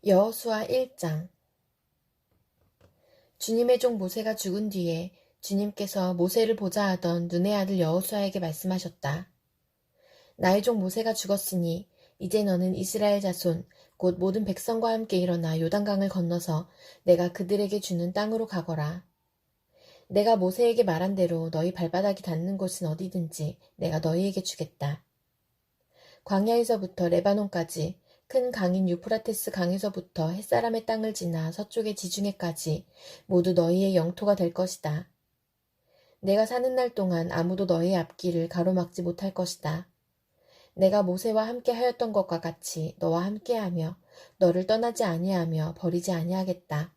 여호수아 1장. 주님의 종 모세가 죽은 뒤에 주님께서 모세를 보자 하던 눈의 아들 여호수아에게 말씀하셨다. 나의 종 모세가 죽었으니 이제 너는 이스라엘 자손 곧 모든 백성과 함께 일어나 요단강을 건너서 내가 그들에게 주는 땅으로 가거라. 내가 모세에게 말한 대로 너희 발바닥이 닿는 곳은 어디든지 내가 너희에게 주겠다. 광야에서부터 레바논까지 큰 강인 유프라테스 강에서부터 햇사람의 땅을 지나 서쪽의 지중해까지 모두 너희의 영토가 될 것이다. 내가 사는 날 동안 아무도 너희의 앞길을 가로막지 못할 것이다. 내가 모세와 함께 하였던 것과 같이 너와 함께하며 너를 떠나지 아니하며 버리지 아니하겠다.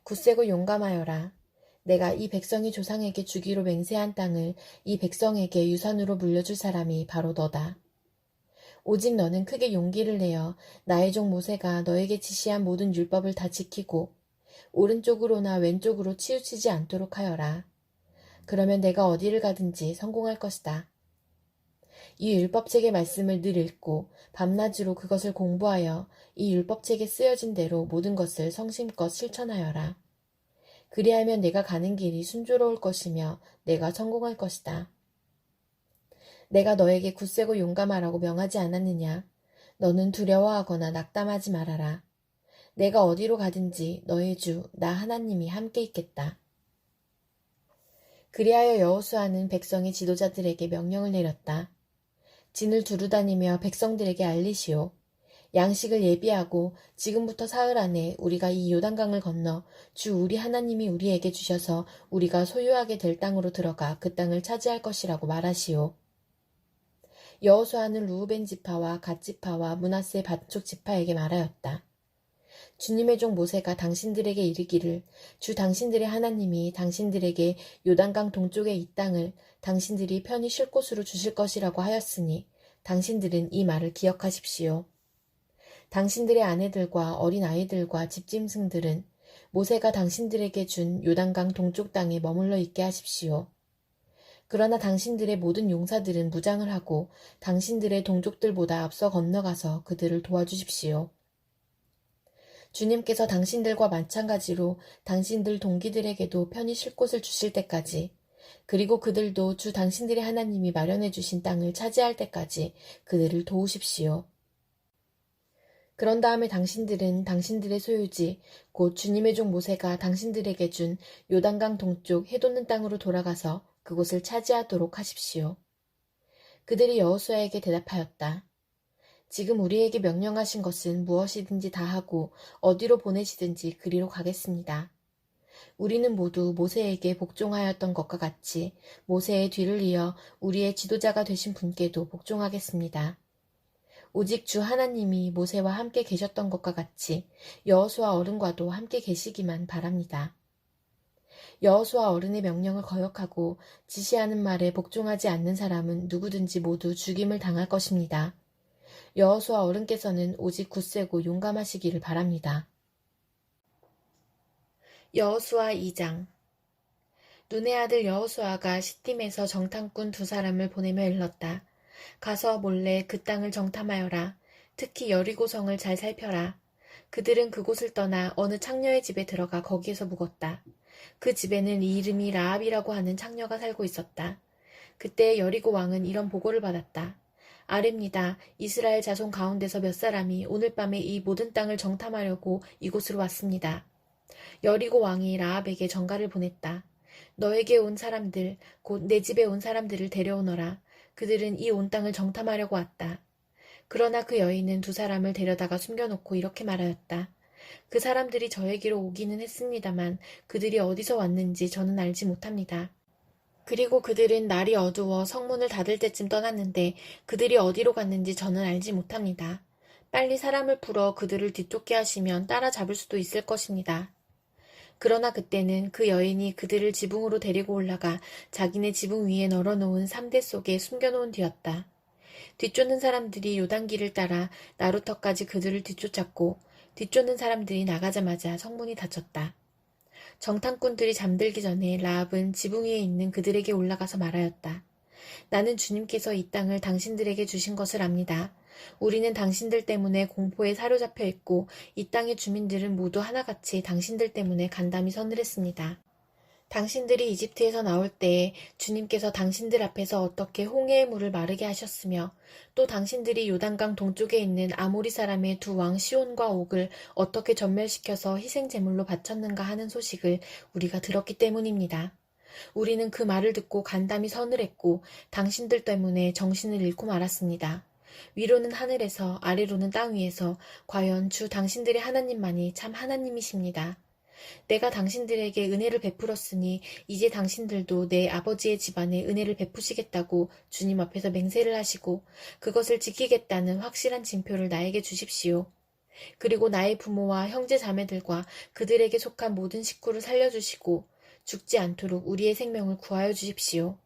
굳세고 용감하여라. 내가 이 백성이 조상에게 주기로 맹세한 땅을 이 백성에게 유산으로 물려줄 사람이 바로 너다. 오직 너는 크게 용기를 내어 나의 종 모세가 너에게 지시한 모든 율법을 다 지키고 오른쪽으로나 왼쪽으로 치우치지 않도록 하여라. 그러면 내가 어디를 가든지 성공할 것이다. 이 율법책의 말씀을 늘 읽고 밤낮으로 그것을 공부하여 이 율법책에 쓰여진 대로 모든 것을 성심껏 실천하여라. 그리하면 내가 가는 길이 순조로울 것이며 내가 성공할 것이다. 내가 너에게 굳세고 용감하라고 명하지 않았느냐? 너는 두려워하거나 낙담하지 말아라. 내가 어디로 가든지 너의 주 나 하나님이 함께 있겠다. 그리하여 여호수아는 백성의 지도자들에게 명령을 내렸다. 진을 두루다니며 백성들에게 알리시오. 양식을 예비하고 지금부터 사흘 안에 우리가 이 요단강을 건너 주 우리 하나님이 우리에게 주셔서 우리가 소유하게 될 땅으로 들어가 그 땅을 차지할 것이라고 말하시오. 여호수아는 루우벤 지파와 갓 지파와 므낫세 반쪽 지파에게 말하였다. 주님의 종 모세가 당신들에게 이르기를 주 당신들의 하나님이 당신들에게 요단강 동쪽의 이 땅을 당신들이 편히 쉴 곳으로 주실 것이라고 하였으니 당신들은 이 말을 기억하십시오. 당신들의 아내들과 어린 아이들과 집짐승들은 모세가 당신들에게 준 요단강 동쪽 땅에 머물러 있게 하십시오. 그러나 당신들의 모든 용사들은 무장을 하고 당신들의 동족들보다 앞서 건너가서 그들을 도와주십시오. 주님께서 당신들과 마찬가지로 당신들 동기들에게도 편히 쉴 곳을 주실 때까지, 그리고 그들도 주 당신들의 하나님이 마련해 주신 땅을 차지할 때까지 그들을 도우십시오. 그런 다음에 당신들은 당신들의 소유지, 곧 주님의 종 모세가 당신들에게 준 요단강 동쪽 해돋는 땅으로 돌아가서 그곳을 차지하도록 하십시오. 그들이 여호수아에게 대답하였다. 지금 우리에게 명령하신 것은 무엇이든지 다 하고 어디로 보내시든지 그리로 가겠습니다. 우리는 모두 모세에게 복종하였던 것과 같이 모세의 뒤를 이어 우리의 지도자가 되신 분께도 복종하겠습니다. 오직 주 하나님이 모세와 함께 계셨던 것과 같이 여호수아 어른과도 함께 계시기만 바랍니다. 여호수아 어른의 명령을 거역하고 지시하는 말에 복종하지 않는 사람은 누구든지 모두 죽임을 당할 것입니다. 여호수아 어른께서는 오직 굳세고 용감하시기를 바랍니다. 여호수아 2장. 눈의 아들 여호수아가 시팀에서 정탐꾼 2사람을 보내며 일렀다. 가서 몰래 그 땅을 정탐하여라. 특히 여리고성을 잘 살펴라. 그들은 그곳을 떠나 어느 창녀의 집에 들어가 거기에서 묵었다. 그 집에는 이 이름이 라합이라고 하는 창녀가 살고 있었다. 그때 여리고 왕은 이런 보고를 받았다. 아뢰입니다. 이스라엘 자손 가운데서 몇 사람이 오늘 밤에 이 모든 땅을 정탐하려고 이곳으로 왔습니다. 여리고 왕이 라합에게 전가를 보냈다. 너에게 온 사람들, 곧 내 집에 온 사람들을 데려오너라. 그들은 이 온 땅을 정탐하려고 왔다. 그러나 그 여인은 2사람을 데려다가 숨겨놓고 이렇게 말하였다. 그 사람들이 저에게로 오기는 했습니다만 그들이 어디서 왔는지 저는 알지 못합니다. 그리고 그들은 날이 어두워 성문을 닫을 때쯤 떠났는데 그들이 어디로 갔는지 저는 알지 못합니다. 빨리 사람을 풀어 그들을 뒤쫓게 하시면 따라잡을 수도 있을 것입니다. 그러나 그때는 그 여인이 그들을 지붕으로 데리고 올라가 자기네 지붕 위에 널어놓은 삼대 속에 숨겨놓은 뒤였다. 뒤쫓는 사람들이 요단길을 따라 나루터까지 그들을 뒤쫓았고 뒤쫓는 사람들이 나가자마자 성문이 닫혔다. 정탐꾼들이 잠들기 전에 라합은 지붕 위에 있는 그들에게 올라가서 말하였다. 나는 주님께서 이 땅을 당신들에게 주신 것을 압니다. 우리는 당신들 때문에 공포에 사로잡혀 있고 이 땅의 주민들은 모두 하나같이 당신들 때문에 간담이 서늘했습니다. 당신들이 이집트에서 나올 때에 주님께서 당신들 앞에서 어떻게 홍해의 물을 마르게 하셨으며 또 당신들이 요단강 동쪽에 있는 아모리 사람의 두 왕 시온과 옥을 어떻게 전멸시켜서 희생 제물로 바쳤는가 하는 소식을 우리가 들었기 때문입니다. 우리는 그 말을 듣고 간담이 서늘했고 당신들 때문에 정신을 잃고 말았습니다. 위로는 하늘에서 아래로는 땅 위에서 과연 주 당신들의 하나님만이 참 하나님이십니다. 내가 당신들에게 은혜를 베풀었으니 이제 당신들도 내 아버지의 집안에 은혜를 베푸시겠다고 주님 앞에서 맹세를 하시고 그것을 지키겠다는 확실한 징표를 나에게 주십시오. 그리고 나의 부모와 형제 자매들과 그들에게 속한 모든 식구를 살려주시고 죽지 않도록 우리의 생명을 구하여 주십시오.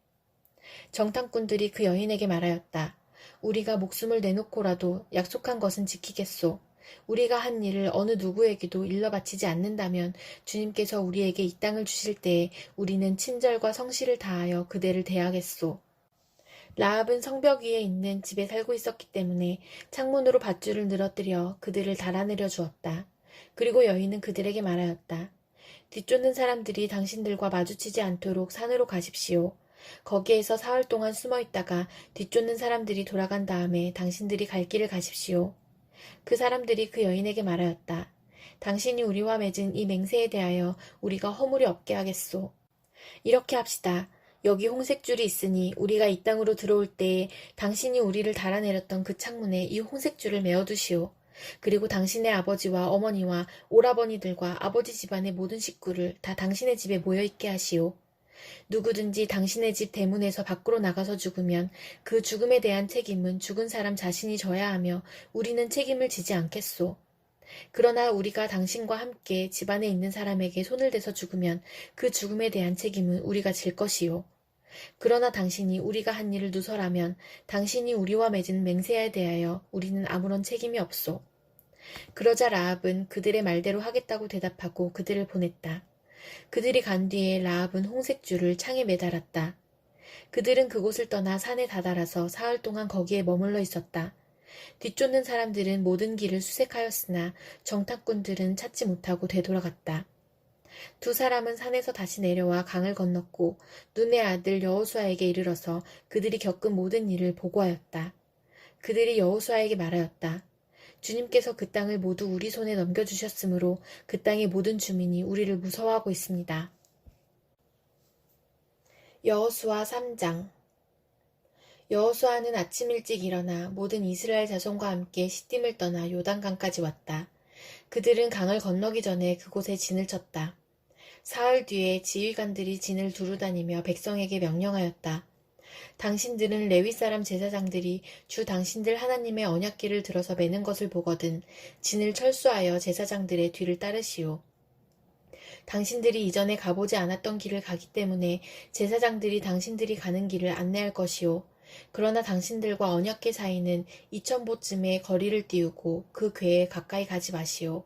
정탐꾼들이 그 여인에게 말하였다. 우리가 목숨을 내놓고라도 약속한 것은 지키겠소. 우리가 한 일을 어느 누구에게도 일러 바치지 않는다면 주님께서 우리에게 이 땅을 주실 때에 우리는 친절과 성실을 다하여 그대를 대하겠소. 라합은 성벽 위에 있는 집에 살고 있었기 때문에 창문으로 밧줄을 늘어뜨려 그들을 달아내려 주었다. 그리고 여인은 그들에게 말하였다. 뒤쫓는 사람들이 당신들과 마주치지 않도록 산으로 가십시오. 거기에서 사흘 동안 숨어 있다가 뒤쫓는 사람들이 돌아간 다음에 당신들이 갈 길을 가십시오. 그 사람들이 그 여인에게 말하였다. 당신이 우리와 맺은 이 맹세에 대하여 우리가 허물이 없게 하겠소. 이렇게 합시다. 여기 홍색줄이 있으니 우리가 이 땅으로 들어올 때에 당신이 우리를 달아내렸던 그 창문에 이 홍색줄을 메어두시오. 그리고 당신의 아버지와 어머니와 오라버니들과 아버지 집안의 모든 식구를 다 당신의 집에 모여있게 하시오. 누구든지 당신의 집 대문에서 밖으로 나가서 죽으면 그 죽음에 대한 책임은 죽은 사람 자신이 져야 하며 우리는 책임을 지지 않겠소. 그러나 우리가 당신과 함께 집안에 있는 사람에게 손을 대서 죽으면 그 죽음에 대한 책임은 우리가 질 것이요. 그러나 당신이 우리가 한 일을 누설하면 당신이 우리와 맺은 맹세에 대하여 우리는 아무런 책임이 없소. 그러자 라합은 그들의 말대로 하겠다고 대답하고 그들을 보냈다. 그들이 간 뒤에 라합은 홍색줄을 창에 매달았다. 그들은 그곳을 떠나 산에 다다라서 사흘 동안 거기에 머물러 있었다. 뒤쫓는 사람들은 모든 길을 수색하였으나 정탐꾼들은 찾지 못하고 되돌아갔다. 두 사람은 산에서 다시 내려와 강을 건넜고 눈의 아들 여호수아에게 이르러서 그들이 겪은 모든 일을 보고하였다. 그들이 여호수아에게 말하였다. 주님께서 그 땅을 모두 우리 손에 넘겨주셨으므로 그 땅의 모든 주민이 우리를 무서워하고 있습니다. 여호수아 3장. 여호수아는 아침 일찍 일어나 모든 이스라엘 자손과 함께 시딤을 떠나 요단강까지 왔다. 그들은 강을 건너기 전에 그곳에 진을 쳤다. 사흘 뒤에 지휘관들이 진을 두루다니며 백성에게 명령하였다. 당신들은 레위 사람 제사장들이 주 당신들 하나님의 언약궤를 들어서 매는 것을 보거든 진을 철수하여 제사장들의 뒤를 따르시오. 당신들이 이전에 가보지 않았던 길을 가기 때문에 제사장들이 당신들이 가는 길을 안내할 것이오. 그러나 당신들과 언약궤 사이는 2000보쯤의 거리를 띄우고 그 궤에 가까이 가지 마시오.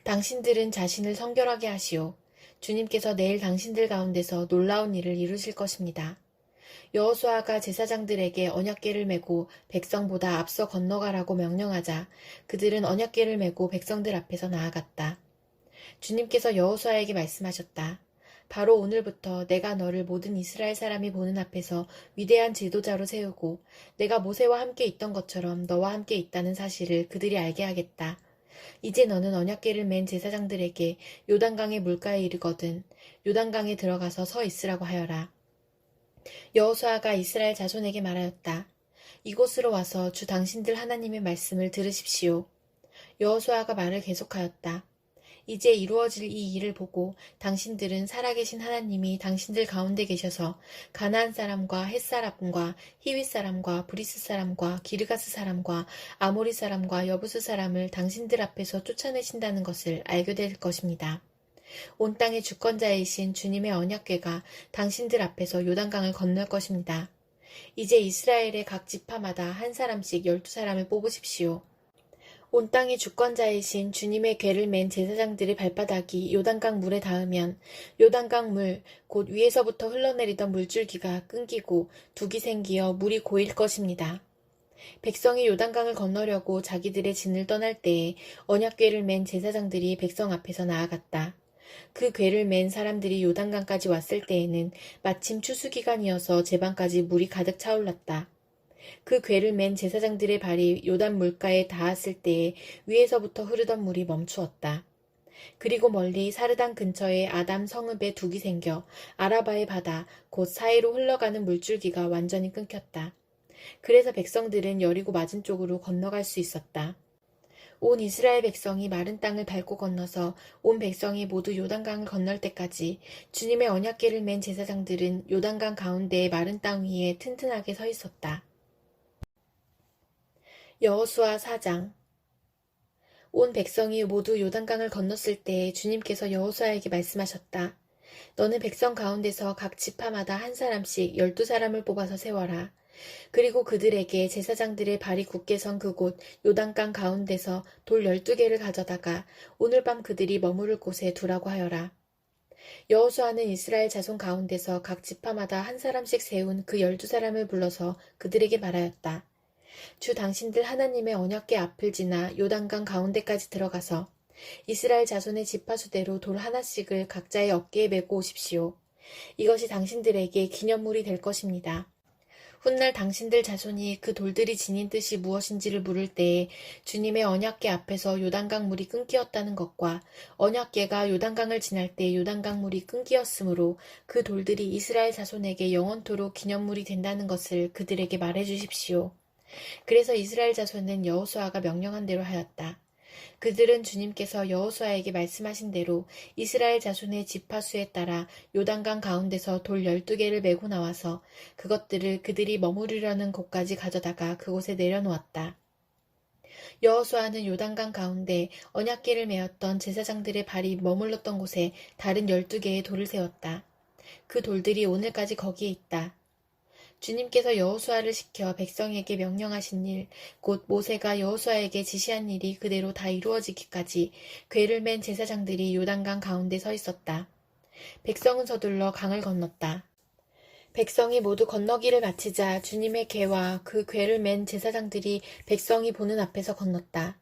당신들은 자신을 성결하게 하시오. 주님께서 내일 당신들 가운데서 놀라운 일을 이루실 것입니다. 여호수아가 제사장들에게 언약궤를 메고 백성보다 앞서 건너가라고 명령하자 그들은 언약궤를 메고 백성들 앞에서 나아갔다. 주님께서 여호수아에게 말씀하셨다. 바로 오늘부터 내가 너를 모든 이스라엘 사람이 보는 앞에서 위대한 지도자로 세우고 내가 모세와 함께 있던 것처럼 너와 함께 있다는 사실을 그들이 알게 하겠다. 이제 너는 언약궤를 맨 제사장들에게 요단강의 물가에 이르거든 요단강에 들어가서 서 있으라고 하여라. 여호수아가 이스라엘 자손에게 말하였다. 이곳으로 와서 주 당신들 하나님의 말씀을 들으십시오. 여호수아가 말을 계속하였다. 이제 이루어질 이 일을 보고 당신들은 살아계신 하나님이 당신들 가운데 계셔서 가나안 사람과 헷 사람과 히윗 사람과 브리스 사람과 기르가스 사람과 아모리 사람과 여부스 사람을 당신들 앞에서 쫓아내신다는 것을 알게 될 것입니다. 온 땅의 주권자이신 주님의 언약궤가 당신들 앞에서 요단강을 건널 것입니다. 이제 이스라엘의 각 지파마다 한 사람씩 12사람을 뽑으십시오. 온 땅의 주권자이신 주님의 궤를 맨 제사장들의 발바닥이 요단강 물에 닿으면 요단강 물, 곧 위에서부터 흘러내리던 물줄기가 끊기고 둑이 생기어 물이 고일 것입니다. 백성이 요단강을 건너려고 자기들의 진을 떠날 때에 언약궤를 맨 제사장들이 백성 앞에서 나아갔다. 그 궤를 맨 사람들이 요단강까지 왔을 때에는 마침 추수기간이어서 제방까지 물이 가득 차올랐다. 그 궤를 맨 제사장들의 발이 요단 물가에 닿았을 때에 위에서부터 흐르던 물이 멈추었다. 그리고 멀리 사르단 근처에 아담 성읍에 둑이 생겨 아라바의 바다 곧 사이로 흘러가는 물줄기가 완전히 끊겼다. 그래서 백성들은 여리고 맞은 쪽으로 건너갈 수 있었다. 온 이스라엘 백성이 마른 땅을 밟고 건너서 온 백성이 모두 요단강을 건널 때까지 주님의 언약궤를 맨 제사장들은 요단강 가운데의 마른 땅 위에 튼튼하게 서 있었다. 여호수아 4장. 온 백성이 모두 요단강을 건넜을 때 주님께서 여호수아에게 말씀하셨다. 너는 백성 가운데서 각 지파마다 한 사람씩 12사람을 뽑아서 세워라. 그리고 그들에게 제사장들의 발이 굳게 선 그곳 요단강 가운데서 돌 12개를 가져다가 오늘 밤 그들이 머무를 곳에 두라고 하여라. 여호수아는 이스라엘 자손 가운데서 각 지파마다 한 사람씩 세운 그 12사람을 불러서 그들에게 말하였다. 주 당신들 하나님의 언약궤 앞을 지나 요단강 가운데까지 들어가서 이스라엘 자손의 지파수대로 돌 하나씩을 각자의 어깨에 메고 오십시오. 이것이 당신들에게 기념물이 될 것입니다. 훗날 당신들 자손이 그 돌들이 지닌 뜻이 무엇인지를 물을 때에 주님의 언약궤 앞에서 요단강 물이 끊기었다는 것과 언약궤가 요단강을 지날 때 요단강 물이 끊기었으므로 그 돌들이 이스라엘 자손에게 영원토록 기념물이 된다는 것을 그들에게 말해 주십시오. 그래서 이스라엘 자손은 여호수아가 명령한 대로 하였다. 그들은 주님께서 여호수아에게 말씀하신 대로 이스라엘 자손의 지파수에 따라 요단강 가운데서 돌 12개를 메고 나와서 그것들을 그들이 머무르려는 곳까지 가져다가 그곳에 내려놓았다. 여호수아는 요단강 가운데 언약궤를 메었던 제사장들의 발이 머물렀던 곳에 다른 12개의 돌을 세웠다. 그 돌들이 오늘까지 거기에 있다. 주님께서 여호수아를 시켜 백성에게 명령하신 일, 곧 모세가 여호수아에게 지시한 일이 그대로 다 이루어지기까지 궤를 맨 제사장들이 요단강 가운데 서 있었다. 백성은 서둘러 강을 건넜다. 백성이 모두 건너기를 마치자 주님의 궤와 그 궤를 맨 제사장들이 백성이 보는 앞에서 건넜다.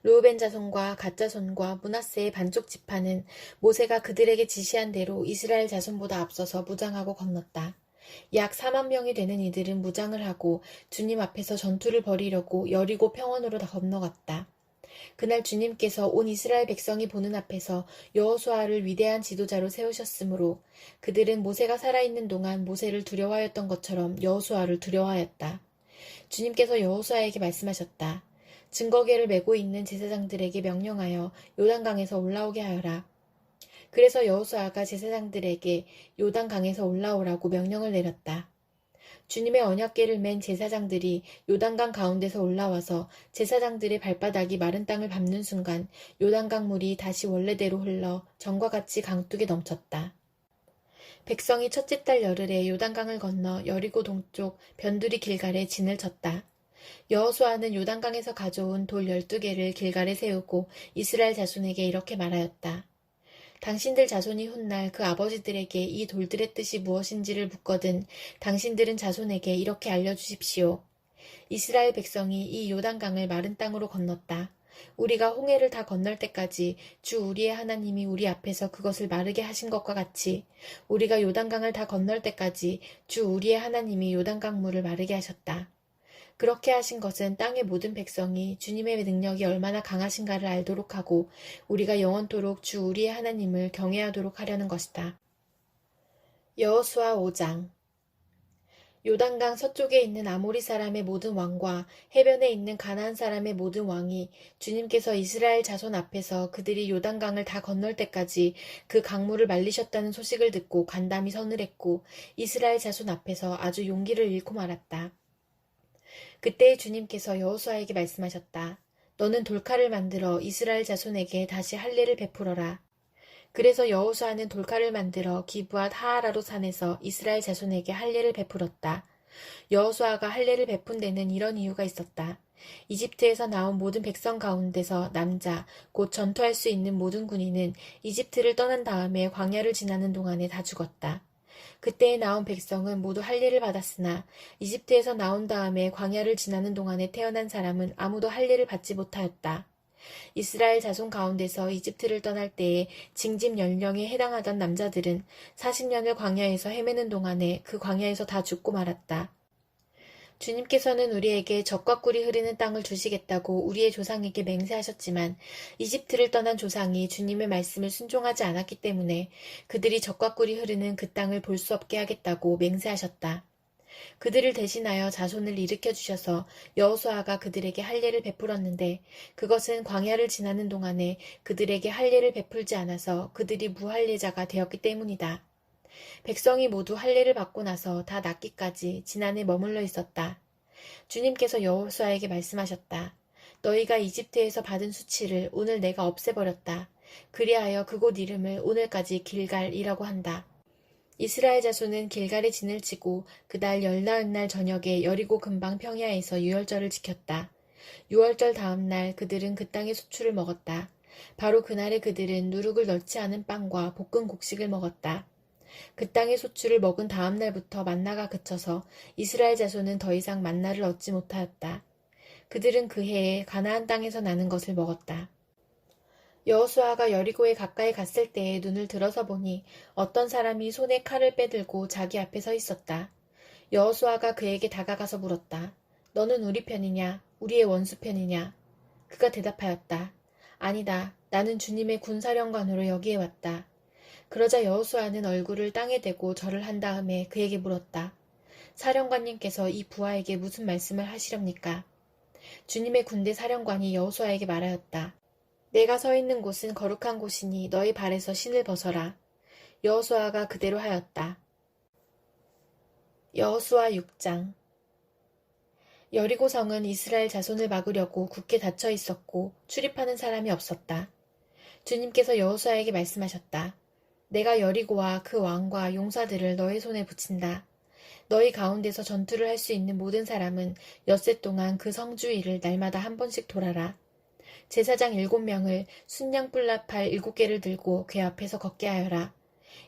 르우벤 자손과 갓 자손과 므낫세의 반쪽 지파는 모세가 그들에게 지시한 대로 이스라엘 자손보다 앞서서 무장하고 건넜다. 약 4만 명이 되는 이들은 무장을 하고 주님 앞에서 전투를 벌이려고 여리고 평원으로 다 건너갔다. 그날 주님께서 온 이스라엘 백성이 보는 앞에서 여호수아를 위대한 지도자로 세우셨으므로 그들은 모세가 살아있는 동안 모세를 두려워하였던 것처럼 여호수아를 두려워하였다. 주님께서 여호수아에게 말씀하셨다. 증거궤를 메고 있는 제사장들에게 명령하여 요단강에서 올라오게 하여라. 그래서 여호수아가 제사장들에게 요단강에서 올라오라고 명령을 내렸다. 주님의 언약궤를 맨 제사장들이 요단강 가운데서 올라와서 제사장들의 발바닥이 마른 땅을 밟는 순간 요단강 물이 다시 원래대로 흘러 전과 같이 강둑에 넘쳤다. 백성이 첫째 달 열흘에 요단강을 건너 여리고 동쪽 변두리 길갈에 진을 쳤다. 여호수아는 요단강에서 가져온 돌 12개를 길갈에 세우고 이스라엘 자손에게 이렇게 말하였다. 당신들 자손이 훗날 그 아버지들에게 이 돌들의 뜻이 무엇인지를 묻거든 당신들은 자손에게 이렇게 알려주십시오. 이스라엘 백성이 이 요단강을 마른 땅으로 건넜다. 우리가 홍해를 다 건널 때까지 주 우리의 하나님이 우리 앞에서 그것을 마르게 하신 것과 같이 우리가 요단강을 다 건널 때까지 주 우리의 하나님이 요단강 물을 마르게 하셨다. 그렇게 하신 것은 땅의 모든 백성이 주님의 능력이 얼마나 강하신가를 알도록 하고 우리가 영원토록 주 우리의 하나님을 경외하도록 하려는 것이다. 여호수아 5장. 요단강 서쪽에 있는 아모리 사람의 모든 왕과 해변에 있는 가나안 사람의 모든 왕이 주님께서 이스라엘 자손 앞에서 그들이 요단강을 다 건널 때까지 그 강물을 말리셨다는 소식을 듣고 간담이 서늘했고 이스라엘 자손 앞에서 아주 용기를 잃고 말았다. 그때 주님께서 여호수아에게 말씀하셨다. 너는 돌칼을 만들어 이스라엘 자손에게 다시 할례를 베풀어라. 그래서 여호수아는 돌칼을 만들어 기브앗 하아라로 산에서 이스라엘 자손에게 할례를 베풀었다. 여호수아가 할례를 베푼 데는 이런 이유가 있었다. 이집트에서 나온 모든 백성 가운데서 남자, 곧 전투할 수 있는 모든 군인은 이집트를 떠난 다음에 광야를 지나는 동안에 다 죽었다. 그때에 나온 백성은 모두 할례를 받았으나 이집트에서 나온 다음에 광야를 지나는 동안에 태어난 사람은 아무도 할례를 받지 못하였다. 이스라엘 자손 가운데서 이집트를 떠날 때에 징집 연령에 해당하던 남자들은 40년을 광야에서 헤매는 동안에 그 광야에서 다 죽고 말았다. 주님께서는 우리에게 젖과 꿀이 흐르는 땅을 주시겠다고 우리의 조상에게 맹세하셨지만 이집트를 떠난 조상이 주님의 말씀을 순종하지 않았기 때문에 그들이 젖과 꿀이 흐르는 그 땅을 볼 수 없게 하겠다고 맹세하셨다. 그들을 대신하여 자손을 일으켜 주셔서 여호수아가 그들에게 할례를 베풀었는데 그것은 광야를 지나는 동안에 그들에게 할례를 베풀지 않아서 그들이 무할례자가 되었기 때문이다. 백성이 모두 할례를 받고 나서 다 낫기까지 지난해 머물러 있었다. 주님께서 여호수아에게 말씀하셨다. 너희가 이집트에서 받은 수치를 오늘 내가 없애버렸다. 그리하여 그곳 이름을 오늘까지 길갈이라고 한다. 이스라엘 자손은 길갈에 진을 치고 그달 열나흔날 저녁에 여리고 근방 평야에서 유월절을 지켰다. 유월절 다음 날 그들은 그 땅의 소출을 먹었다. 바로 그날에 그들은 누룩을 넣지 않은 빵과 볶은 곡식을 먹었다. 그 땅의 소출을 먹은 다음 날부터 만나가 그쳐서 이스라엘 자손은 더 이상 만나를 얻지 못하였다. 그들은 그 해에 가나안 땅에서 나는 것을 먹었다. 여호수아가 여리고에 가까이 갔을 때에 눈을 들어서 보니 어떤 사람이 손에 칼을 빼들고 자기 앞에 서 있었다. 여호수아가 그에게 다가가서 물었다. 너는 우리 편이냐? 우리의 원수 편이냐? 그가 대답하였다. 아니다. 나는 주님의 군사령관으로 여기에 왔다. 그러자 여호수아는 얼굴을 땅에 대고 절을 한 다음에 그에게 물었다. 사령관님께서 이 부하에게 무슨 말씀을 하시렵니까? 주님의 군대 사령관이 여호수아에게 말하였다. 내가 서 있는 곳은 거룩한 곳이니 너희 발에서 신을 벗어라. 여호수아가 그대로 하였다. 여호수아 6장. 여리고 성은 이스라엘 자손을 막으려고 굳게 닫혀 있었고 출입하는 사람이 없었다. 주님께서 여호수아에게 말씀하셨다. 내가 여리고와 그 왕과 용사들을 너희 손에 붙인다. 너희 가운데서 전투를 할 수 있는 모든 사람은 엿새 동안 그 성 주위를 날마다 한 번씩 돌아라. 제사장 7명을 순양 뿔나팔 7개를 들고 궤 앞에서 걷게 하여라.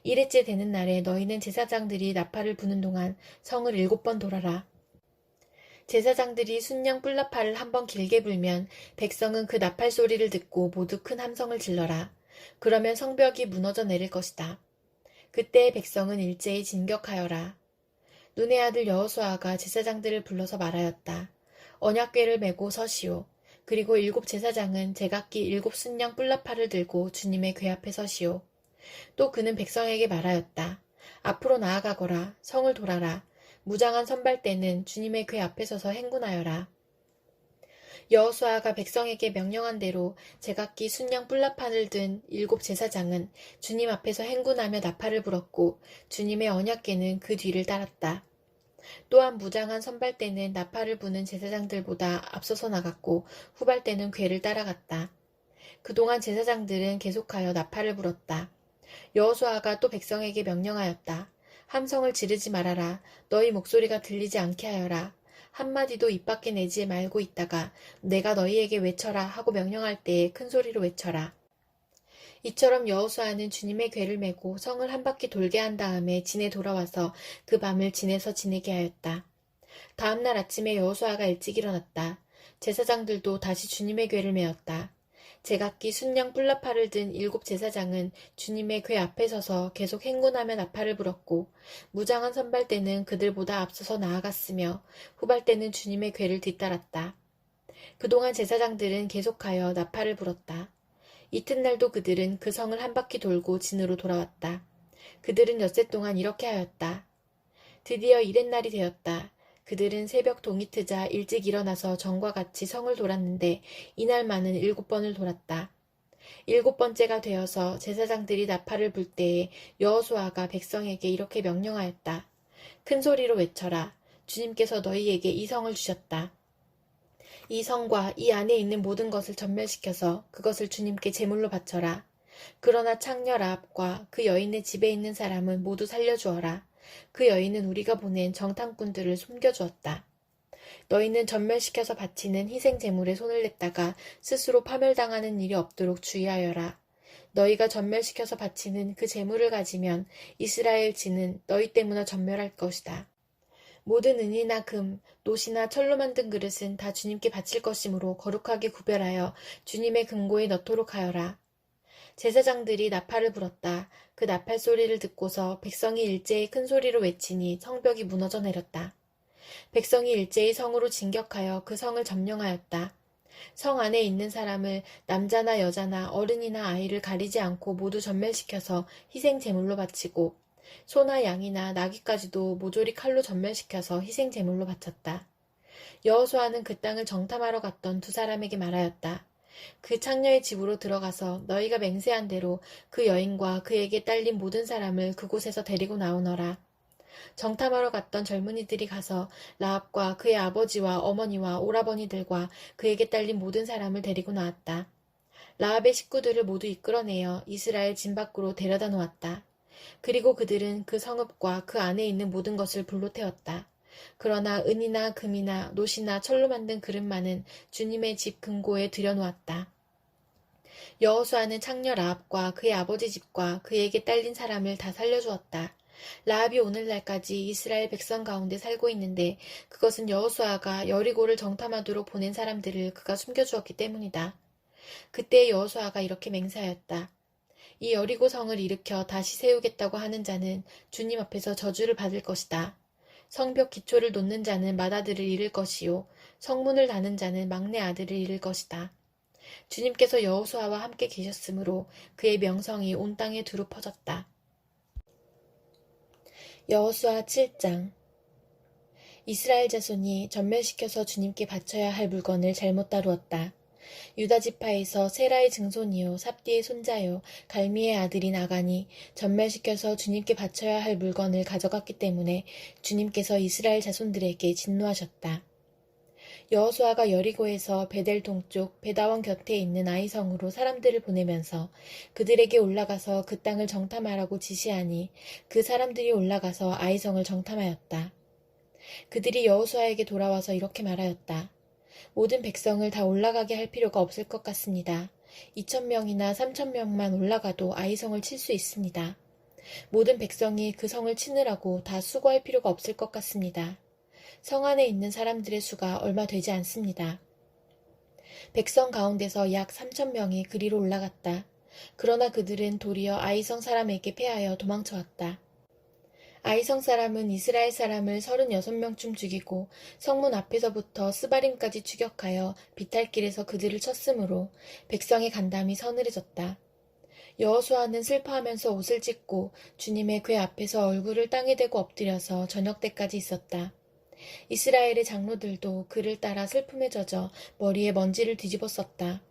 1회째 되는 날에 너희는 제사장들이 나팔을 부는 동안 성을 7번 돌아라. 제사장들이 순양 뿔나팔을 한 번 길게 불면 백성은 그 나팔 소리를 듣고 모두 큰 함성을 질러라. 그러면 성벽이 무너져 내릴 것이다. 그때 백성은 일제히 진격하여라. 눈의 아들 여호수아가 제사장들을 불러서 말하였다. 언약궤를 메고 서시오. 그리고 7 제사장은 제각기 7 순양 뿔나팔을 들고 주님의 궤 앞에 서시오. 또 그는 백성에게 말하였다. 앞으로 나아가거라. 성을 돌아라. 무장한 선발대는 주님의 궤 앞에 서서 행군하여라. 여호수아가 백성에게 명령한 대로 제각기 순양 뿔나팔을 든 7 제사장은 주님 앞에서 행군하며 나팔을 불었고 주님의 언약궤는 그 뒤를 따랐다. 또한 무장한 선발대는 나팔을 부는 제사장들보다 앞서서 나갔고 후발대는 궤를 따라갔다. 그동안 제사장들은 계속하여 나팔을 불었다. 여호수아가 또 백성에게 명령하였다. 함성을 지르지 말아라. 너희 목소리가 들리지 않게 하여라. 한마디도 입 밖에 내지 말고 있다가 내가 너희에게 외쳐라 하고 명령할 때에 큰 소리로 외쳐라. 이처럼 여호수아는 주님의 궤를 메고 성을 한 바퀴 돌게 한 다음에 진에 돌아와서 그 밤을 진에서 지내게 하였다. 다음 날 아침에 여호수아가 일찍 일어났다. 제사장들도 다시 주님의 궤를 메었다. 제각기 순양 뿔나팔을 든 7 제사장은 주님의 궤 앞에 서서 계속 행군하며 나팔을 불었고 무장한 선발대는 그들보다 앞서서 나아갔으며 후발대는 주님의 궤를 뒤따랐다. 그동안 제사장들은 계속하여 나팔을 불었다. 이튿날도 그들은 그 성을 한 바퀴 돌고 진으로 돌아왔다. 그들은 엿새 동안 이렇게 하였다. 드디어 이튿날이 되었다. 그들은 새벽 동이 트자 일찍 일어나서 전과 같이 성을 돌았는데 이날만은 7번을 돌았다. 7번째가 되어서 제사장들이 나팔을 불 때에 여호수아가 백성에게 이렇게 명령하였다. 큰 소리로 외쳐라. 주님께서 너희에게 이 성을 주셨다. 이 성과 이 안에 있는 모든 것을 전멸시켜서 그것을 주님께 제물로 바쳐라. 그러나 창녀 라합과 그 여인의 집에 있는 사람은 모두 살려주어라. 그 여인은 우리가 보낸 정탐꾼들을 숨겨주었다. 너희는 전멸시켜서 바치는 희생 제물에 손을 냈다가 스스로 파멸당하는 일이 없도록 주의하여라. 너희가 전멸시켜서 바치는 그 제물을 가지면 이스라엘 지는 너희 때문에 전멸할 것이다. 모든 은이나 금, 놋이나 철로 만든 그릇은 다 주님께 바칠 것이므로 거룩하게 구별하여 주님의 금고에 넣도록 하여라. 제사장들이 나팔을 불었다. 그 나팔 소리를 듣고서 백성이 일제히 큰 소리로 외치니 성벽이 무너져 내렸다. 백성이 일제히 성으로 진격하여 그 성을 점령하였다. 성 안에 있는 사람을 남자나 여자나 어른이나 아이를 가리지 않고 모두 전멸시켜서 희생 제물로 바치고 소나 양이나 나귀까지도 모조리 칼로 전멸시켜서 희생 제물로 바쳤다. 여호수아는 그 땅을 정탐하러 갔던 두 사람에게 말하였다. 그 창녀의 집으로 들어가서 너희가 맹세한 대로 그 여인과 그에게 딸린 모든 사람을 그곳에서 데리고 나오너라. 정탐하러 갔던 젊은이들이 가서 라합과 그의 아버지와 어머니와 오라버니들과 그에게 딸린 모든 사람을 데리고 나왔다. 라합의 식구들을 모두 이끌어내어 이스라엘 진 밖으로 데려다 놓았다. 그리고 그들은 그 성읍과 그 안에 있는 모든 것을 불로 태웠다. 그러나 은이나 금이나 놋이나 철로 만든 그릇만은 주님의 집 금고에 들여놓았다. 여호수아는 창녀 라합과 그의 아버지 집과 그에게 딸린 사람을 다 살려주었다. 라합이 오늘날까지 이스라엘 백성 가운데 살고 있는데 그것은 여호수아가 여리고를 정탐하도록 보낸 사람들을 그가 숨겨주었기 때문이다. 그때 여호수아가 이렇게 맹세하였다. 이 여리고 성을 일으켜 다시 세우겠다고 하는 자는 주님 앞에서 저주를 받을 것이다. 성벽 기초를 놓는 자는 맏아들을 잃을 것이요 성문을 다는 자는 막내 아들을 잃을 것이다. 주님께서 여호수아와 함께 계셨으므로 그의 명성이 온 땅에 두루 퍼졌다. 여호수아 7장. 이스라엘 자손이 전멸시켜서 주님께 바쳐야 할 물건을 잘못 다루었다. 유다 지파에서 세라의 증손이요 삽디의 손자요 갈미의 아들인 아간이 전멸시켜서 주님께 바쳐야 할 물건을 가져갔기 때문에 주님께서 이스라엘 자손들에게 진노하셨다. 여호수아가 여리고에서 베델 동쪽 베다원 곁에 있는 아이성으로 사람들을 보내면서 그들에게 올라가서 그 땅을 정탐하라고 지시하니 그 사람들이 올라가서 아이성을 정탐하였다. 그들이 여호수아에게 돌아와서 이렇게 말하였다. 모든 백성을 다 올라가게 할 필요가 없을 것 같습니다. 2,000명이나 3,000명만 올라가도 아이성을 칠 수 있습니다. 모든 백성이 그 성을 치느라고 다 수고할 필요가 없을 것 같습니다. 성 안에 있는 사람들의 수가 얼마 되지 않습니다. 백성 가운데서 약 3,000명이 그리로 올라갔다. 그러나 그들은 도리어 아이성 사람에게 패하여 도망쳐왔다. 아이성 사람은 이스라엘 사람을 36명쯤 죽이고 성문 앞에서부터 스바림까지 추격하여 비탈길에서 그들을 쳤으므로 백성의 간담이 서늘해졌다. 여호수아는 슬퍼하면서 옷을 찢고 주님의 궤 앞에서 얼굴을 땅에 대고 엎드려서 저녁 때까지 있었다. 이스라엘의 장로들도 그를 따라 슬픔에 젖어 머리에 먼지를 뒤집어 썼다.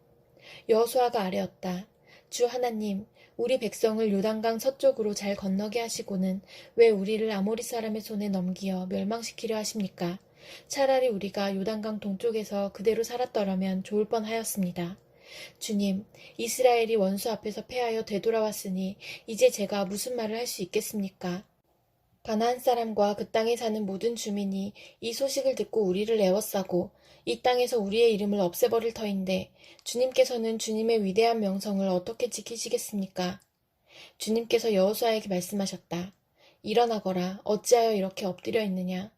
여호수아가 아뢰었다. 주 하나님, 우리 백성을 요단강 서쪽으로 잘 건너게 하시고는 왜 우리를 아모리 사람의 손에 넘기어 멸망시키려 하십니까? 차라리 우리가 요단강 동쪽에서 그대로 살았더라면 좋을 뻔하였습니다. 주님, 이스라엘이 원수 앞에서 패하여 되돌아왔으니 이제 제가 무슨 말을 할 수 있겠습니까? 가나안 사람과 그 땅에 사는 모든 주민이 이 소식을 듣고 우리를 애워싸고 이 땅에서 우리의 이름을 없애버릴 터인데 주님께서는 주님의 위대한 명성을 어떻게 지키시겠습니까? 주님께서 여호수아에게 말씀하셨다. 일어나거라. 어찌하여 이렇게 엎드려 있느냐?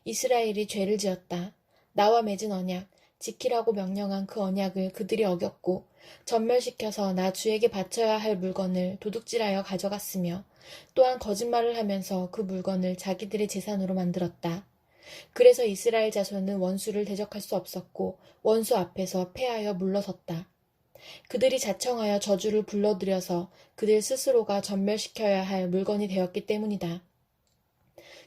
이스라엘이 죄를 지었다. 나와 맺은 언약, 지키라고 명령한 그 언약을 그들이 어겼고 전멸시켜서 나 주에게 바쳐야 할 물건을 도둑질하여 가져갔으며 또한 거짓말을 하면서 그 물건을 자기들의 재산으로 만들었다. 그래서 이스라엘 자손은 원수를 대적할 수 없었고 원수 앞에서 패하여 물러섰다. 그들이 자청하여 저주를 불러들여서 그들 스스로가 전멸시켜야 할 물건이 되었기 때문이다.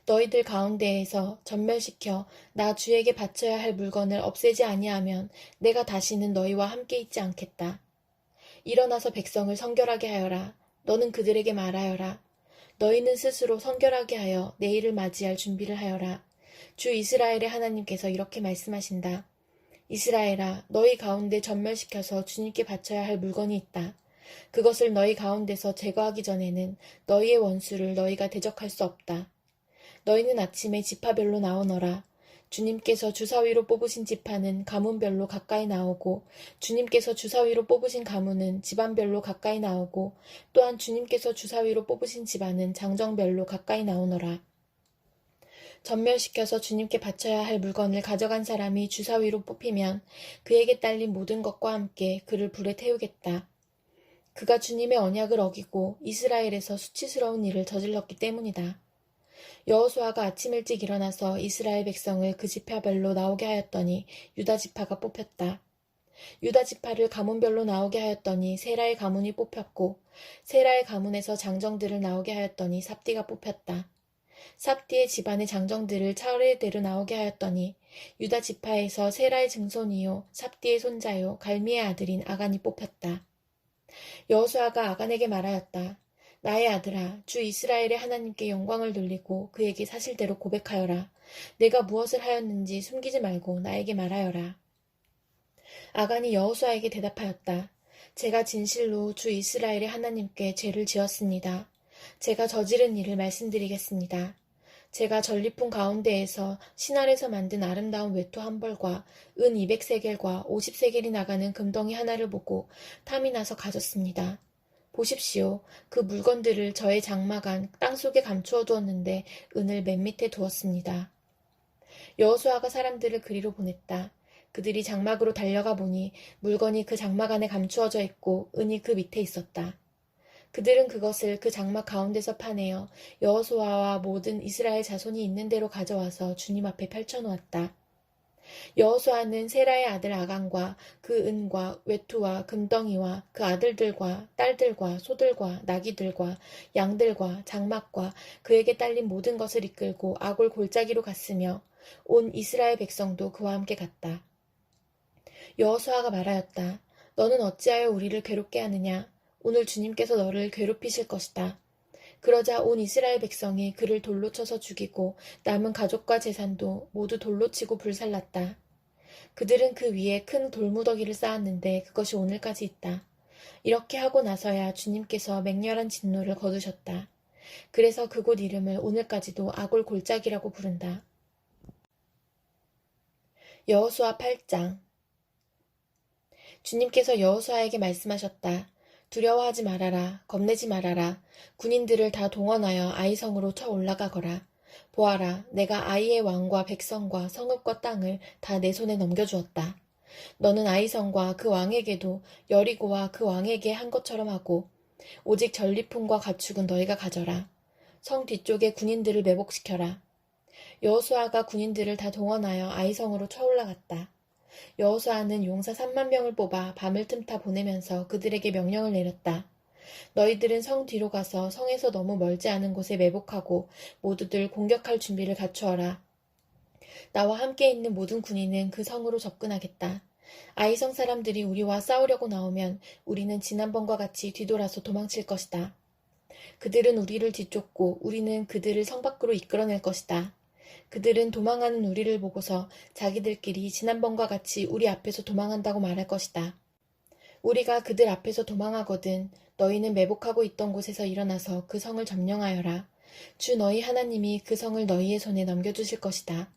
너희들 가운데에서 전멸시켜 나 주에게 바쳐야 할 물건을 없애지 아니하면 내가 다시는 너희와 함께 있지 않겠다. 일어나서 백성을 성결하게 하여라. 너는 그들에게 말하여라. 너희는 스스로 성결하게 하여 내일을 맞이할 준비를 하여라. 주 이스라엘의 하나님께서 이렇게 말씀하신다. 이스라엘아, 너희 가운데 전멸시켜서 주님께 바쳐야 할 물건이 있다. 그것을 너희 가운데서 제거하기 전에는 너희의 원수를 너희가 대적할 수 없다. 너희는 아침에 지파별로 나오너라. 주님께서 주사위로 뽑으신 지파는 가문별로 가까이 나오고 주님께서 주사위로 뽑으신 가문은 집안별로 가까이 나오고 또한 주님께서 주사위로 뽑으신 집안은 장정별로 가까이 나오너라. 전멸시켜서 주님께 바쳐야 할 물건을 가져간 사람이 주사위로 뽑히면 그에게 딸린 모든 것과 함께 그를 불에 태우겠다. 그가 주님의 언약을 어기고 이스라엘에서 수치스러운 일을 저질렀기 때문이다. 여호수아가 아침 일찍 일어나서 이스라엘 백성을 그 지파별로 나오게 하였더니 유다 지파가 뽑혔다. 유다 지파를 가문별로 나오게 하였더니 세라의 가문이 뽑혔고 세라의 가문에서 장정들을 나오게 하였더니 삽디가 뽑혔다. 삽디의 집안의 장정들을 차례대로 나오게 하였더니 유다 지파에서 세라의 증손이요 삽디의 손자요 갈미의 아들인 아간이 뽑혔다. 여호수아가 아간에게 말하였다. 나의 아들아, 주 이스라엘의 하나님께 영광을 돌리고 그에게 사실대로 고백하여라. 내가 무엇을 하였는지 숨기지 말고 나에게 말하여라. 아간이 여호수아에게 대답하였다. 제가 진실로 주 이스라엘의 하나님께 죄를 지었습니다. 제가 저지른 일을 말씀드리겠습니다. 제가 전리품 가운데에서 신할에서 만든 아름다운 외투 한 벌과 은 200세겔과 50세겔이 나가는 금덩이 하나를 보고 탐이 나서 가졌습니다. 보십시오. 그 물건들을 저의 장막 안 땅속에 감추어 두었는데 은을 맨 밑에 두었습니다. 여호수아가 사람들을 그리로 보냈다. 그들이 장막으로 달려가 보니 물건이 그 장막 안에 감추어져 있고 은이 그 밑에 있었다. 그들은 그것을 그 장막 가운데서 파내어 여호수아와 모든 이스라엘 자손이 있는 대로 가져와서 주님 앞에 펼쳐놓았다. 여호수아는 세라의 아들 아간과 그 은과 외투와 금덩이와 그 아들들과 딸들과 소들과 나귀들과 양들과 장막과 그에게 딸린 모든 것을 이끌고 아골 골짜기로 갔으며 온 이스라엘 백성도 그와 함께 갔다. 여호수아가 말하였다. 너는 어찌하여 우리를 괴롭게 하느냐? 오늘 주님께서 너를 괴롭히실 것이다. 그러자 온 이스라엘 백성이 그를 돌로 쳐서 죽이고 남은 가족과 재산도 모두 돌로 치고 불살랐다. 그들은 그 위에 큰 돌무더기를 쌓았는데 그것이 오늘까지 있다. 이렇게 하고 나서야 주님께서 맹렬한 진노를 거두셨다. 그래서 그곳 이름을 오늘까지도 아골 골짜기라고 부른다. 여호수아 8장. 주님께서 여호수아에게 말씀하셨다. 두려워하지 말아라. 겁내지 말아라. 군인들을 다 동원하여 아이성으로 쳐 올라가거라. 보아라. 내가 아이의 왕과 백성과 성읍과 땅을 다 내 손에 넘겨주었다. 너는 아이성과 그 왕에게도 여리고와 그 왕에게 한 것처럼 하고 오직 전리품과 가축은 너희가 가져라. 성 뒤쪽에 군인들을 매복시켜라. 여호수아가 군인들을 다 동원하여 아이성으로 쳐 올라갔다. 여호수아는 용사 3만 명을 뽑아 밤을 틈타 보내면서 그들에게 명령을 내렸다. 너희들은 성 뒤로 가서 성에서 너무 멀지 않은 곳에 매복하고 모두들 공격할 준비를 갖추어라. 나와 함께 있는 모든 군인은 그 성으로 접근하겠다. 아이성 사람들이 우리와 싸우려고 나오면 우리는 지난번과 같이 뒤돌아서 도망칠 것이다. 그들은 우리를 뒤쫓고 우리는 그들을 성 밖으로 이끌어낼 것이다. 그들은 도망하는 우리를 보고서 자기들끼리 지난번과 같이 우리 앞에서 도망한다고 말할 것이다. 우리가 그들 앞에서 도망하거든 너희는 매복하고 있던 곳에서 일어나서 그 성을 점령하여라. 주 너희 하나님이 그 성을 너희의 손에 넘겨주실 것이다.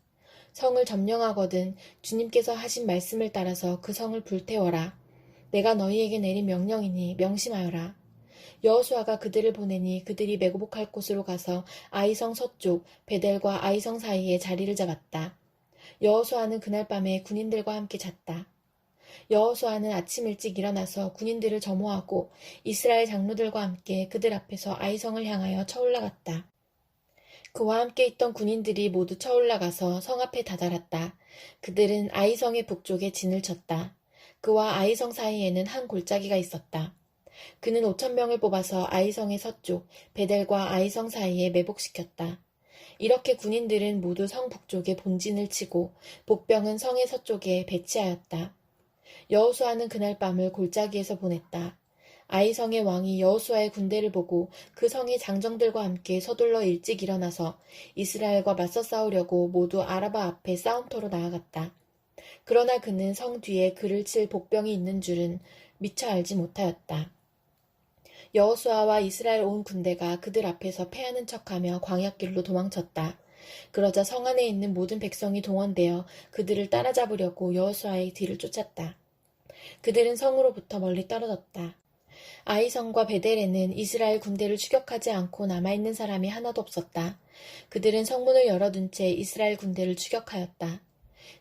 성을 점령하거든 주님께서 하신 말씀을 따라서 그 성을 불태워라. 내가 너희에게 내린 명령이니 명심하여라. 여호수아가 그들을 보내니 그들이 매복할 곳으로 가서 아이성 서쪽 베델과 아이성 사이에 자리를 잡았다. 여호수아는 그날 밤에 군인들과 함께 잤다. 여호수아는 아침 일찍 일어나서 군인들을 점호하고 이스라엘 장로들과 함께 그들 앞에서 아이성을 향하여 쳐올라갔다. 그와 함께 있던 군인들이 모두 쳐올라가서 성 앞에 다다랐다. 그들은 아이성의 북쪽에 진을 쳤다. 그와 아이성 사이에는 한 골짜기가 있었다. 그는 5,000명을 뽑아서 아이성의 서쪽 베델과 아이성 사이에 매복시켰다. 이렇게 군인들은 모두 성 북쪽에 본진을 치고 복병은 성의 서쪽에 배치하였다. 여호수아는 그날 밤을 골짜기에서 보냈다. 아이성의 왕이 여호수아의 군대를 보고 그 성의 장정들과 함께 서둘러 일찍 일어나서 이스라엘과 맞서 싸우려고 모두 아라바 앞에 싸움터로 나아갔다. 그러나 그는 성 뒤에 그를 칠 복병이 있는 줄은 미처 알지 못하였다. 여호수아와 이스라엘 온 군대가 그들 앞에서 패하는 척하며 광야길로 도망쳤다. 그러자 성 안에 있는 모든 백성이 동원되어 그들을 따라잡으려고 여호수아의 뒤를 쫓았다. 그들은 성으로부터 멀리 떨어졌다. 아이성과 베델에는 이스라엘 군대를 추격하지 않고 남아있는 사람이 하나도 없었다. 그들은 성문을 열어둔 채 이스라엘 군대를 추격하였다.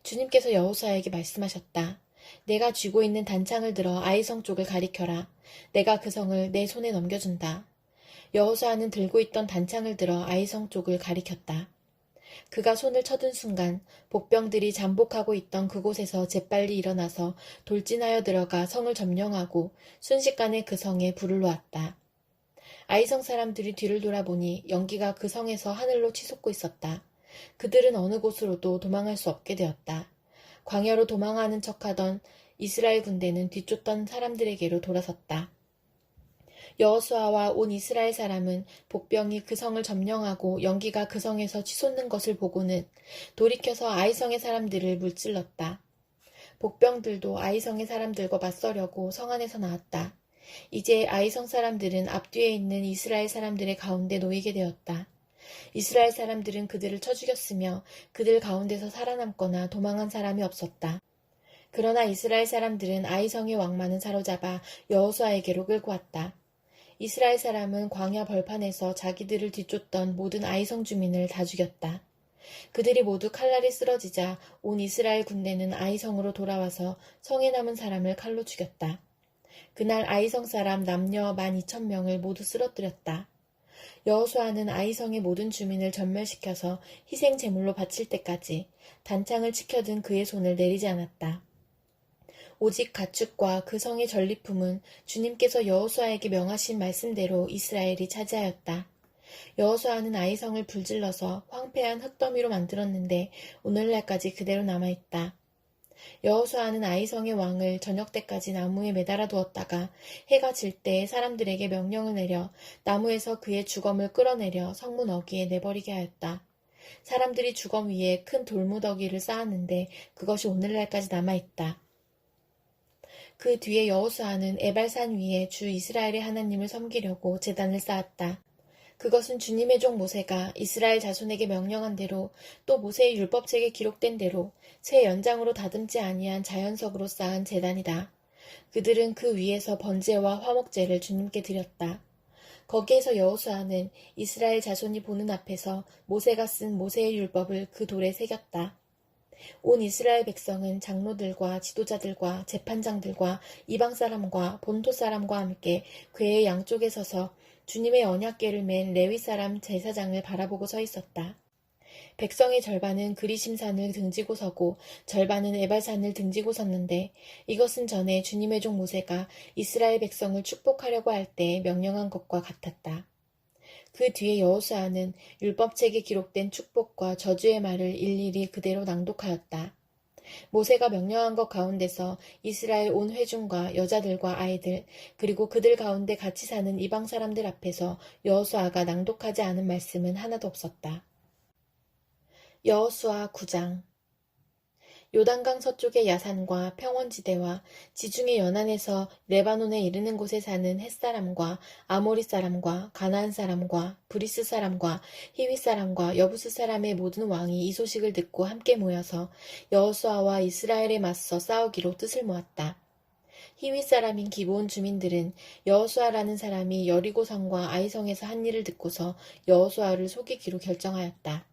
주님께서 여호수아에게 말씀하셨다. 내가 쥐고 있는 단창을 들어 아이성 쪽을 가리켜라. 내가 그 성을 내 손에 넘겨준다. 여호수아는 들고 있던 단창을 들어 아이성 쪽을 가리켰다. 그가 손을 쳐든 순간 복병들이 잠복하고 있던 그곳에서 재빨리 일어나서 돌진하여 들어가 성을 점령하고 순식간에 그 성에 불을 놓았다. 아이성 사람들이 뒤를 돌아보니 연기가 그 성에서 하늘로 치솟고 있었다. 그들은 어느 곳으로도 도망할 수 없게 되었다. 광야로 도망하는 척하던 이스라엘 군대는 뒤쫓던 사람들에게로 돌아섰다. 여호수아와 온 이스라엘 사람은 복병이 그 성을 점령하고 연기가 그 성에서 치솟는 것을 보고는 돌이켜서 아이성의 사람들을 물질렀다. 복병들도 아이성의 사람들과 맞서려고 성 안에서 나왔다. 이제 아이성 사람들은 앞뒤에 있는 이스라엘 사람들의 가운데 놓이게 되었다. 이스라엘 사람들은 그들을 쳐 죽였으며 그들 가운데서 살아남거나 도망한 사람이 없었다. 그러나 이스라엘 사람들은 아이성의 왕만은 사로잡아 여호수아에게로 끌고 왔다. 이스라엘 사람은 광야 벌판에서 자기들을 뒤쫓던 모든 아이성 주민을 다 죽였다. 그들이 모두 칼날이 쓰러지자 온 이스라엘 군대는 아이성으로 돌아와서 성에 남은 사람을 칼로 죽였다. 그날 아이성 사람 남녀 12,000명을 모두 쓰러뜨렸다. 여호수아는 아이성의 모든 주민을 전멸시켜서 희생 제물로 바칠 때까지 단창을 치켜든 그의 손을 내리지 않았다. 오직 가축과 그 성의 전리품은 주님께서 여호수아에게 명하신 말씀대로 이스라엘이 차지하였다. 여호수아는 아이성을 불질러서 황폐한 흙더미로 만들었는데 오늘날까지 그대로 남아있다. 여호수아는 아이성의 왕을 저녁 때까지 나무에 매달아 두었다가 해가 질 때 사람들에게 명령을 내려 나무에서 그의 주검을 끌어내려 성문 어귀에 내버리게 하였다. 사람들이 주검 위에 큰 돌무더기를 쌓았는데 그것이 오늘날까지 남아있다. 그 뒤에 여호수아는 에발산 위에 주 이스라엘의 하나님을 섬기려고 제단을 쌓았다. 그것은 주님의 종 모세가 이스라엘 자손에게 명령한 대로 또 모세의 율법책에 기록된 대로 새 연장으로 다듬지 아니한 자연석으로 쌓은 제단이다. 그들은 그 위에서 번제와 화목제를 주님께 드렸다. 거기에서 여호수아는 이스라엘 자손이 보는 앞에서 모세가 쓴 모세의 율법을 그 돌에 새겼다. 온 이스라엘 백성은 장로들과 지도자들과 재판장들과 이방 사람과 본토 사람과 함께 궤의 양쪽에 서서 주님의 언약궤를 맨 레위 사람 제사장을 바라보고 서 있었다. 백성의 절반은 그리심산을 등지고 서고 절반은 에발산을 등지고 섰는데 이것은 전에 주님의 종 모세가 이스라엘 백성을 축복하려고 할 때 명령한 것과 같았다. 그 뒤에 여호수아는 율법책에 기록된 축복과 저주의 말을 일일이 그대로 낭독하였다. 모세가 명령한 것 가운데서 이스라엘 온 회중과 여자들과 아이들 그리고 그들 가운데 같이 사는 이방 사람들 앞에서 여호수아가 낭독하지 않은 말씀은 하나도 없었다. 여호수아 9장. 요단강 서쪽의 야산과 평원지대와 지중해 연안에서 레바논에 이르는 곳에 사는 헷사람과 아모리 사람과 가나안 사람과 브리스 사람과 히위 사람과 여부스 사람의 모든 왕이 이 소식을 듣고 함께 모여서 여호수아와 이스라엘에 맞서 싸우기로 뜻을 모았다. 히위 사람인 기브온 주민들은 여호수아라는 사람이 여리고성과 아이성에서 한 일을 듣고서 여호수아를 속이기로 결정하였다.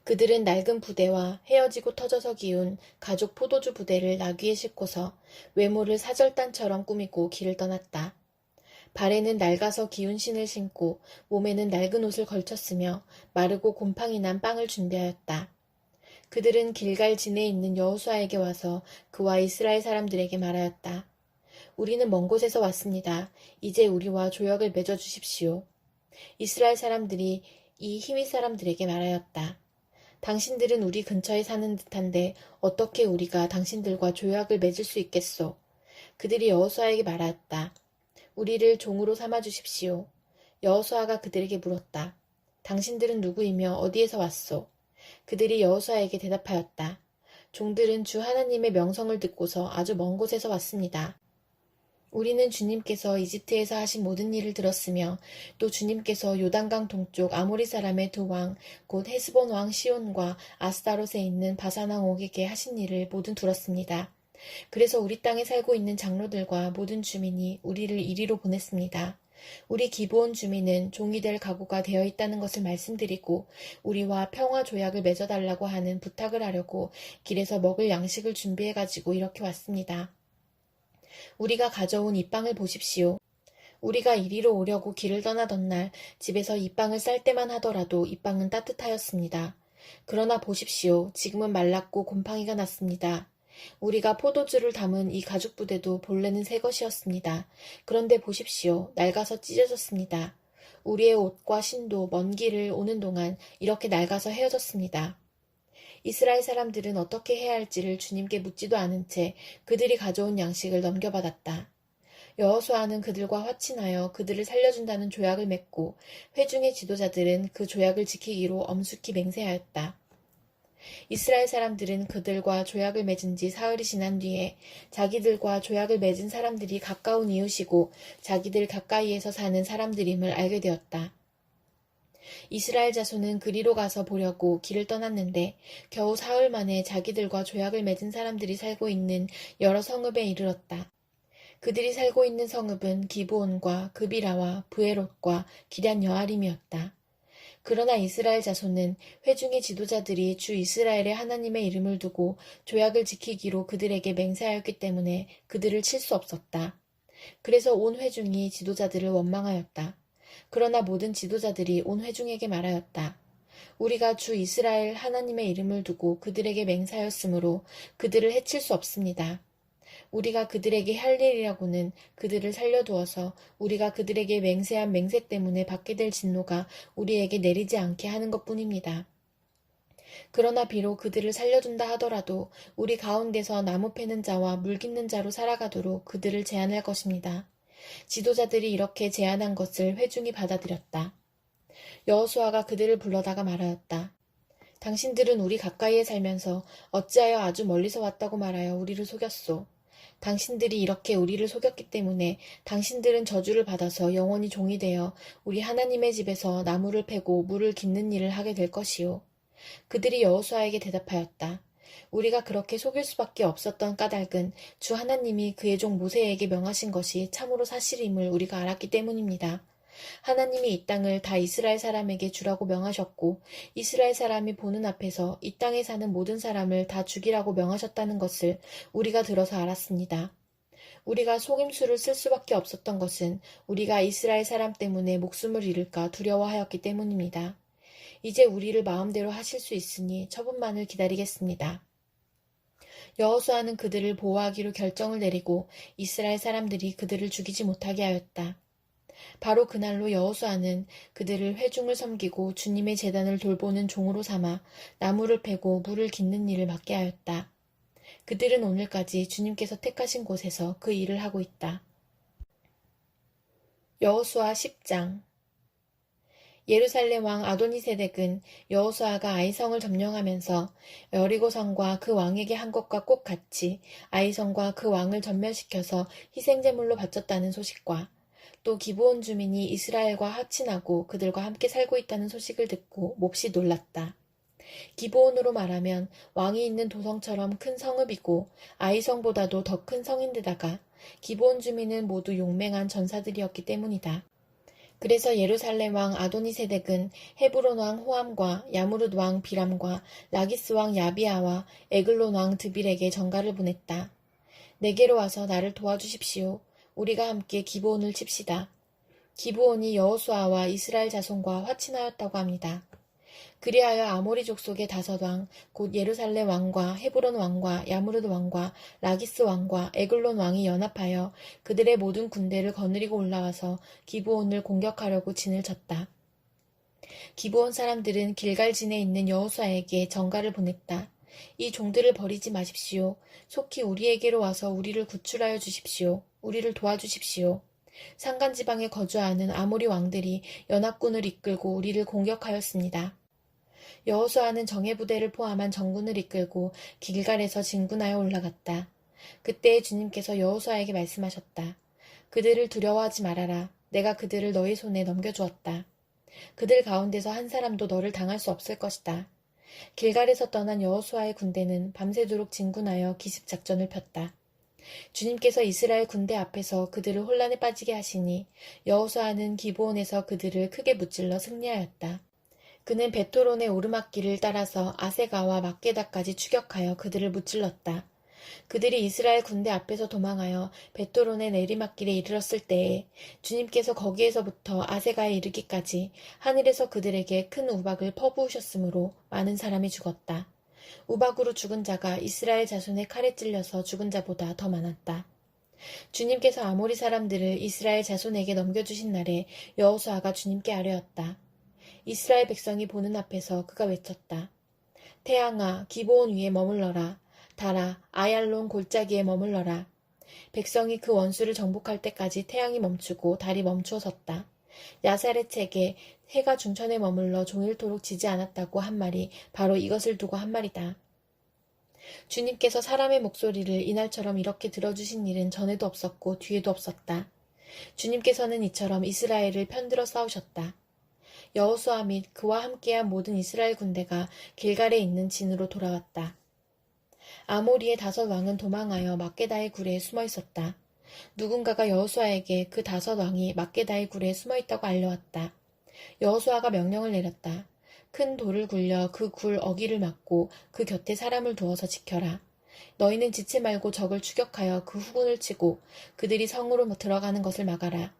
그들은 낡은 부대와 헤어지고 터져서 기운 가족 포도주 부대를 나귀에 싣고서 외모를 사절단처럼 꾸미고 길을 떠났다. 발에는 낡아서 기운 신을 신고 몸에는 낡은 옷을 걸쳤으며 마르고 곰팡이 난 빵을 준비하였다. 그들은 길갈 진에 있는 여호수아에게 와서 그와 이스라엘 사람들에게 말하였다. 우리는 먼 곳에서 왔습니다. 이제 우리와 조약을 맺어 주십시오. 이스라엘 사람들이 이 히위 사람들에게 말하였다. 당신들은 우리 근처에 사는 듯한데 어떻게 우리가 당신들과 조약을 맺을 수 있겠소? 그들이 여호수아에게 말하였다. 우리를 종으로 삼아 주십시오. 여호수아가 그들에게 물었다. 당신들은 누구이며 어디에서 왔소? 그들이 여호수아에게 대답하였다. 종들은 주 하나님의 명성을 듣고서 아주 먼 곳에서 왔습니다. 우리는 주님께서 이집트에서 하신 모든 일을 들었으며 또 주님께서 요단강 동쪽 아모리 사람의 두 왕, 곧 헤스본 왕 시온과 아스타롯에 있는 바산 왕 옥에게 하신 일을 모두 들었습니다. 그래서 우리 땅에 살고 있는 장로들과 모든 주민이 우리를 이리로 보냈습니다. 우리 기브온 주민은 종이 될 각오가 되어 있다는 것을 말씀드리고 우리와 평화 조약을 맺어달라고 하는 부탁을 하려고 길에서 먹을 양식을 준비해가지고 이렇게 왔습니다. 우리가 가져온 이 빵을 보십시오. 우리가 이리로 오려고 길을 떠나던 날 집에서 이 빵을 쌀 때만 하더라도 이 빵은 따뜻하였습니다. 그러나 보십시오. 지금은 말랐고 곰팡이가 났습니다. 우리가 포도주를 담은 이 가죽 부대도 본래는 새 것이었습니다. 그런데 보십시오. 낡아서 찢어졌습니다. 우리의 옷과 신도 먼 길을 오는 동안 이렇게 낡아서 헤어졌습니다. 이스라엘 사람들은 어떻게 해야 할지를 주님께 묻지도 않은 채 그들이 가져온 양식을 넘겨받았다. 여호수아는 그들과 화친하여 그들을 살려준다는 조약을 맺고 회중의 지도자들은 그 조약을 지키기로 엄숙히 맹세하였다. 이스라엘 사람들은 그들과 조약을 맺은 지 사흘이 지난 뒤에 자기들과 조약을 맺은 사람들이 가까운 이웃이고 자기들 가까이에서 사는 사람들임을 알게 되었다. 이스라엘 자손은 그리로 가서 보려고 길을 떠났는데 겨우 사흘 만에 자기들과 조약을 맺은 사람들이 살고 있는 여러 성읍에 이르렀다. 그들이 살고 있는 성읍은 기브온과 그비라와 브에롯과 기럇 여아림이었다. 그러나 이스라엘 자손은 회중의 지도자들이 주 이스라엘의 하나님의 이름을 두고 조약을 지키기로 그들에게 맹세하였기 때문에 그들을 칠 수 없었다. 그래서 온 회중이 지도자들을 원망하였다. 그러나 모든 지도자들이 온 회중에게 말하였다. 우리가 주 이스라엘 하나님의 이름을 두고 그들에게 맹세하였으므로 그들을 해칠 수 없습니다. 우리가 그들에게 할 일이라고는 그들을 살려두어서 우리가 그들에게 맹세한 맹세 때문에 받게 될 진노가 우리에게 내리지 않게 하는 것뿐입니다. 그러나 비록 그들을 살려둔다 하더라도 우리 가운데서 나무 패는 자와 물 깃는 자로 살아가도록 그들을 제한할 것입니다. 지도자들이 이렇게 제안한 것을 회중이 받아들였다. 여호수아가 그들을 불러다가 말하였다. 당신들은 우리 가까이에 살면서 어찌하여 아주 멀리서 왔다고 말하여 우리를 속였소. 당신들이 이렇게 우리를 속였기 때문에 당신들은 저주를 받아서 영원히 종이 되어 우리 하나님의 집에서 나무를 패고 물을 깃는 일을 하게 될 것이요. 그들이 여호수아에게 대답하였다. 우리가 그렇게 속일 수밖에 없었던 까닭은 주 하나님이 그의 종 모세에게 명하신 것이 참으로 사실임을 우리가 알았기 때문입니다. 하나님이 이 땅을 다 이스라엘 사람에게 주라고 명하셨고 이스라엘 사람이 보는 앞에서 이 땅에 사는 모든 사람을 다 죽이라고 명하셨다는 것을 우리가 들어서 알았습니다. 우리가 속임수를 쓸 수밖에 없었던 것은 우리가 이스라엘 사람 때문에 목숨을 잃을까 두려워하였기 때문입니다. 이제 우리를 마음대로 하실 수 있으니 처분만을 기다리겠습니다. 여호수아는 그들을 보호하기로 결정을 내리고 이스라엘 사람들이 그들을 죽이지 못하게 하였다. 바로 그날로 여호수아는 그들을 회중을 섬기고 주님의 제단을 돌보는 종으로 삼아 나무를 패고 물을 깃는 일을 맡게 하였다. 그들은 오늘까지 주님께서 택하신 곳에서 그 일을 하고 있다. 여호수아 10장. 예루살렘 왕 아도니세덱은 여호수아가 아이성을 점령하면서 여리고성과 그 왕에게 한 것과 꼭 같이 아이성과 그 왕을 전멸시켜서 희생제물로 바쳤다는 소식과 또 기브온 주민이 이스라엘과 합친하고 그들과 함께 살고 있다는 소식을 듣고 몹시 놀랐다. 기브온으로 말하면 왕이 있는 도성처럼 큰 성읍이고 아이성보다도 더 큰 성인데다가 기브온 주민은 모두 용맹한 전사들이었기 때문이다. 그래서 예루살렘 왕 아도니세덱은 헤브론 왕 호암과 야무릇 왕 비람과 라기스 왕 야비아와 에글론 왕 드빌에게 전가를 보냈다. 내게로 와서 나를 도와주십시오. 우리가 함께 기브온을 칩시다. 기브온이 여호수아와 이스라엘 자손과 화친하였다고 합니다. 그리하여 아모리 족속의 5왕 곧 예루살렘 왕과 헤브론 왕과 야무르드 왕과 라기스 왕과 에글론 왕이 연합하여 그들의 모든 군대를 거느리고 올라와서 기브온을 공격하려고 진을 쳤다. 기브온 사람들은 길갈진에 있는 여호수아에게 전가를 보냈다. 이 종들을 버리지 마십시오. 속히 우리에게로 와서 우리를 구출하여 주십시오. 우리를 도와주십시오. 산간지방에 거주하는 아모리 왕들이 연합군을 이끌고 우리를 공격하였습니다. 여호수아는 정예부대를 포함한 정군을 이끌고 길갈에서 진군하여 올라갔다. 그때 주님께서 여호수아에게 말씀하셨다. 그들을 두려워하지 말아라. 내가 그들을 너희 손에 넘겨주었다. 그들 가운데서 한 사람도 너를 당할 수 없을 것이다. 길갈에서 떠난 여호수아의 군대는 밤새도록 진군하여 기습작전을 폈다. 주님께서 이스라엘 군대 앞에서 그들을 혼란에 빠지게 하시니 여호수아는 기브온에서 그들을 크게 무찔러 승리하였다. 그는 베토론의 오르막길을 따라서 아세가와 막게다까지 추격하여 그들을 무찔렀다. 그들이 이스라엘 군대 앞에서 도망하여 베토론의 내리막길에 이르렀을 때에 주님께서 거기에서부터 아세가에 이르기까지 하늘에서 그들에게 큰 우박을 퍼부으셨으므로 많은 사람이 죽었다. 우박으로 죽은 자가 이스라엘 자손의 칼에 찔려서 죽은 자보다 더 많았다. 주님께서 아모리 사람들을 이스라엘 자손에게 넘겨주신 날에 여호수아가 주님께 아뢰었다. 이스라엘 백성이 보는 앞에서 그가 외쳤다. 태양아, 기브온 위에 머물러라. 달아, 아얄론 골짜기에 머물러라. 백성이 그 원수를 정복할 때까지 태양이 멈추고 달이 멈추어 섰다. 야사렛에게 해가 중천에 머물러 종일토록 지지 않았다고 한 말이 바로 이것을 두고 한 말이다. 주님께서 사람의 목소리를 이날처럼 이렇게 들어주신 일은 전에도 없었고 뒤에도 없었다. 주님께서는 이처럼 이스라엘을 편들어 싸우셨다. 여호수아 및 그와 함께한 모든 이스라엘 군대가 길갈에 있는 진으로 돌아왔다. 아모리의 5 왕은 도망하여 막게다의 굴에 숨어 있었다. 누군가가 여호수아에게 그 5 왕이 막게다의 굴에 숨어 있다고 알려왔다. 여호수아가 명령을 내렸다. 큰 돌을 굴려 그 굴 어귀를 막고 그 곁에 사람을 두어서 지켜라. 너희는 지체 말고 적을 추격하여 그 후군을 치고 그들이 성으로 들어가는 것을 막아라.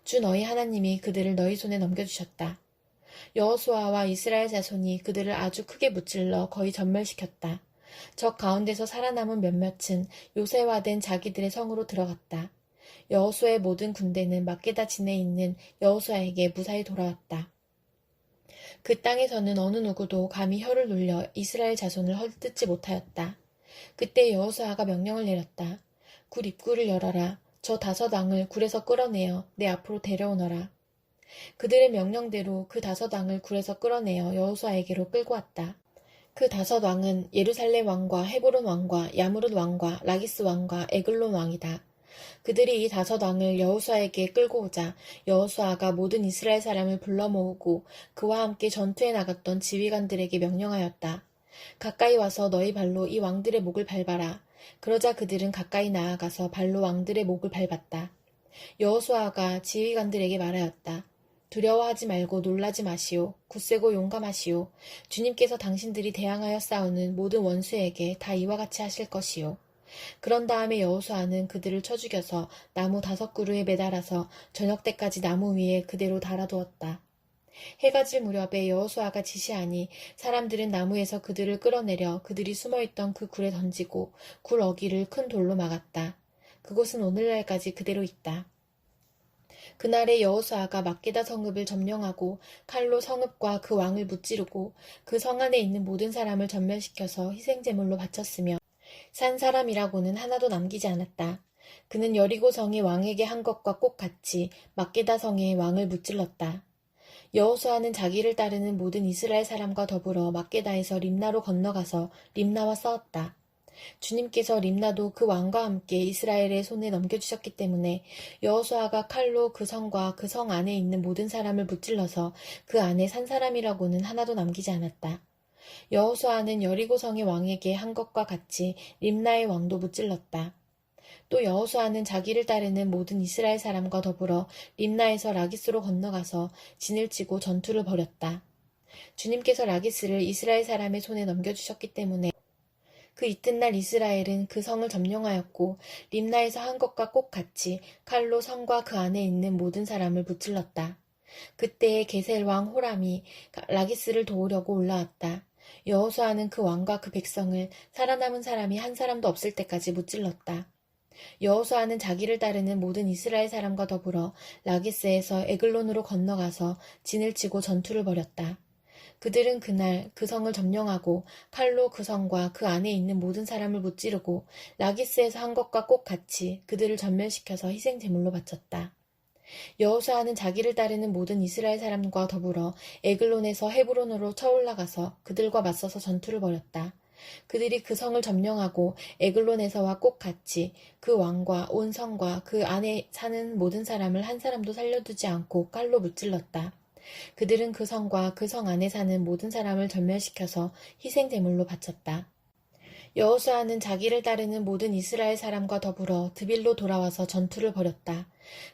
주 너희 하나님이 그들을 너희 손에 넘겨주셨다. 여호수아와 이스라엘 자손이 그들을 아주 크게 무찔러 거의 전멸시켰다. 적 가운데서 살아남은 몇몇은 요새화된 자기들의 성으로 들어갔다. 여호수아의 모든 군대는 막게다 진에 있는 여호수아에게 무사히 돌아왔다. 그 땅에서는 어느 누구도 감히 혀를 놀려 이스라엘 자손을 헐뜯지 못하였다. 그때 여호수아가 명령을 내렸다. 굴 입구를 열어라. 저 5 왕을 굴에서 끌어내어 내 앞으로 데려오너라. 그들의 명령대로 그 5 왕을 굴에서 끌어내어 여호수아에게로 끌고 왔다. 그 5 왕은 예루살렘 왕과 헤브론 왕과 야무릇 왕과 라기스 왕과 에글론 왕이다. 그들이 이 5 왕을 여호수아에게 끌고 오자 여호수아가 모든 이스라엘 사람을 불러 모으고 그와 함께 전투에 나갔던 지휘관들에게 명령하였다. 가까이 와서 너희 발로 이 왕들의 목을 밟아라. 그러자 그들은 가까이 나아가서 발로 왕들의 목을 밟았다. 여호수아가 지휘관들에게 말하였다. 두려워하지 말고 놀라지 마시오. 굳세고 용감하시오. 주님께서 당신들이 대항하여 싸우는 모든 원수에게 다 이와 같이 하실 것이오. 그런 다음에 여호수아는 그들을 쳐 죽여서 나무 5 그루에 매달아서 저녁 때까지 나무 위에 그대로 달아두었다. 해가 질 무렵에 여호수아가 지시하니 사람들은 나무에서 그들을 끌어내려 그들이 숨어있던 그 굴에 던지고 굴 어귀를 큰 돌로 막았다. 그곳은 오늘날까지 그대로 있다. 그날에 여호수아가 막게다 성읍을 점령하고 칼로 성읍과 그 왕을 무찌르고 그 성 안에 있는 모든 사람을 전멸시켜서 희생제물로 바쳤으며 산 사람이라고는 하나도 남기지 않았다. 그는 여리고 성이 왕에게 한 것과 꼭 같이 막게다 성의 왕을 무찔렀다. 여호수아는 자기를 따르는 모든 이스라엘 사람과 더불어 막게다에서 림나로 건너가서 림나와 싸웠다. 주님께서 림나도 그 왕과 함께 이스라엘의 손에 넘겨주셨기 때문에 여호수아가 칼로 그 성과 그 성 안에 있는 모든 사람을 무찔러서 그 안에 산 사람이라고는 하나도 남기지 않았다. 여호수아는 여리고 성의 왕에게 한 것과 같이 림나의 왕도 무찔렀다. 또 여호수아는 자기를 따르는 모든 이스라엘 사람과 더불어 림나에서 라기스로 건너가서 진을 치고 전투를 벌였다. 주님께서 라기스를 이스라엘 사람의 손에 넘겨주셨기 때문에 그 이튿날 이스라엘은 그 성을 점령하였고 림나에서 한 것과 꼭 같이 칼로 성과 그 안에 있는 모든 사람을 무찔렀다. 그때에 게셀 왕 호람이 라기스를 도우려고 올라왔다. 여호수아는 그 왕과 그 백성을 살아남은 사람이 한 사람도 없을 때까지 무찔렀다. 여호수아는 자기를 따르는 모든 이스라엘 사람과 더불어 라기스에서 에글론으로 건너가서 진을 치고 전투를 벌였다. 그들은 그날 그 성을 점령하고 칼로 그 성과 그 안에 있는 모든 사람을 무찌르고 라기스에서 한 것과 꼭 같이 그들을 전멸시켜서 희생제물로 바쳤다. 여호수아는 자기를 따르는 모든 이스라엘 사람과 더불어 에글론에서 헤브론으로 쳐올라가서 그들과 맞서서 전투를 벌였다. 그들이 그 성을 점령하고 에글론에서와 꼭 같이 그 왕과 온 성과 그 안에 사는 모든 사람을 한 사람도 살려두지 않고 칼로 무찔렀다. 그들은 그 성과 그 성 안에 사는 모든 사람을 전멸시켜서 희생 제물로 바쳤다. 여호수아는 자기를 따르는 모든 이스라엘 사람과 더불어 드빌로 돌아와서 전투를 벌였다.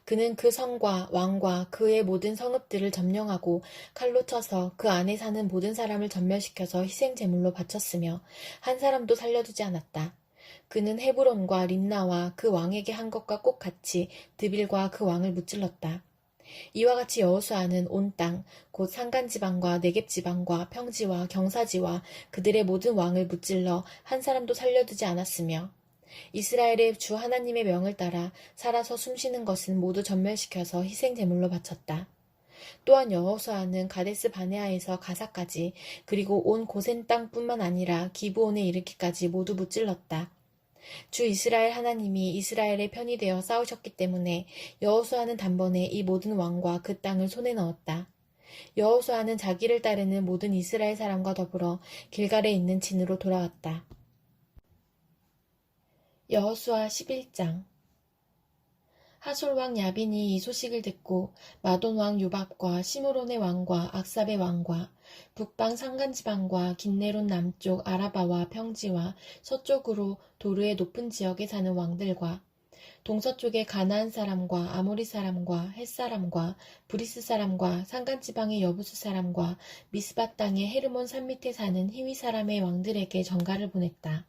그는 그 성과 왕과 그의 모든 성읍들을 점령하고 칼로 쳐서 그 안에 사는 모든 사람을 전멸시켜서 희생 제물로 바쳤으며 한 사람도 살려두지 않았다. 그는 헤브론과 림나와 그 왕에게 한 것과 꼭 같이 드빌과 그 왕을 무찔렀다. 이와 같이 여호수아는 온 땅, 곧 산간지방과 네겝지방과 평지와 경사지와 그들의 모든 왕을 무찔러 한 사람도 살려두지 않았으며 이스라엘의 주 하나님의 명을 따라 살아서 숨쉬는 것은 모두 전멸시켜서 희생 제물로 바쳤다. 또한 여호수아는 가데스 바네아에서 가사까지 그리고 온 고센 땅뿐만 아니라 기브온에 이르기까지 모두 무찔렀다. 주 이스라엘 하나님이 이스라엘의 편이 되어 싸우셨기 때문에 여호수아는 단번에 이 모든 왕과 그 땅을 손에 넣었다. 여호수아는 자기를 따르는 모든 이스라엘 사람과 더불어 길갈에 있는 진으로 돌아왔다. 여호수아 11장. 하솔 왕 야빈이 이 소식을 듣고 마돈 왕 요밥과 시므론의 왕과 악삽의 왕과 북방 산간지방과 긴네론 남쪽 아라바와 평지와 서쪽으로 도르의 높은 지역에 사는 왕들과 동서쪽의 가나안 사람과 아모리 사람과 헷 사람과 브리스 사람과 산간지방의 여부스 사람과 미스바 땅의 헤르몬 산 밑에 사는 히위 사람의 왕들에게 전가를 보냈다.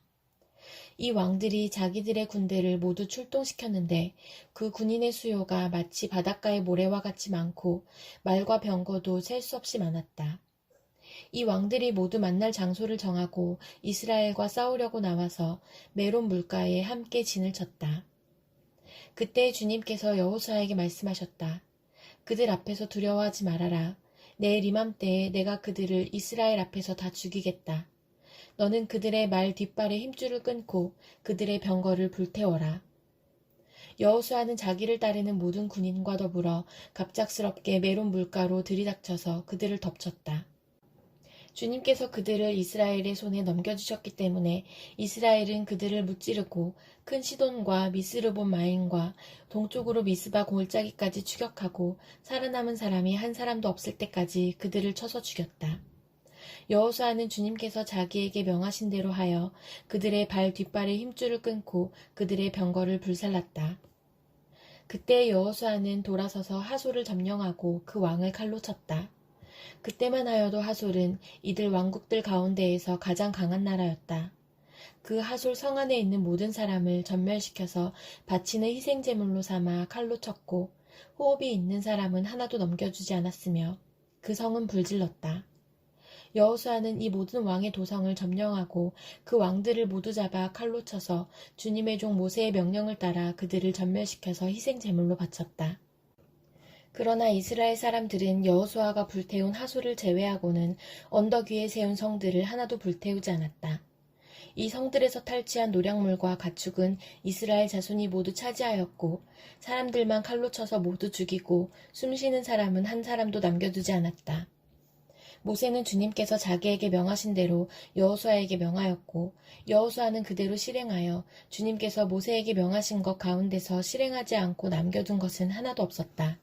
이 왕들이 자기들의 군대를 모두 출동시켰는데 그 군인의 수요가 마치 바닷가의 모래와 같이 많고 말과 병거도 셀 수 없이 많았다. 이 왕들이 모두 만날 장소를 정하고 이스라엘과 싸우려고 나와서 메론 물가에 함께 진을 쳤다. 그때 주님께서 여호수아에게 말씀하셨다. 그들 앞에서 두려워하지 말아라. 내일 이맘때에 내가 그들을 이스라엘 앞에서 다 죽이겠다. 너는 그들의 말 뒷발에 힘줄을 끊고 그들의 병거를 불태워라. 여호수아는 자기를 따르는 모든 군인과 더불어 갑작스럽게 메론 물가로 들이닥쳐서 그들을 덮쳤다. 주님께서 그들을 이스라엘의 손에 넘겨주셨기 때문에 이스라엘은 그들을 무찌르고 큰 시돈과 미스르본 마임과 동쪽으로 미스바 골짜기까지 추격하고 살아남은 사람이 한 사람도 없을 때까지 그들을 쳐서 죽였다. 여호수아는 주님께서 자기에게 명하신 대로 하여 그들의 발 뒷발에 힘줄을 끊고 그들의 병거를 불살랐다. 그때 여호수아는 돌아서서 하솔을 점령하고 그 왕을 칼로 쳤다. 그때만 하여도 하솔은 이들 왕국들 가운데에서 가장 강한 나라였다. 그 하솔 성 안에 있는 모든 사람을 전멸시켜서 바치는 희생제물로 삼아 칼로 쳤고 호흡이 있는 사람은 하나도 넘겨주지 않았으며 그 성은 불질렀다. 여호수아는 이 모든 왕의 도성을 점령하고 그 왕들을 모두 잡아 칼로 쳐서 주님의 종 모세의 명령을 따라 그들을 전멸시켜서 희생 제물로 바쳤다. 그러나 이스라엘 사람들은 여호수아가 불태운 하솔을 제외하고는 언덕 위에 세운 성들을 하나도 불태우지 않았다. 이 성들에서 탈취한 노략물과 가축은 이스라엘 자손이 모두 차지하였고 사람들만 칼로 쳐서 모두 죽이고 숨쉬는 사람은 한 사람도 남겨두지 않았다. 모세는 주님께서 자기에게 명하신 대로 여호수아에게 명하였고 여호수아는 그대로 실행하여 주님께서 모세에게 명하신 것 가운데서 실행하지 않고 남겨둔 것은 하나도 없었다.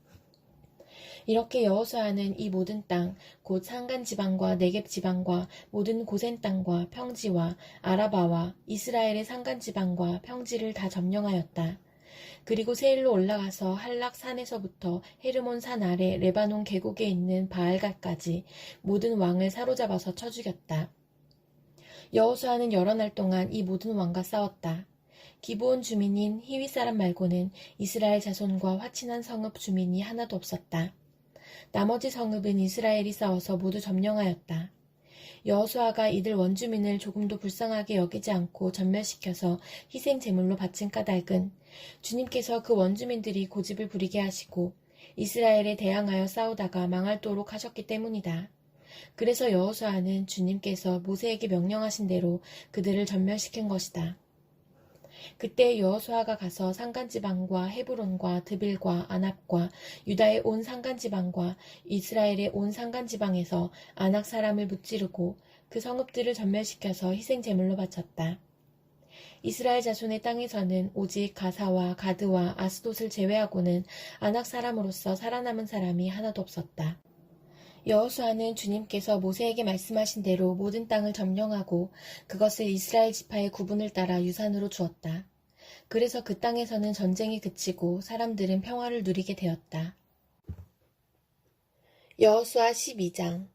이렇게 여호수아는 이 모든 땅, 곧 산간지방과 네겝지방과 모든 고센 땅과 평지와 아라바와 이스라엘의 산간지방과 평지를 다 점령하였다. 그리고 세일로 올라가서 할락 산에서부터 헤르몬 산 아래 레바논 계곡에 있는 바알갓까지 모든 왕을 사로잡아서 쳐 죽였다. 여호수아는 여러 날 동안 이 모든 왕과 싸웠다. 기브온 주민인 히위 사람 말고는 이스라엘 자손과 화친한 성읍 주민이 하나도 없었다. 나머지 성읍은 이스라엘이 싸워서 모두 점령하였다. 여호수아가 이들 원주민을 조금도 불쌍하게 여기지 않고 전멸시켜서 희생 제물로 바친 까닭은 주님께서 그 원주민들이 고집을 부리게 하시고 이스라엘에 대항하여 싸우다가 망할도록 하셨기 때문이다. 그래서 여호수아는 주님께서 모세에게 명령하신 대로 그들을 전멸시킨 것이다. 그때 여호수아가 가서 산간지방과 헤브론과 드빌과 아납과 유다의 온 산간지방과 이스라엘의 온 산간지방에서 아낙 사람을 무찌르고 그 성읍들을 전멸시켜서 희생 제물로 바쳤다. 이스라엘 자손의 땅에서는 오직 가사와 가드와 아스돗을 제외하고는 아낙 사람으로서 살아남은 사람이 하나도 없었다. 여호수아는 주님께서 모세에게 말씀하신 대로 모든 땅을 점령하고 그것을 이스라엘 지파의 구분을 따라 유산으로 주었다. 그래서 그 땅에서는 전쟁이 그치고 사람들은 평화를 누리게 되었다. 여호수아 12장.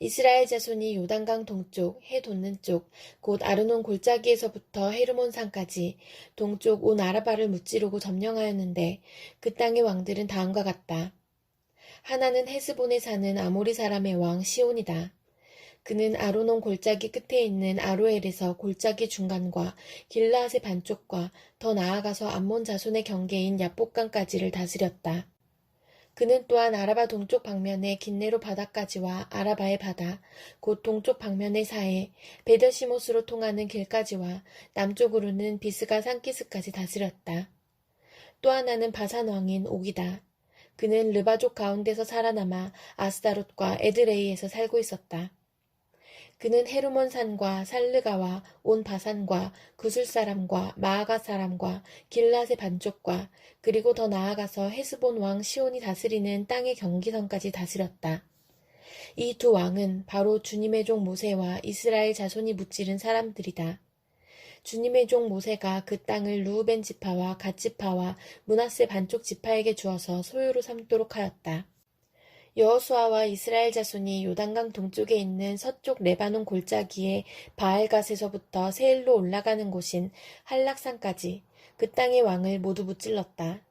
이스라엘 자손이 요단강 동쪽 해 돋는 쪽 곧 아르논 골짜기에서부터 헤르몬 산까지 동쪽 온 아라바를 무찌르고 점령하였는데 그 땅의 왕들은 다음과 같다. 하나는 헤스본에 사는 아모리 사람의 왕 시온이다. 그는 아르논 골짜기 끝에 있는 아로엘에서 골짜기 중간과 길라앗의 반쪽과 더 나아가서 암몬 자손의 경계인 야복강까지를 다스렸다. 그는 또한 아라바 동쪽 방면의 긴네로 바다까지와 아라바의 바다, 곧 동쪽 방면의 사해, 베델시못으로 통하는 길까지와 남쪽으로는 비스가 산기스까지 다스렸다. 또 하나는 바산 왕인 옥이다. 그는 르바족 가운데서 살아남아 아스다롯과 에드레이에서 살고 있었다. 그는 헤르몬 산과 살르가와 온 바산과 구술 사람과 마아가 사람과 길랏의 반쪽과 그리고 더 나아가서 헤스본 왕 시온이 다스리는 땅의 경기선까지 다스렸다. 이 두 왕은 바로 주님의 종 모세와 이스라엘 자손이 무찌른 사람들이다. 주님의 종 모세가 그 땅을 르우벤 지파와 갓 지파와 므낫세 반쪽 지파에게 주어서 소유로 삼도록 하였다. 여호수아와 이스라엘 자손이 요단강 동쪽에 있는 서쪽 레바논 골짜기의 바알갓에서부터 세일로 올라가는 곳인 한락산까지 그 땅의 왕을 모두 무찔렀다.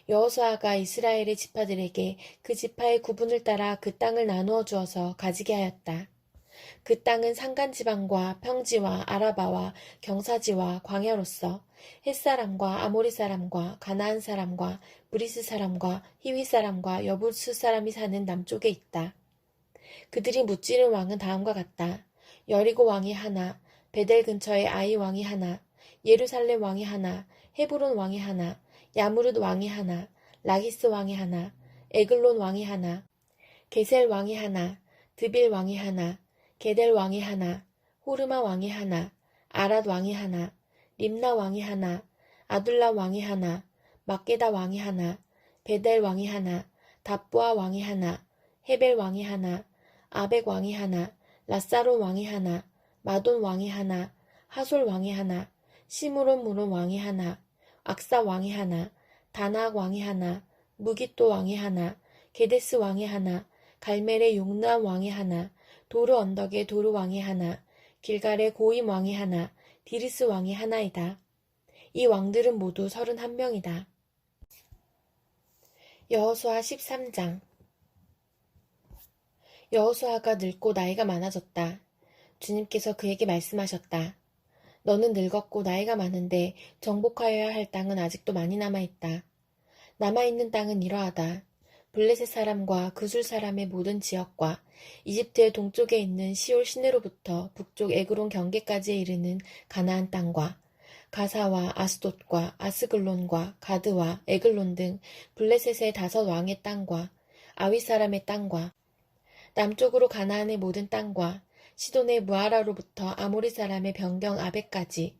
여호수아가 이스라엘의 지파들에게 그 지파의 구분을 따라 그 땅을 나누어 주어서 가지게 하였다. 그 땅은 산간지방과 평지와 아라바와 경사지와 광야로서 햇사람과 아모리 사람과 가나안 사람과 브리스 사람과 히위 사람과 여부스 사람이 사는 남쪽에 있다. 그들이 무찌른 왕은 다음과 같다. 여리고 왕이 하나, 베델 근처에 아이 왕이 하나, 예루살렘 왕이 하나, 헤브론 왕이 하나, 야무릇 왕이 하나, 라기스 왕이 하나, 에글론 왕이 하나, 게셀 왕이 하나, 드빌 왕이 하나, 게델 왕이 하나, 호르마 왕이 하나, 아랏 왕이 하나, 림나 왕이 하나, 아둘라 왕이 하나, 막게다 왕이 하나, 베델 왕이 하나, 답보아 왕이 하나, 헤벨 왕이 하나, 아벡 왕이 하나, 라사론 왕이 하나, 마돈 왕이 하나, 하솔 왕이 하나, 시므론 무론 왕이 하나, 악사 왕이 하나, 다낙 왕이 하나, 무깃도 왕이 하나, 게데스 왕이 하나, 갈멜의 용남 왕이 하나, 도르 언덕의 도르 왕이 하나, 길갈의 고임 왕이 하나, 디리스 왕이 하나이다. 이 왕들은 모두 31명이다. 여호수아 13장. 여호수아가 늙고 나이가 많아졌다. 주님께서 그에게 말씀하셨다. 너는 늙었고 나이가 많은데 정복하여야 할 땅은 아직도 많이 남아있다. 남아있는 땅은 이러하다. 블레셋 사람과 그술 사람의 모든 지역과 이집트의 동쪽에 있는 시올 시내로부터 북쪽 에그론 경계까지에 이르는 가나안 땅과 가사와 아스돗과 아스글론과 가드와 에글론 등 블레셋의 5 왕의 땅과 아위 사람의 땅과 남쪽으로 가나안의 모든 땅과 시돈의 무아라로부터 아모리 사람의 변경 아벡까지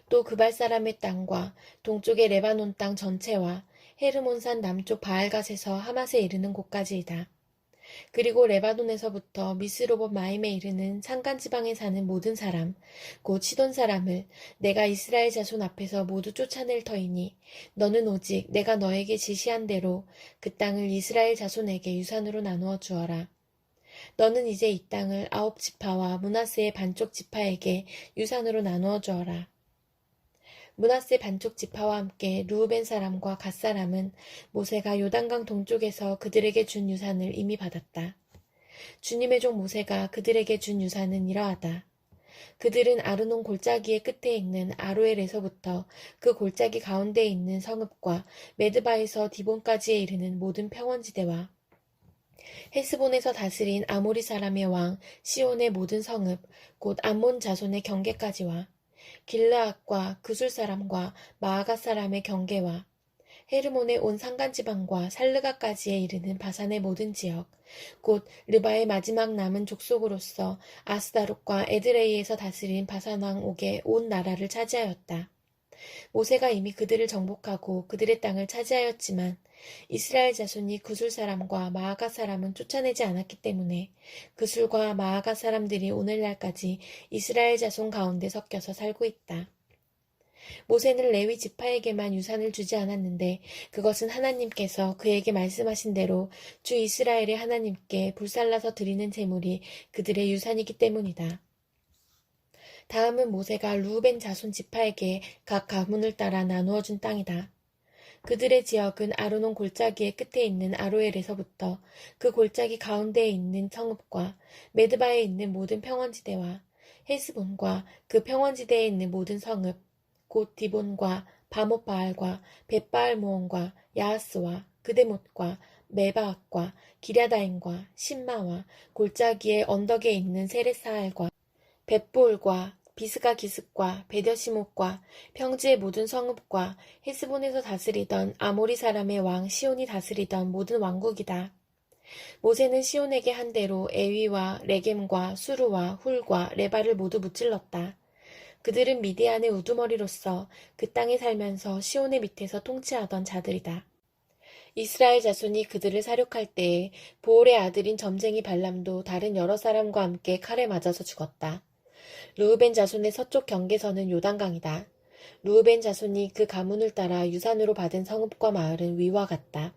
또 그발 사람의 땅과 동쪽의 레바논 땅 전체와 헤르몬산 남쪽 바알갓에서 하맛에 이르는 곳까지이다. 그리고 레바논에서부터 미스로봇 마임에 이르는 산간지방에 사는 모든 사람, 곧 시돈 사람을 내가 이스라엘 자손 앞에서 모두 쫓아낼 터이니 너는 오직 내가 너에게 지시한 대로 그 땅을 이스라엘 자손에게 유산으로 나누어 주어라. 너는 이제 이 땅을 9 지파와 므낫세의 반쪽 지파에게 유산으로 나누어 주어라. 므낫세 반쪽 지파와 함께 르우벤 사람과 갓 사람은 모세가 요단강 동쪽에서 그들에게 준 유산을 이미 받았다. 주님의 종 모세가 그들에게 준 유산은 이러하다. 그들은 아르논 골짜기의 끝에 있는 아로엘에서부터 그 골짜기 가운데에 있는 성읍과 메드바에서 디본까지에 이르는 모든 평원지대와 헤스본에서 다스린 아모리 사람의 왕 시온의 모든 성읍 곧 암몬 자손의 경계까지와 길르앗과 그술 사람과 마아가 사람의 경계와 헤르몬의 온 산간지방과 살르가까지에 이르는 바산의 모든 지역, 곧 르바의 마지막 남은 족속으로서 아스다롯과 에드레이에서 다스린 바산 왕 옥의 온 나라를 차지하였다. 모세가 이미 그들을 정복하고 그들의 땅을 차지하였지만 이스라엘 자손이 구술 사람과 마아가 사람은 쫓아내지 않았기 때문에 그술과 마아가 사람들이 오늘날까지 이스라엘 자손 가운데 섞여서 살고 있다. 모세는 레위 지파에게만 유산을 주지 않았는데 그것은 하나님께서 그에게 말씀하신 대로 주 이스라엘의 하나님께 불살라서 드리는 제물이 그들의 유산이기 때문이다. 다음은 모세가 르우벤 자손 지파에게 각 가문을 따라 나누어 준 땅이다. 그들의 지역은 아르논 골짜기의 끝에 있는 아로엘에서부터 그 골짜기 가운데에 있는 성읍과 메드바에 있는 모든 평원지대와 헤스본과 그 평원지대에 있는 모든 성읍, 곧 디본과 바못바알과 벳바알모온과 야하스와 그데못과 메바앗과 기랴다임과 신마와 골짜기의 언덕에 있는 세레사알과 벳볼과 비스가 기슭과 베더시못과 평지의 모든 성읍과 헤스본에서 다스리던 아모리 사람의 왕 시온이 다스리던 모든 왕국이다. 모세는 시온에게 한 대로 에위와 레겜과 수루와 훌과 레바를 모두 무찔렀다. 그들은 미디안의 우두머리로서 그 땅에 살면서 시온의 밑에서 통치하던 자들이다. 이스라엘 자손이 그들을 사륙할 때에 보올의 아들인 점쟁이 발람도 다른 여러 사람과 함께 칼에 맞아서 죽었다. 르우벤 자손의 서쪽 경계선은 요단강이다. 르우벤 자손이 그 가문을 따라 유산으로 받은 성읍과 마을은 위와 같다.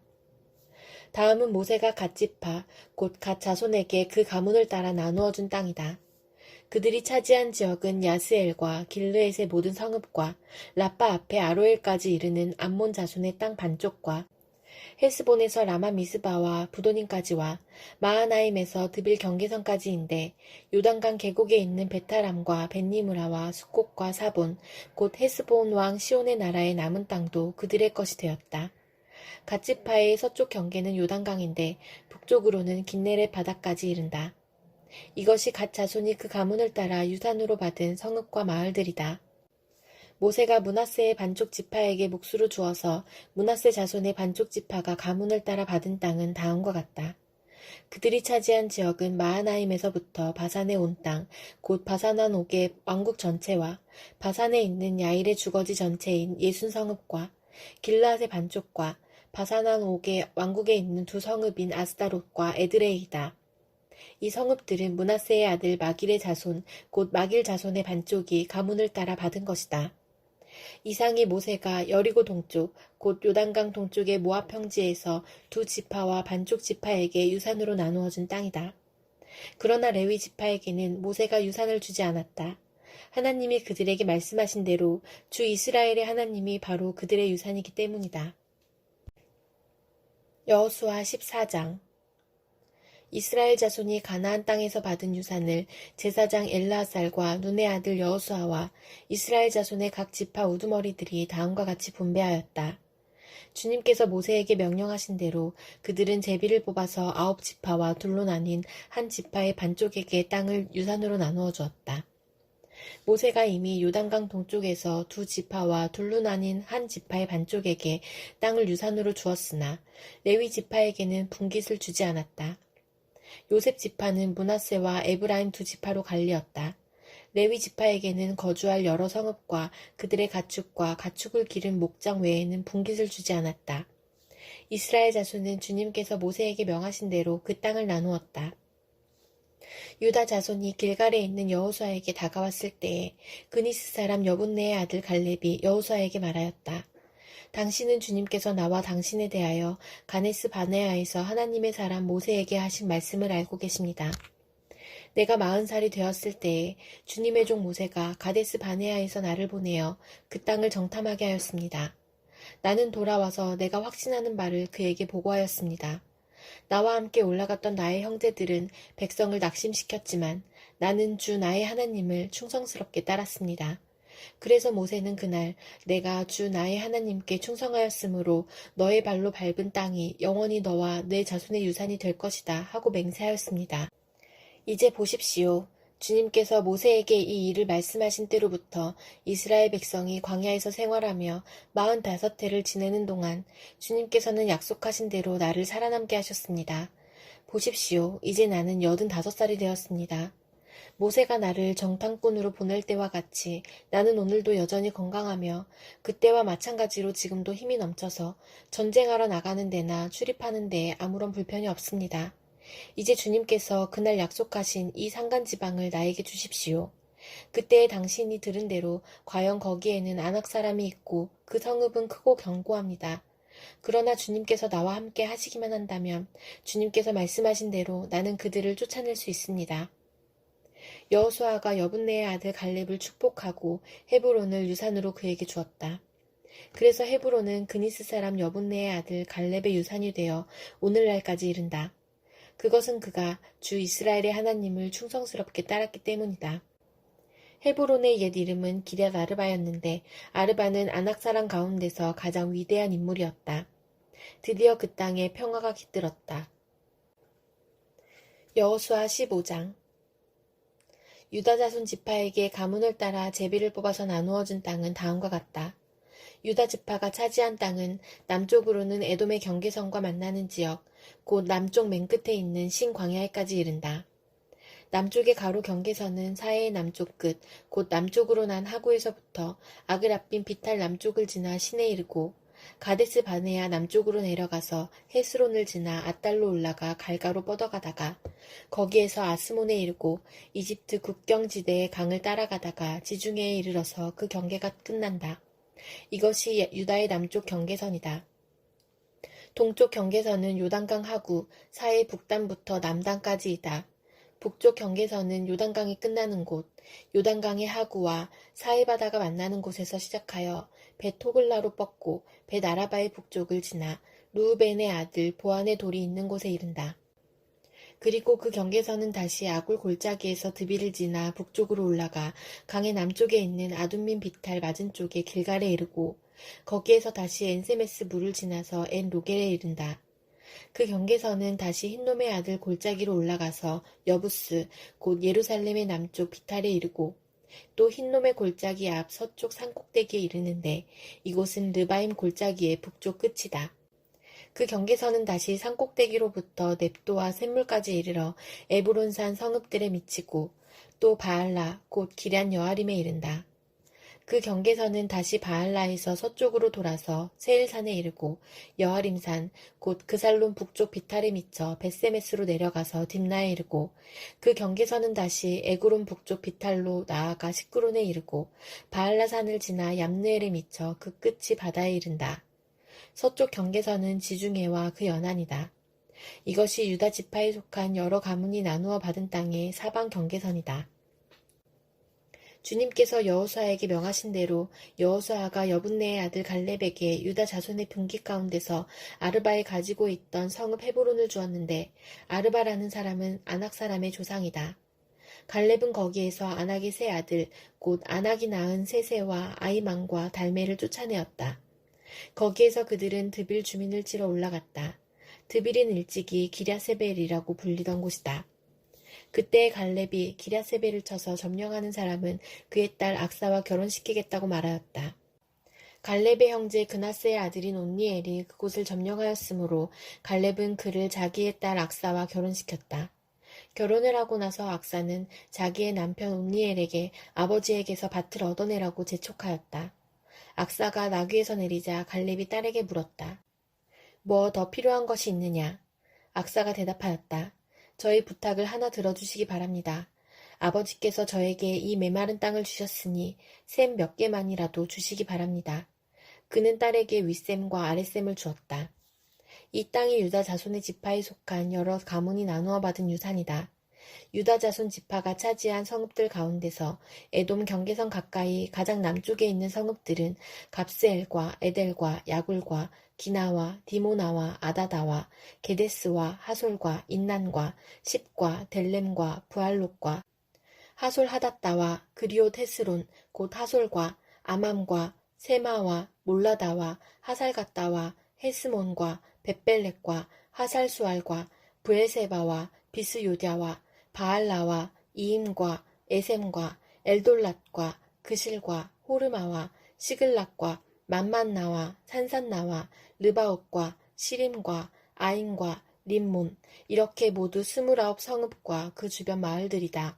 다음은 모세가 갓 지파, 곧 갓 자손에게 그 가문을 따라 나누어 준 땅이다. 그들이 차지한 지역은 야스엘과 길르엣의 모든 성읍과 라빠 앞에 아로엘까지 이르는 암몬 자손의 땅 반쪽과 헤스본에서 라마 미스바와 부도님까지와 마하나임에서 드빌 경계선까지인데 요단강 계곡에 있는 베타람과 벳니무라와 수꽃과 사본, 곧 헤스본 왕 시온의 나라의 남은 땅도 그들의 것이 되었다. 갓지파의 서쪽 경계는 요단강인데 북쪽으로는 긴네렛 바다까지 이른다. 이것이 갓 자손이 그 가문을 따라 유산으로 받은 성읍과 마을들이다. 모세가 므낫세의 반쪽 지파에게 몫으로 주어서 므낫세 자손의 반쪽 지파가 가문을 따라 받은 땅은 다음과 같다. 그들이 차지한 지역은 마하나임에서부터 바산의 온 땅, 곧 바산왕 옥의 왕국 전체와 바산에 있는 야일의 주거지 전체인 예순 성읍과 길르앗의 반쪽과 바산왕 옥의 왕국에 있는 두 성읍인 아스다롯과 에드레이다. 이 성읍들은 므낫세의 아들 마길의 자손, 곧 마길 자손의 반쪽이 가문을 따라 받은 것이다. 이상이 모세가 여리고 동쪽, 곧 요단강 동쪽의 모압 평지에서 두 지파와 반쪽 지파에게 유산으로 나누어 준 땅이다. 그러나 레위 지파에게는 모세가 유산을 주지 않았다. 하나님이 그들에게 말씀하신 대로 주 이스라엘의 하나님이 바로 그들의 유산이기 때문이다. 여호수아 14장. 이스라엘 자손이 가나안 땅에서 받은 유산을 제사장 엘르아살과 눈의 아들 여호수아와 이스라엘 자손의 각 지파 우두머리들이 다음과 같이 분배하였다. 주님께서 모세에게 명령하신 대로 그들은 제비를 뽑아서 9지파와 둘로 나뉜 한 지파의 반쪽에게 땅을 유산으로 나누어 주었다. 모세가 이미 요단강 동쪽에서 두 지파와 둘로 나뉜 한 지파의 반쪽에게 땅을 유산으로 주었으나 레위 지파에게는 분깃을 주지 않았다. 요셉 지파는 므낫세와 에브라임 두 지파로 갈리었다. 레위 지파에게는 거주할 여러 성읍과 그들의 가축과 가축을 기른 목장 외에는 분깃을 주지 않았다. 이스라엘 자손은 주님께서 모세에게 명하신 대로 그 땅을 나누었다. 유다 자손이 길갈에 있는 여호수아에게 다가왔을 때에 그니스 사람 여분네의 아들 갈렙이 여호수아에게 말하였다. 당신은 주님께서 나와 당신에 대하여 가네스 바네아에서 하나님의 사람 모세에게 하신 말씀을 알고 계십니다. 내가 40살이 되었을 때에 주님의 종 모세가 가데스 바네아에서 나를 보내어 그 땅을 정탐하게 하였습니다. 나는 돌아와서 내가 확신하는 바를 그에게 보고하였습니다. 나와 함께 올라갔던 나의 형제들은 백성을 낙심시켰지만 나는 주 나의 하나님을 충성스럽게 따랐습니다. 그래서 모세는 그날 내가 주 나의 하나님께 충성하였으므로 너의 발로 밟은 땅이 영원히 너와 내 자손의 유산이 될 것이다 하고 맹세하였습니다. 이제 보십시오. 주님께서 모세에게 이 일을 말씀하신 때로부터 이스라엘 백성이 광야에서 생활하며 45해를 지내는 동안 주님께서는 약속하신 대로 나를 살아남게 하셨습니다. 보십시오. 이제 나는 85살이 되었습니다. 모세가 나를 정탐꾼으로 보낼 때와 같이 나는 오늘도 여전히 건강하며 그때와 마찬가지로 지금도 힘이 넘쳐서 전쟁하러 나가는 데나 출입하는 데에 아무런 불편이 없습니다. 이제 주님께서 그날 약속하신 이 산간지방을 나에게 주십시오. 그때에 당신이 들은 대로 과연 거기에는 안악 사람이 있고 그 성읍은 크고 견고합니다. 그러나 주님께서 나와 함께 하시기만 한다면 주님께서 말씀하신 대로 나는 그들을 쫓아낼 수 있습니다. 여호수아가 여분네의 아들 갈렙을 축복하고 헤브론을 유산으로 그에게 주었다. 그래서 헤브론은 그니스 사람 여분네의 아들 갈렙의 유산이 되어 오늘날까지 이른다. 그것은 그가 주 이스라엘의 하나님을 충성스럽게 따랐기 때문이다. 헤브론의 옛 이름은 기럇 아르바였는데 아르바는 아낙 사람 가운데서 가장 위대한 인물이었다. 드디어 그 땅에 평화가 깃들었다. 여호수아 15장. 유다 자손 지파에게 가문을 따라 제비를 뽑아서 나누어준 땅은 다음과 같다. 유다 지파가 차지한 땅은 남쪽으로는 에돔의 경계선과 만나는 지역, 곧 남쪽 맨 끝에 있는 신광야에까지 이른다. 남쪽의 가로 경계선은 사해의 남쪽 끝, 곧 남쪽으로 난 하구에서부터 아그라빈 비탈 남쪽을 지나 신에 이르고 가데스 바네아 남쪽으로 내려가서 헤스론을 지나 아달로 올라가 갈가로 뻗어가다가 거기에서 아스몬에 이르고 이집트 국경지대의 강을 따라가다가 지중해에 이르러서 그 경계가 끝난다. 이것이 유다의 남쪽 경계선이다. 동쪽 경계선은 요단강 하구, 사해 북단부터 남단까지이다. 북쪽 경계선은 요단강이 끝나는 곳, 요단강의 하구와 사해바다가 만나는 곳에서 시작하여 벳호글라로 뻗고 벳아라바의 북쪽을 지나 루우벤의 아들 보안의 돌이 있는 곳에 이른다. 그리고 그 경계선은 다시 아굴 골짜기에서 드비를 지나 북쪽으로 올라가 강의 남쪽에 있는 아둠민 비탈 맞은쪽에 길갈에 이르고 거기에서 다시 엔세메스 물을 지나서 엔 로겔에 이른다. 그 경계선은 다시 흰놈의 아들 골짜기로 올라가서 여부스 곧 예루살렘의 남쪽 비탈에 이르고 또 흰놈의 골짜기 앞 서쪽 산꼭대기에 이르는데 이곳은 르바임 골짜기의 북쪽 끝이다. 그 경계선은 다시 산꼭대기로부터 넵도와 샘물까지 이르러 에브론산 성읍들에 미치고 또 바알라 곧 기럇 여아림에 이른다. 그 경계선은 다시 바알라에서 서쪽으로 돌아서 세일산에 이르고 여아림산 곧 그살론 북쪽 비탈에 미쳐 벳세메스로 내려가서 딥나에 이르고 그 경계선은 다시 에그론 북쪽 비탈로 나아가 시크론에 이르고 바알라산을 지나 얌느엘에 미쳐 그 끝이 바다에 이른다. 서쪽 경계선은 지중해와 그 연안이다. 이것이 유다 지파에 속한 여러 가문이 나누어 받은 땅의 사방 경계선이다. 주님께서 여호수아에게 명하신 대로 여호수아가 여분네의 아들 갈렙에게 유다 자손의 분기 가운데서 아르바에 가지고 있던 성읍 헤브론을 주었는데 아르바라는 사람은 아낙 사람의 조상이다. 갈렙은 거기에서 아낙의 세 아들 곧 아낙이 낳은 세세와 아이만과 달메를 쫓아내었다. 거기에서 그들은 드빌 주민을 치러 올라갔다. 드빌은 일찍이 기랴세벨이라고 불리던 곳이다. 그때 갈렙이 기랴세벨을 쳐서 점령하는 사람은 그의 딸 악사와 결혼시키겠다고 말하였다. 갈렙의 형제 그나스의 아들인 온니엘이 그곳을 점령하였으므로 갈렙은 그를 자기의 딸 악사와 결혼시켰다. 결혼을 하고 나서 악사는 자기의 남편 온니엘에게 아버지에게서 밭을 얻어내라고 재촉하였다. 악사가 나귀에서 내리자 갈렙이 딸에게 물었다. 뭐 더 필요한 것이 있느냐? 악사가 대답하였다. 저희 부탁을 하나 들어주시기 바랍니다. 아버지께서 저에게 이 메마른 땅을 주셨으니 셈 몇 개만이라도 주시기 바랍니다. 그는 딸에게 윗셈과 아랫셈을 주었다. 이 땅이 유다 자손의 지파에 속한 여러 가문이 나누어 받은 유산이다. 유다 자손 지파가 차지한 성읍들 가운데서 에돔 경계선 가까이 가장 남쪽에 있는 성읍들은 갑스엘과 에델과 야굴과 기나와 디모나와 아다다와 게데스와 하솔과 인난과 십과 델렘과 부알롯과 하솔 하닷다와 그리옷 헤스론 곧 하솔과 아맘과 세마와 몰라다와 하살갓다와 헤스몬과 벳벨렉과 하살수알과 브엘세바와 비스요디아와 바알라와 이임과 에셈과 엘돌랏과 그실과 호르마와 시글락과 만만나와 산산나와 르바옷과 시림과 아인과 림몬 이렇게 모두 29 성읍과 그 주변 마을들이다.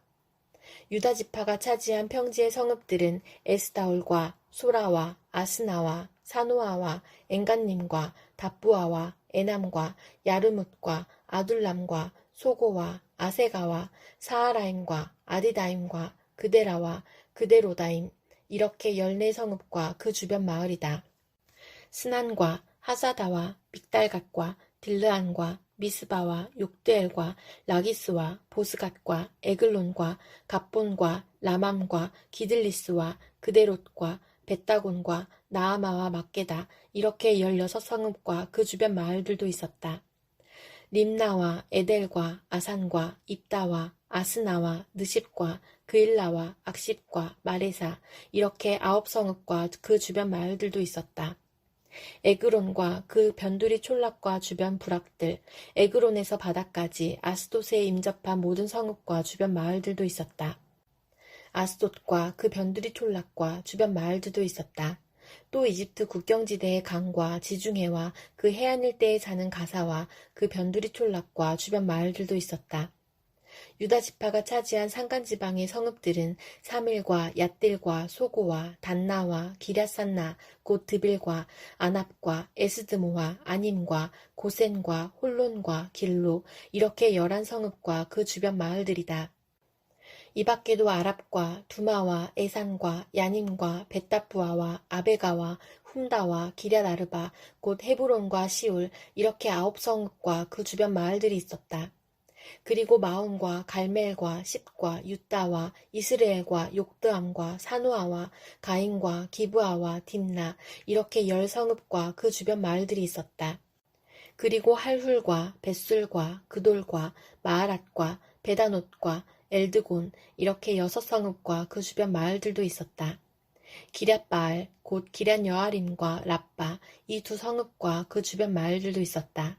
유다 지파가 차지한 평지의 성읍들은 에스다올과 소라와 아스나와 사노아와 엔간님과 답부아와 에남과 야르뭇과 아둘람과 소고와 아세가와 사하라임과 아디다임과 그데라와 그데로다임 이렇게 14성읍과 그 주변 마을이다. 스난과 하사다와 믹달갓과 딜르안과 미스바와 욕드엘과 라기스와 보스갓과 에글론과 갑본과 라맘과 기들리스와 그데롯과 벳다곤과 나아마와 막게다 이렇게 16성읍과 그 주변 마을들도 있었다. 림나와 에델과 아산과 입다와 아스나와 느십과 그일라와 악십과 마레사 이렇게 9성읍과 그 주변 마을들도 있었다. 에그론과 그 변두리 촌락과 주변 부락들, 에그론에서 바다까지 아스돗에 임접한 모든 성읍과 주변 마을들도 있었다. 아스돗과 그 변두리 촌락과 주변 마을들도 있었다. 또 이집트 국경지대의 강과 지중해와 그 해안 일대에 사는 가사와 그 변두리 촌락과 주변 마을들도 있었다. 유다 지파가 차지한 산간지방의 성읍들은 사밀과 얏딜과 소고와 단나와 기랴산나 곧 드빌과 아납과 에스드모와 아님과 고센과 홀론과 길로 이렇게 11성읍과 그 주변 마을들이다. 이 밖에도 아랍과 두마와 에산과 야님과 벳다부아와 아베가와 훔다와 기랴나르바 곧 헤브론과 시울 이렇게 9성읍과 그 주변 마을들이 있었다. 그리고 마온과 갈멜과 십과 유다와 이스라엘과 욕드암과 사노아와 가인과 기브아와 딥나 이렇게 10성읍과 그 주변 마을들이 있었다. 그리고 할훌과 벳술과 그돌과 마아랏과 베다노트과 엘드곤 이렇게 6성읍과 그 주변 마을들도 있었다. 기럇바알 곧 기럇여아림과 랍바 이 2성읍과 그 주변 마을들도 있었다.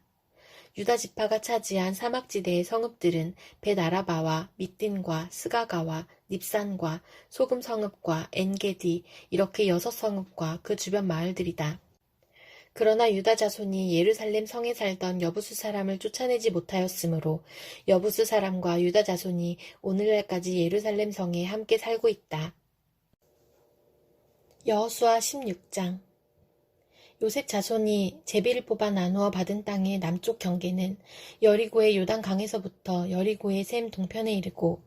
유다 지파가 차지한 사막지대의 성읍들은 벳아라바와 밑딘과 스가가와 닙산과 소금성읍과 엔게디 이렇게 6성읍과 그 주변 마을들이다. 그러나 유다 자손이 예루살렘 성에 살던 여부수 사람을 쫓아내지 못하였으므로 여부수 사람과 유다 자손이 오늘날까지 예루살렘 성에 함께 살고 있다. 여호수아 16장 요셉 자손이 제비를 뽑아 나누어 받은 땅의 남쪽 경계는 여리고의 요단강에서부터 여리고의 샘 동편에 이르고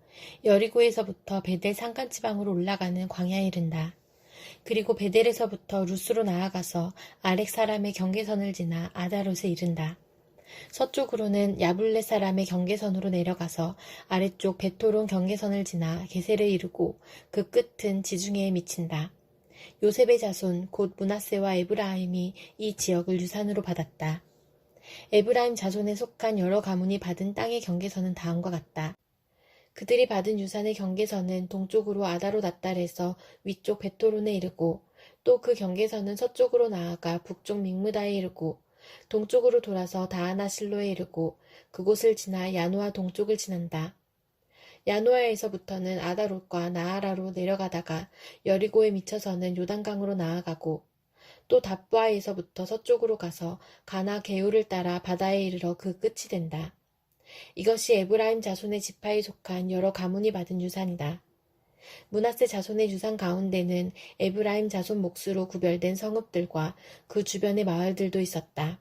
여리고에서부터 베델 산간지방으로 올라가는 광야에 이른다. 그리고 베델에서부터 루스로 나아가서 아렉 사람의 경계선을 지나 아다롯에 이른다. 서쪽으로는 야블렛 사람의 경계선으로 내려가서 아래쪽 베토론 경계선을 지나 게셀에 이르고 그 끝은 지중해에 미친다. 요셉의 자손 곧 므낫세와 에브라임이 이 지역을 유산으로 받았다. 에브라임 자손에 속한 여러 가문이 받은 땅의 경계선은 다음과 같다. 그들이 받은 유산의 경계선은 동쪽으로 아다롯 앗달에서 위쪽 베토론에 이르고 또 그 경계선은 서쪽으로 나아가 북쪽 믹므다에 이르고 동쪽으로 돌아서 다하나실로에 이르고 그곳을 지나 야노아 동쪽을 지난다. 야노아에서부터는 아다롯과 나아라로 내려가다가 여리고에 미쳐서는 요단강으로 나아가고 또 답부아에서부터 서쪽으로 가서 가나 게울을 따라 바다에 이르러 그 끝이 된다. 이것이 에브라임 자손의 지파에 속한 여러 가문이 받은 유산이다. 므낫세 자손의 유산 가운데는 에브라임 자손 몫으로 구별된 성읍들과 그 주변의 마을들도 있었다.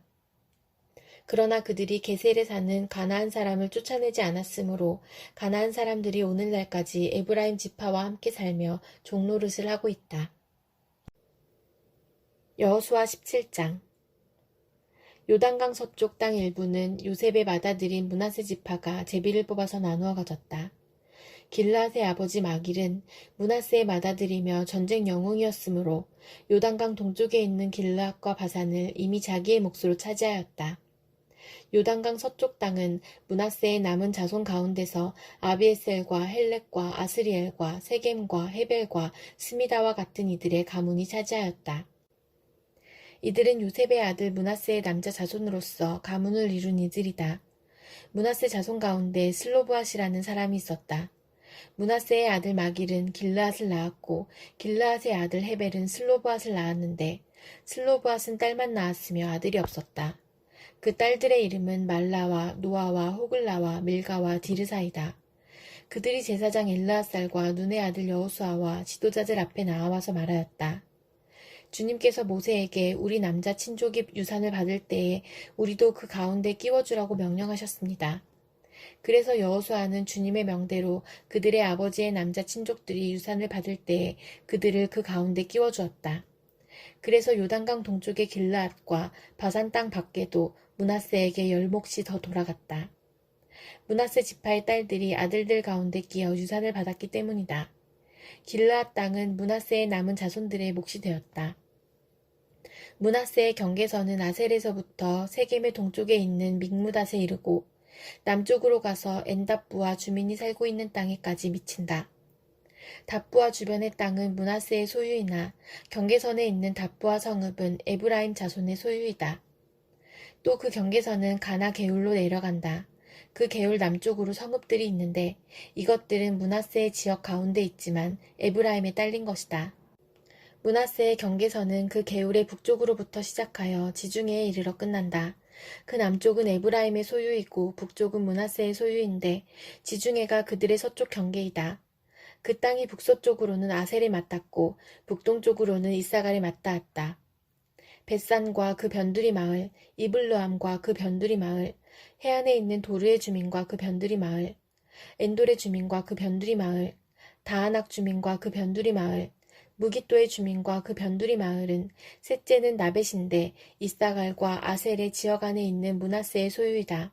그러나 그들이 게셀에 사는 가나안 사람을 쫓아내지 않았으므로 가나안 사람들이 오늘날까지 에브라임 지파와 함께 살며 종노릇을 하고 있다. 여호수아 17장 요단강 서쪽 땅 일부는 요셉의 맏아들인 므낫세 지파가 제비를 뽑아서 나누어 가졌다. 길앗의 아버지 마길은 므낫세의 맏아들이며 전쟁 영웅이었으므로 요단강 동쪽에 있는 길앗과 바산을 이미 자기의 몫으로 차지하였다. 요단강 서쪽 땅은 므낫세의 남은 자손 가운데서 아비에셀과 헬렉과 아스리엘과 세겜과 헤벨과 스미다와 같은 이들의 가문이 차지하였다. 이들은 요셉의 아들 므낫세의 남자 자손으로서 가문을 이룬 이들이다. 므낫세 자손 가운데 슬로브앗이라는 사람이 있었다. 므낫세의 아들 마길은 길르앗을 낳았고 길르앗의 아들 헤벨은 슬로브앗을 낳았는데 슬로브앗은 딸만 낳았으며 아들이 없었다. 그 딸들의 이름은 말라와 노아와 호글라와 밀가와 디르사이다. 그들이 제사장 엘르앗살과 눈의 아들 여호수아와 지도자들 앞에 나와서 말하였다. 주님께서 모세에게 우리 남자 친족이 유산을 받을 때에 우리도 그 가운데 끼워주라고 명령하셨습니다. 그래서 여호수아는 주님의 명대로 그들의 아버지의 남자 친족들이 유산을 받을 때에 그들을 그 가운데 끼워주었다. 그래서 요단강 동쪽의 길르앗과 바산 땅 밖에도 므낫세에게 10몫이 더 돌아갔다. 므낫세 지파의 딸들이 아들들 가운데 끼어 유산을 받았기 때문이다. 길르앗 땅은 므낫세의 남은 자손들의 몫이 되었다. 므낫세의 경계선은 아셀에서부터 세겜의 동쪽에 있는 믹무닷에 이르고 남쪽으로 가서 엔답부와 주민이 살고 있는 땅에까지 미친다. 답부와 주변의 땅은 므낫세의 소유이나 경계선에 있는 답부와 성읍은 에브라임 자손의 소유이다. 또 그 경계선은 가나 게울로 내려간다. 그 게울 남쪽으로 성읍들이 있는데 이것들은 므낫세의 지역 가운데 있지만 에브라임에 딸린 것이다. 므낫세의 경계선은 그 게울의 북쪽으로부터 시작하여 지중해에 이르러 끝난다. 그 남쪽은 에브라임의 소유이고 북쪽은 므낫세의 소유인데 지중해가 그들의 서쪽 경계이다. 그 땅이 북서쪽으로는 아셀에 맞닿고 북동쪽으로는 이사갈에 맞닿았다. 벳산과 그 변두리 마을, 이블르함과 그 변두리 마을, 해안에 있는 도르의 주민과 그 변두리 마을, 엔돌의 주민과 그 변두리 마을, 다하낙 주민과 그 변두리 마을, 무깃도의 주민과 그 변두리 마을은 셋째는 나벳인데 이사갈과 아셀의 지역 안에 있는 므낫세의 소유이다.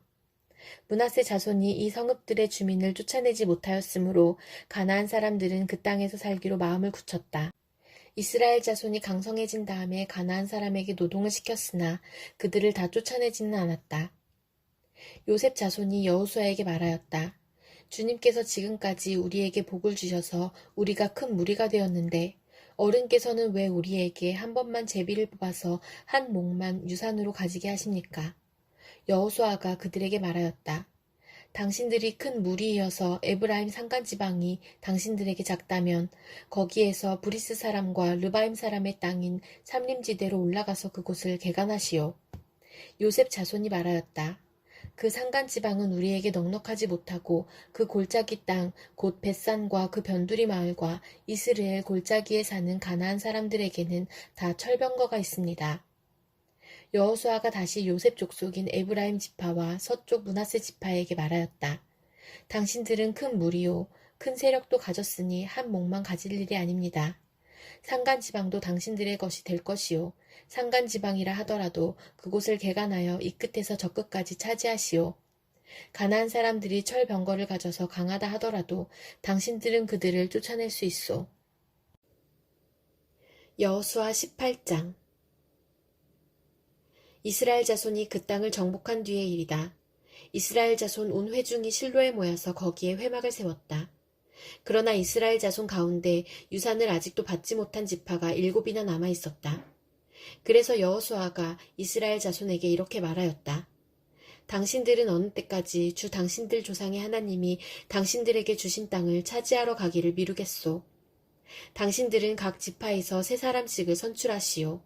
므낫세 자손이 이 성읍들의 주민을 쫓아내지 못하였으므로 가나안 사람들은 그 땅에서 살기로 마음을 굳혔다. 이스라엘 자손이 강성해진 다음에 가나안 사람에게 노동을 시켰으나 그들을 다 쫓아내지는 않았다. 요셉 자손이 여호수아에게 말하였다. 주님께서 지금까지 우리에게 복을 주셔서 우리가 큰 무리가 되었는데 어른께서는 왜 우리에게 한 번만 제비를 뽑아서 한 몫만 유산으로 가지게 하십니까? 여호수아가 그들에게 말하였다. 당신들이 큰 무리이어서 에브라임 산간지방이 당신들에게 작다면 거기에서 브리스 사람과 르바임 사람의 땅인 삼림지대로 올라가서 그곳을 개간하시오. 요셉 자손이 말하였다. 그 산간지방은 우리에게 넉넉하지 못하고 그 골짜기 땅 곧 벳산과 그 변두리 마을과 이스르엘 골짜기에 사는 가나안 사람들에게는 다 철병거가 있습니다. 여호수아가 다시 요셉 족속인 에브라임 지파와 서쪽 므낫세 지파에게 말하였다. 당신들은 큰 무리요 큰 세력도 가졌으니 한 몫만 가질 일이 아닙니다. 산간지방도 당신들의 것이 될 것이요 산간지방이라 하더라도 그곳을 개간하여 이 끝에서 저 끝까지 차지하시오. 가나안 사람들이 철병거를 가져서 강하다 하더라도 당신들은 그들을 쫓아낼 수 있소. 여호수아 18장. 이스라엘 자손이 그 땅을 정복한 뒤의 일이다. 이스라엘 자손 온 회중이 실로에 모여서 거기에 회막을 세웠다. 그러나 이스라엘 자손 가운데 유산을 아직도 받지 못한 지파가 7이나 남아 있었다. 그래서 여호수아가 이스라엘 자손에게 이렇게 말하였다. 당신들은 어느 때까지 주 당신들 조상의 하나님이 당신들에게 주신 땅을 차지하러 가기를 미루겠소. 당신들은 각 지파에서 3사람씩을 선출하시오.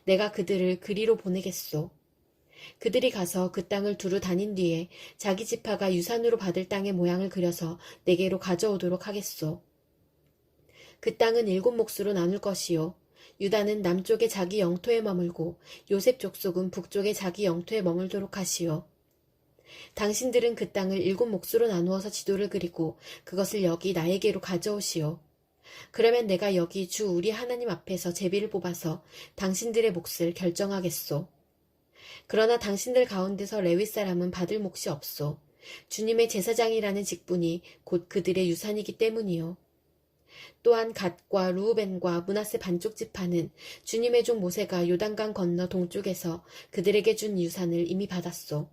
내가 그들을 그리로 보내겠소. 그들이 가서 그 땅을 두루 다닌 뒤에 자기 지파가 유산으로 받을 땅의 모양을 그려서 내게로 가져오도록 하겠소. 그 땅은 7몫으로 나눌 것이요. 유다는 남쪽에 자기 영토에 머물고 요셉 족속은 북쪽에 자기 영토에 머물도록 하시오. 당신들은 그 땅을 7몫으로 나누어서 지도를 그리고 그것을 여기 나에게로 가져오시오. 그러면 내가 여기 주 우리 하나님 앞에서 제비를 뽑아서 당신들의 몫을 결정하겠소. 그러나 당신들 가운데서 레위 사람은 받을 몫이 없소. 주님의 제사장이라는 직분이 곧 그들의 유산이기 때문이요. 또한 갓과 루우벤과 므낫세 반쪽 지파는 주님의 종 모세가 요단강 건너 동쪽에서 그들에게 준 유산을 이미 받았소.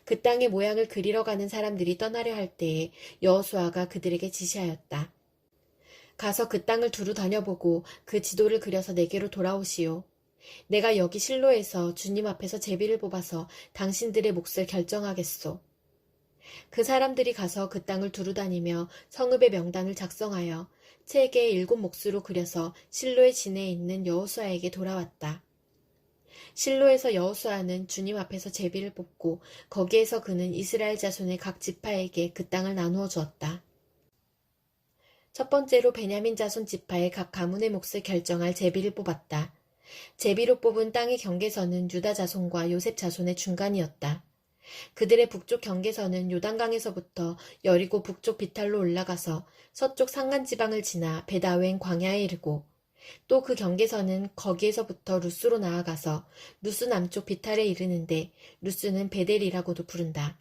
그 땅의 모양을 그리러 가는 사람들이 떠나려 할 때에 여호수아가 그들에게 지시하였다. 가서 그 땅을 두루 다녀보고 그 지도를 그려서 내게로 돌아오시오. 내가 여기 실로에서 주님 앞에서 제비를 뽑아서 당신들의 몫을 결정하겠소. 그 사람들이 가서 그 땅을 두루다니며 성읍의 명단을 작성하여 책에 7몫으로 그려서 실로의 진에 있는 여호수아에게 돌아왔다. 실로에서 여호수아는 주님 앞에서 제비를 뽑고 거기에서 그는 이스라엘 자손의 각 지파에게 그 땅을 나누어 주었다. 첫 번째로 베냐민 자손 지파의 각 가문의 몫을 결정할 제비를 뽑았다. 제비로 뽑은 땅의 경계선은 유다 자손과 요셉 자손의 중간이었다. 그들의 북쪽 경계선은 요단강에서부터 여리고 북쪽 비탈로 올라가서 서쪽 산간지방을 지나 베다웬 광야에 이르고 또 그 경계선은 거기에서부터 루스로 나아가서 루스 남쪽 비탈에 이르는데 루스는 베델이라고도 부른다.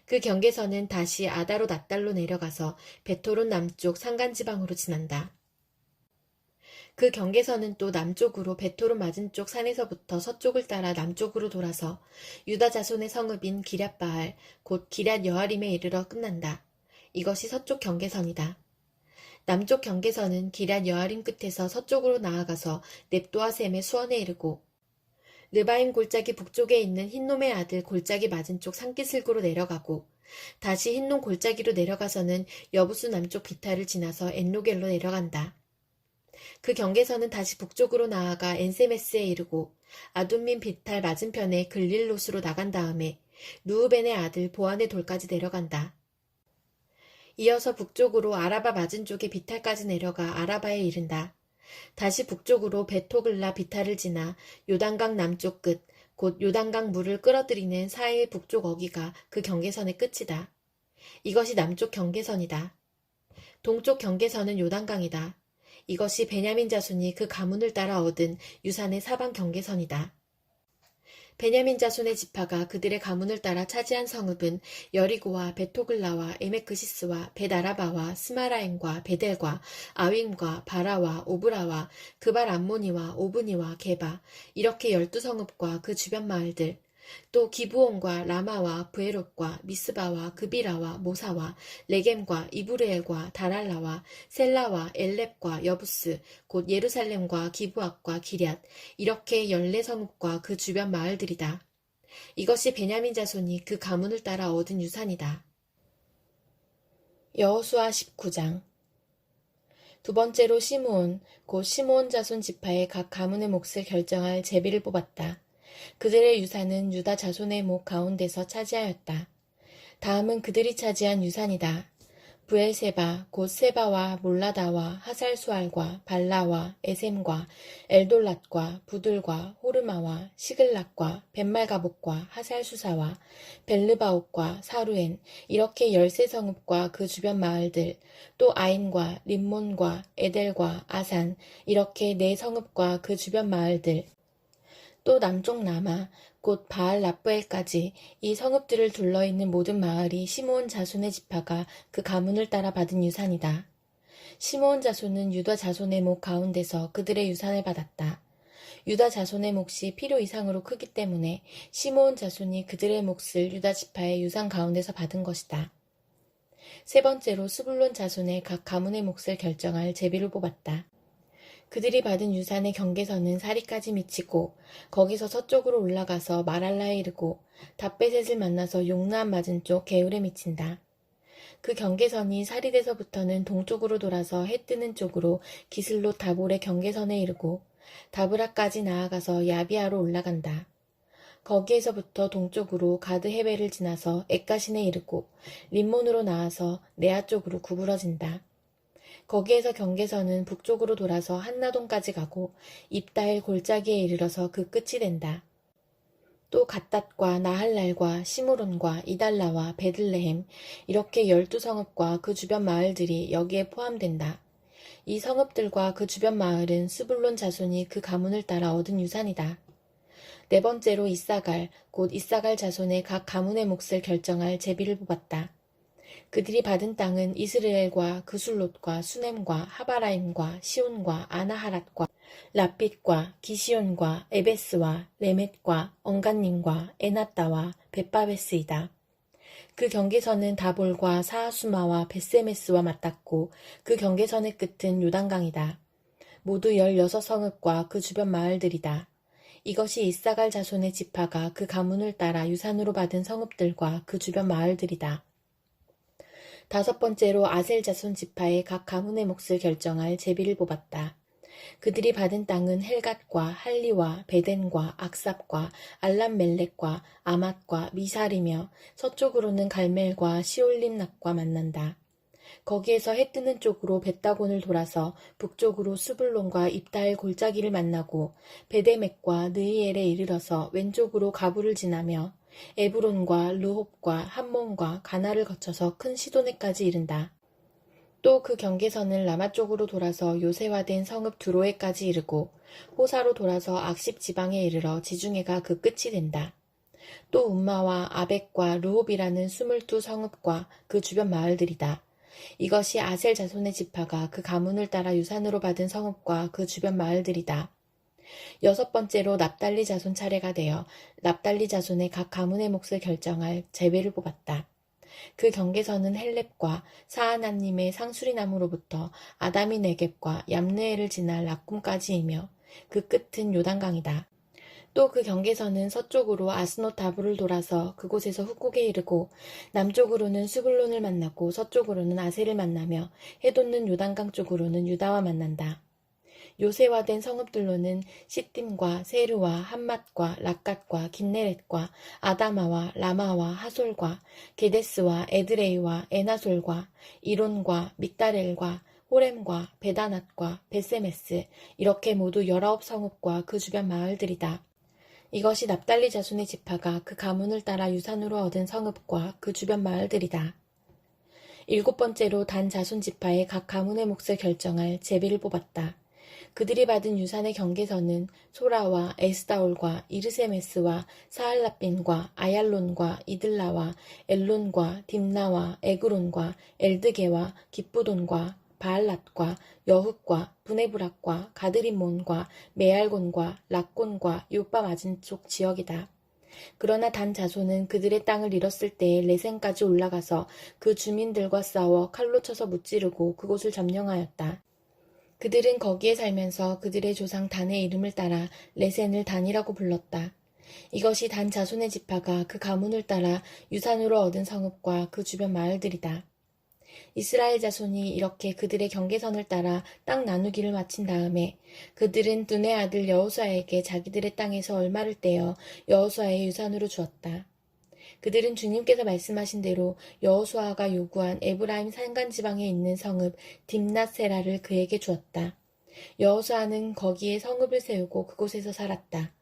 그 경계선은 다시 아다로 낫달로 내려가서 베토론 남쪽 산간지방으로 지난다. 그 경계선은 또 남쪽으로 베토론 맞은쪽 산에서부터 서쪽을 따라 남쪽으로 돌아서 유다 자손의 성읍인 기럇바알 곧 기럇 여아림에 이르러 끝난다. 이것이 서쪽 경계선이다. 남쪽 경계선은 기럇 여아림 끝에서 서쪽으로 나아가서 넵도아셈의 수원에 이르고 르바임 골짜기 북쪽에 있는 흰놈의 아들 골짜기 맞은쪽 산기슭으로 내려가고 다시 흰놈 골짜기로 내려가서는 여부수 남쪽 비탈을 지나서 엔로겔로 내려간다. 그 경계선은 다시 북쪽으로 나아가 엔세메스에 이르고 아둠민 비탈 맞은편에 글릴롯으로 나간 다음에 루우벤의 아들 보안의 돌까지 내려간다. 이어서 북쪽으로 아라바 맞은쪽의 비탈까지 내려가 아라바에 이른다. 다시 북쪽으로 베토글라 비탈을 지나 요단강 남쪽 끝, 곧 요단강 물을 끌어들이는 사해의 북쪽 어기가 그 경계선의 끝이다. 이것이 남쪽 경계선이다. 동쪽 경계선은 요단강이다. 이것이 베냐민 자손이 그 가문을 따라 얻은 유산의 사방 경계선이다. 베냐민 자손의 지파가 그들의 가문을 따라 차지한 성읍은 여리고와 베토글라와 에메크시스와 벳아라바와 스마라임과 베델과 아윈과 바라와 오브라와 그발 암모니와 오브니와 게바 이렇게 12성읍과 그 주변 마을들 또 기브온과 라마와 브에롯과 미스바와 그비라와 모사와 레겜과 이브르엘과 다랄라와 셀라와 엘렙과 여부스 곧 예루살렘과 기브앗과 기럇 이렇게 14성읍과 그 주변 마을들이다. 이것이 베냐민 자손이 그 가문을 따라 얻은 유산이다. 여호수아 19장 두 번째로 시므온 곧 시므온 자손 지파의 각 가문의 몫을 결정할 제비를 뽑았다. 그들의 유산은 유다 자손의 목 가운데서 차지하였다. 다음은 그들이 차지한 유산이다. 브엘세바 곧 세바와 몰라다와 하살수알과 발라와 에셈과 엘돌랏과 부들과 호르마와 시글락과 벳말가복과 하살수사와 벨르바옥과 사루엔 이렇게 13성읍과 그 주변 마을들 또 아인과 림몬과 에델과 아산 이렇게 4성읍과 그 주변 마을들 또 남쪽 라마 곧 바알 라프엘까지 이 성읍들을 둘러있는 모든 마을이 시므온 자손의 지파가 그 가문을 따라 받은 유산이다. 시므온 자손은 유다 자손의 목 가운데서 그들의 유산을 받았다. 유다 자손의 몫이 필요 이상으로 크기 때문에 시므온 자손이 그들의 몫을 유다 지파의 유산 가운데서 받은 것이다. 세 번째로 스불론 자손의 각 가문의 몫을 결정할 제비를 뽑았다. 그들이 받은 유산의 경계선은 사리까지 미치고 거기서 서쪽으로 올라가서 마랄라에 이르고 답베셋을 만나서 용나암 맞은쪽 게울에 미친다. 그 경계선이 사리에서부터는 동쪽으로 돌아서 해 뜨는 쪽으로 기슬롯 다볼의 경계선에 이르고 다브라까지 나아가서 야비아로 올라간다. 거기에서부터 동쪽으로 가드 헤벨을 지나서 엑가신에 이르고 림몬으로 나와서 네아 쪽으로 구부러진다. 거기에서 경계선은 북쪽으로 돌아서 한나동까지 가고 입다엘 골짜기에 이르러서 그 끝이 된다. 또 갓닷과 나할랄과 시므론과 이달라와 베들레헴 이렇게 12성읍과 그 주변 마을들이 여기에 포함된다. 이 성읍들과 그 주변 마을은 스불론 자손이 그 가문을 따라 얻은 유산이다. 네 번째로 이사갈 곧 이사갈 자손의 각 가문의 몫을 결정할 제비를 뽑았다. 그들이 받은 땅은 이스라엘과 그술롯과 수넴과 하바라임과 시온과 아나하랏과 라핏과 기시온과 에베스와 레멧과 언간님과 에나따와 벳바베스이다. 그 경계선은 다볼과 사하수마와 벳세메스와 맞닿고 그 경계선의 끝은 요단강이다. 모두 16성읍과 그 주변 마을들이다. 이것이 이사갈 자손의 지파가 그 가문을 따라 유산으로 받은 성읍들과 그 주변 마을들이다. 다섯 번째로 아셀 자손 지파의 각 가문의 몫을 결정할 제비를 뽑았다. 그들이 받은 땅은 헬갓과 할리와 베덴과 악삽과 알람멜렉과 아맛과 미살이며 서쪽으로는 갈멜과 시올림락과 만난다. 거기에서 해 뜨는 쪽으로 벳다곤을 돌아서 북쪽으로 수블론과 입다엘 골짜기를 만나고 베데맥과 느이엘에 이르러서 왼쪽으로 가부를 지나며 에브론과 르홉과 함몬과 가나를 거쳐서 큰 시도네까지 이른다. 또 그 경계선은 라마 쪽으로 돌아서 요새화된 성읍 두로에까지 이르고 호사로 돌아서 악십 지방에 이르러 지중해가 그 끝이 된다. 또 움마와 아벡과 르홉이라는 22 성읍과 그 주변 마을들이다. 이것이 아셀 자손의 지파가 그 가문을 따라 유산으로 받은 성읍과 그 주변 마을들이다. 여섯 번째로 납달리 자손 차례가 되어 납달리 자손의 각 가문의 몫을 결정할 제비를 뽑았다. 그 경계선은 헬렙과 사하나님의 상수리나무로부터 아다미 네겝과 얌느에를 지나 락쿰까지이며 그 끝은 요단강이다. 또 그 경계선은 서쪽으로 아스노다브를 돌아서 그곳에서 훅곡에 이르고 남쪽으로는 수블론을 만나고 서쪽으로는 아셀을 만나며 해돋는 요단강 쪽으로는 유다와 만난다. 요새화된 성읍들로는 시딤과 세르와 함맛과 락갓과 긴네렛과 아다마와 라마와 하솔과 게데스와 에드레이와 에나솔과 이론과 믹다렐과 호렘과 베다낫과 베세메스 이렇게 모두 19성읍과 그 주변 마을들이다. 이것이 납달리 자손의 지파가 그 가문을 따라 유산으로 얻은 성읍과 그 주변 마을들이다. 일곱 번째로 단 자손 지파의 각 가문의 몫을 결정할 제비를 뽑았다. 그들이 받은 유산의 경계선은 소라와 에스다올과 이르세메스와 사할라빈과 아얄론과 이들라와 엘론과 딥나와 에그론과 엘드게와 기쁘돈과 바알랏과 여흑과 부네브락과 가드림몬과 메알곤과 락곤과 요빠 맞은쪽 지역이다. 그러나 단 자손은 그들의 땅을 잃었을 때에 레센까지 올라가서 그 주민들과 싸워 칼로 쳐서 무찌르고 그곳을 점령하였다. 그들은 거기에 살면서 그들의 조상 단의 이름을 따라 레센을 단이라고 불렀다. 이것이 단 자손의 지파가 그 가문을 따라 유산으로 얻은 성읍과 그 주변 마을들이다. 이스라엘 자손이 이렇게 그들의 경계선을 따라 땅 나누기를 마친 다음에 그들은 눈의 아들 여호수아에게 자기들의 땅에서 얼마를 떼어 여호수아의 유산으로 주었다. 그들은 주님께서 말씀하신 대로 여호수아가 요구한 에브라임 산간지방에 있는 성읍 딥낫세라를 그에게 주었다. 여호수아는 거기에 성읍을 세우고 그곳에서 살았다.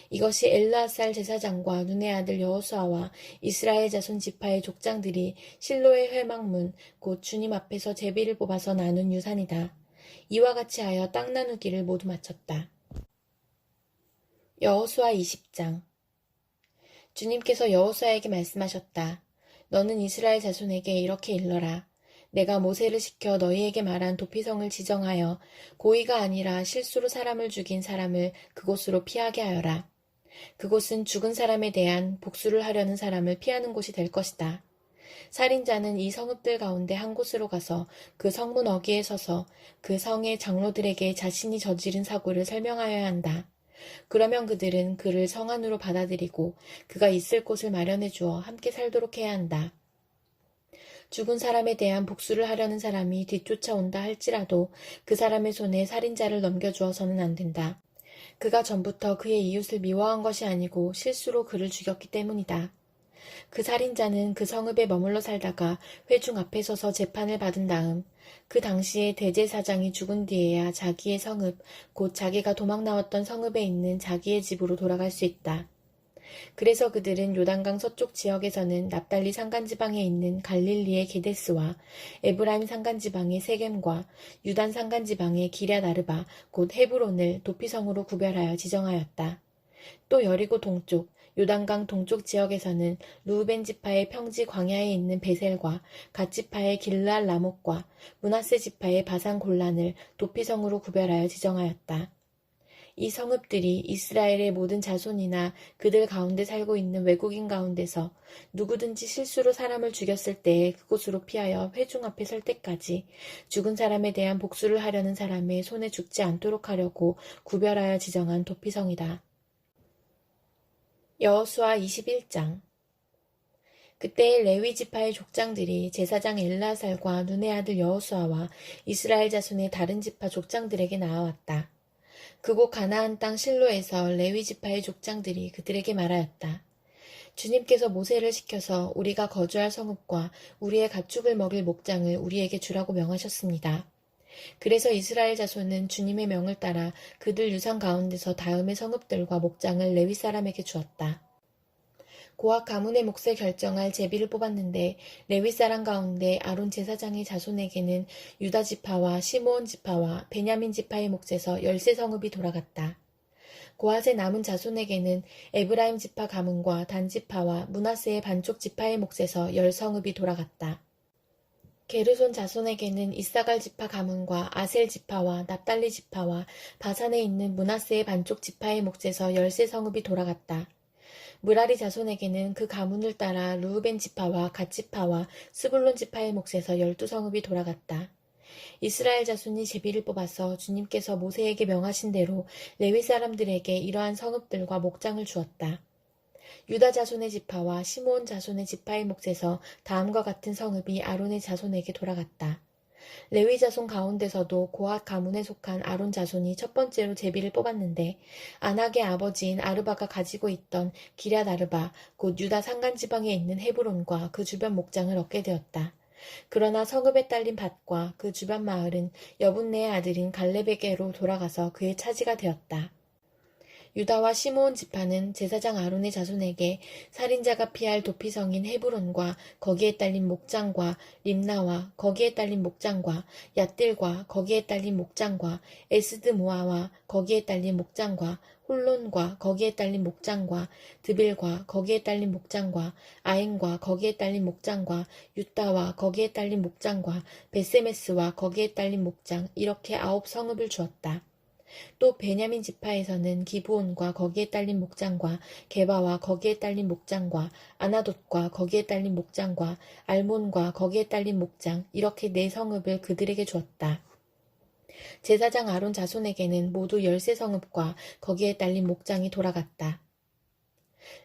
이것이 엘르아살 제사장과 눈의 아들 여호수아와 이스라엘 자손 지파의 족장들이 실로의 회막문 곧 주님 앞에서 제비를 뽑아서 나눈 유산이다. 이와 같이 하여 땅 나누기를 모두 마쳤다. 여호수아 20장. 주님께서 여호수아에게 말씀하셨다. 너는 이스라엘 자손에게 이렇게 일러라. 내가 모세를 시켜 너희에게 말한 도피성을 지정하여 고의가 아니라 실수로 사람을 죽인 사람을 그곳으로 피하게 하여라. 그곳은 죽은 사람에 대한 복수를 하려는 사람을 피하는 곳이 될 것이다. 살인자는 이 성읍들 가운데 한 곳으로 가서 그 성문 어귀에 서서 그 성의 장로들에게 자신이 저지른 사고를 설명하여야 한다. 그러면 그들은 그를 성 안으로 받아들이고 그가 있을 곳을 마련해 주어 함께 살도록 해야 한다. 죽은 사람에 대한 복수를 하려는 사람이 뒤쫓아온다 할지라도 그 사람의 손에 살인자를 넘겨주어서는 안 된다. 그가 전부터 그의 이웃을 미워한 것이 아니고 실수로 그를 죽였기 때문이다. 그 살인자는 그 성읍에 머물러 살다가 회중 앞에 서서 재판을 받은 다음 그 당시에 대제사장이 죽은 뒤에야 자기의 성읍, 곧 자기가 도망 나왔던 성읍에 있는 자기의 집으로 돌아갈 수 있다. 그래서 그들은 요단강 서쪽 지역에서는 납달리 산간지방에 있는 갈릴리의 게데스와 에브라임 산간지방의 세겜과 유단 산간지방의 기럇 아르바 곧 헤브론을 도피성으로 구별하여 지정하였다. 또 여리고 동쪽 요단강 동쪽 지역에서는 루우벤 지파의 평지 광야에 있는 베셀과 갓 지파의 길르알 라목과 므낫세 지파의 바산 골란을 도피성으로 구별하여 지정하였다. 이 성읍들이 이스라엘의 모든 자손이나 그들 가운데 살고 있는 외국인 가운데서 누구든지 실수로 사람을 죽였을 때에 그곳으로 피하여 회중 앞에 설 때까지 죽은 사람에 대한 복수를 하려는 사람의 손에 죽지 않도록 하려고 구별하여 지정한 도피성이다. 여호수아 21장. 그때 레위 지파의 족장들이 제사장 엘르아살과 눈의 아들 여호수아와 이스라엘 자손의 다른 지파 족장들에게 나아왔다. 그곳 가나안 땅 실로에서 레위 지파의 족장들이 그들에게 말하였다. 주님께서 모세를 시켜서 우리가 거주할 성읍과 우리의 가축을 먹일 목장을 우리에게 주라고 명하셨습니다. 그래서 이스라엘 자손은 주님의 명을 따라 그들 유산 가운데서 다음의 성읍들과 목장을 레위 사람에게 주었다. 고학 가문의 몫을 결정할 제비를 뽑았는데 레위 사람 가운데 아론 제사장의 자손에게는 유다 지파와 시므온 지파와 베냐민 지파의 몫에서 13성읍이 돌아갔다. 고핫의 남은 자손에게는 에브라임 지파 가문과 단 지파와 므낫세의 반쪽 지파의 몫에서 10성읍이 돌아갔다. 게르손 자손에게는 이사갈 지파 가문과 아셀 지파와 납달리 지파와 바산에 있는 므낫세의 반쪽 지파의 몫에서 13성읍이 돌아갔다. 므라리 자손에게는 그 가문을 따라 르우벤 지파와 갓 지파와 스불론 지파의 몫에서 12성읍이 돌아갔다. 이스라엘 자손이 제비를 뽑아서 주님께서 모세에게 명하신 대로 레위 사람들에게 이러한 성읍들과 목장을 주었다. 유다 자손의 지파와 시므온 자손의 지파의 몫에서 다음과 같은 성읍이 아론의 자손에게 돌아갔다. 레위 자손 가운데서도 고핫 가문에 속한 아론 자손이 첫 번째로 제비를 뽑았는데 안악의 아버지인 아르바가 가지고 있던 기럇 아르바 곧 유다 산간지방에 있는 헤브론과 그 주변 목장을 얻게 되었다. 그러나 성읍에 딸린 밭과 그 주변 마을은 여분네의 아들인 갈렙에게로 돌아가서 그의 차지가 되었다. 유다와 시므온 지파는 제사장 아론의 자손에게 살인자가 피할 도피성인 헤브론과 거기에 딸린 목장과 림나와 거기에 딸린 목장과 얏딜과 거기에 딸린 목장과 에스드모아와 거기에 딸린 목장과 홀론과 거기에 딸린 목장과 드빌과 거기에 딸린 목장과 아인과 거기에 딸린 목장과 유타와 거기에 딸린 목장과 베세메스와 거기에 딸린 목장 이렇게 9성읍을 주었다. 또 베냐민 지파에서는 기브온과 거기에 딸린 목장과 게바와 거기에 딸린 목장과 아나돗과 거기에 딸린 목장과 알몬과 거기에 딸린 목장 이렇게 4성읍을 그들에게 주었다. 제사장 아론 자손에게는 모두 13성읍과 거기에 딸린 목장이 돌아갔다.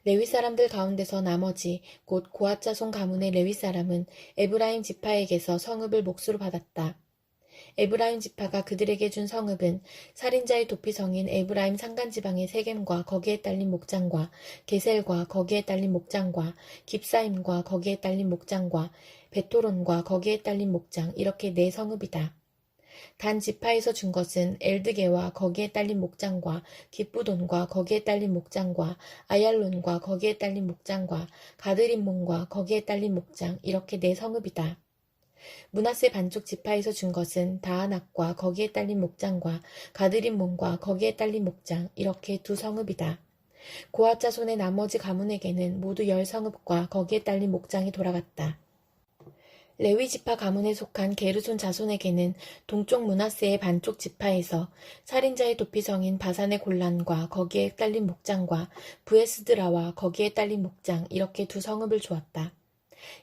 레위 사람들 가운데서 나머지 곧 고핫 자손 가문의 레위 사람은 에브라임 지파에게서 성읍을 몫으로 받았다. 에브라임 지파가 그들에게 준 성읍은 살인자의 도피성인 에브라임 산간지방의 세겜과 거기에 딸린 목장과 게셀과 거기에 딸린 목장과 깁사임과 거기에 딸린 목장과 베토론과 거기에 딸린 목장 이렇게 4성읍이다. 단 지파에서 준 것은 엘드게와 거기에 딸린 목장과 깁부돈과 거기에 딸린 목장과 아얄론과 거기에 딸린 목장과 가드림몬과 거기에 딸린 목장 이렇게 4성읍이다. 므낫세 반쪽 지파에서 준 것은 다아낙과 거기에 딸린 목장과 가드림몬과 거기에 딸린 목장 이렇게 2성읍이다. 고핫 자손의 나머지 가문에게는 모두 10성읍과 거기에 딸린 목장이 돌아갔다. 레위 지파 가문에 속한 게르손 자손에게는 동쪽 므낫세의 반쪽 지파에서 살인자의 도피성인 바산의 골란과 거기에 딸린 목장과 브에스드라와 거기에 딸린 목장 이렇게 2성읍을 주었다.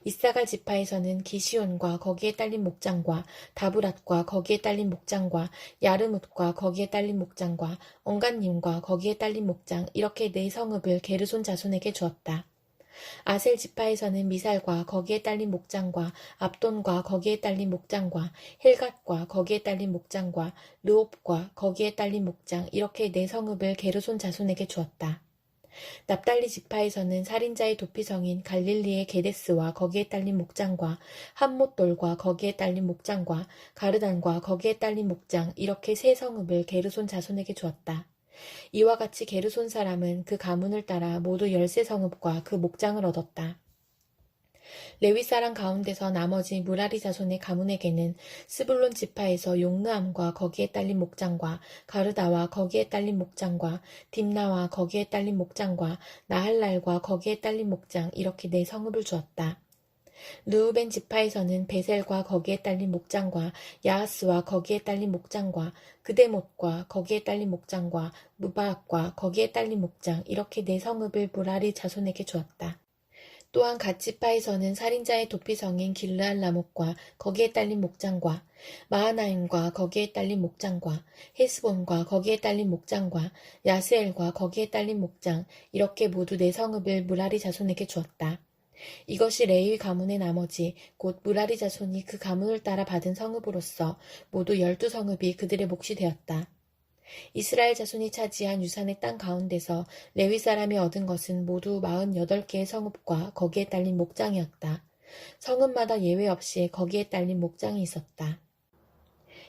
이사갈 지파에서는 기시온과 거기에 딸린 목장과 다브랏과 거기에 딸린 목장과 야르뭇과 거기에 딸린 목장과 언간님과 거기에 딸린 목장 이렇게 4성읍을 게르손 자손에게 주었다. 아셀 지파에서는 미살과 거기에 딸린 목장과 압돈과 거기에 딸린 목장과 헬갓과 거기에 딸린 목장과 르옵과 거기에 딸린 목장 이렇게 4성읍을 게르손 자손에게 주었다. 납달리 지파에서는 살인자의 도피성인 갈릴리의 게데스와 거기에 딸린 목장과 함못돌과 거기에 딸린 목장과 가르단과 거기에 딸린 목장 이렇게 3성읍을 게르손 자손에게 주었다. 이와 같이 게르손 사람은 그 가문을 따라 모두 13성읍과 그 목장을 얻었다. 레위 사람 가운데서 나머지 므라리 자손의 가문에게는 스불론 지파에서 용르암과 거기에 딸린 목장과 가르다와 거기에 딸린 목장과 딥나와 거기에 딸린 목장과 나할랄과 거기에 딸린 목장 이렇게 4성읍을 주었다. 르우벤 지파에서는 베셀과 거기에 딸린 목장과 야하스와 거기에 딸린 목장과 그데못과 거기에 딸린 목장과 무바악과 거기에 딸린 목장 이렇게 4성읍을 므라리 자손에게 주었다. 또한 갓 지파에서는 살인자의 도피성인 길르앗 라못과 거기에 딸린 목장과 마하나임과 거기에 딸린 목장과 헤스본과 거기에 딸린 목장과 야스엘과 거기에 딸린 목장 이렇게 모두 네 성읍을 무라리 자손에게 주었다. 이것이 레위 가문의 나머지 곧 무라리 자손이 그 가문을 따라 받은 성읍으로서 모두 12성읍이 그들의 몫이 되었다. 이스라엘 자손이 차지한 유산의 땅 가운데서 레위 사람이 얻은 것은 모두 48개의 성읍과 거기에 딸린 목장이었다. 성읍마다 예외 없이 거기에 딸린 목장이 있었다.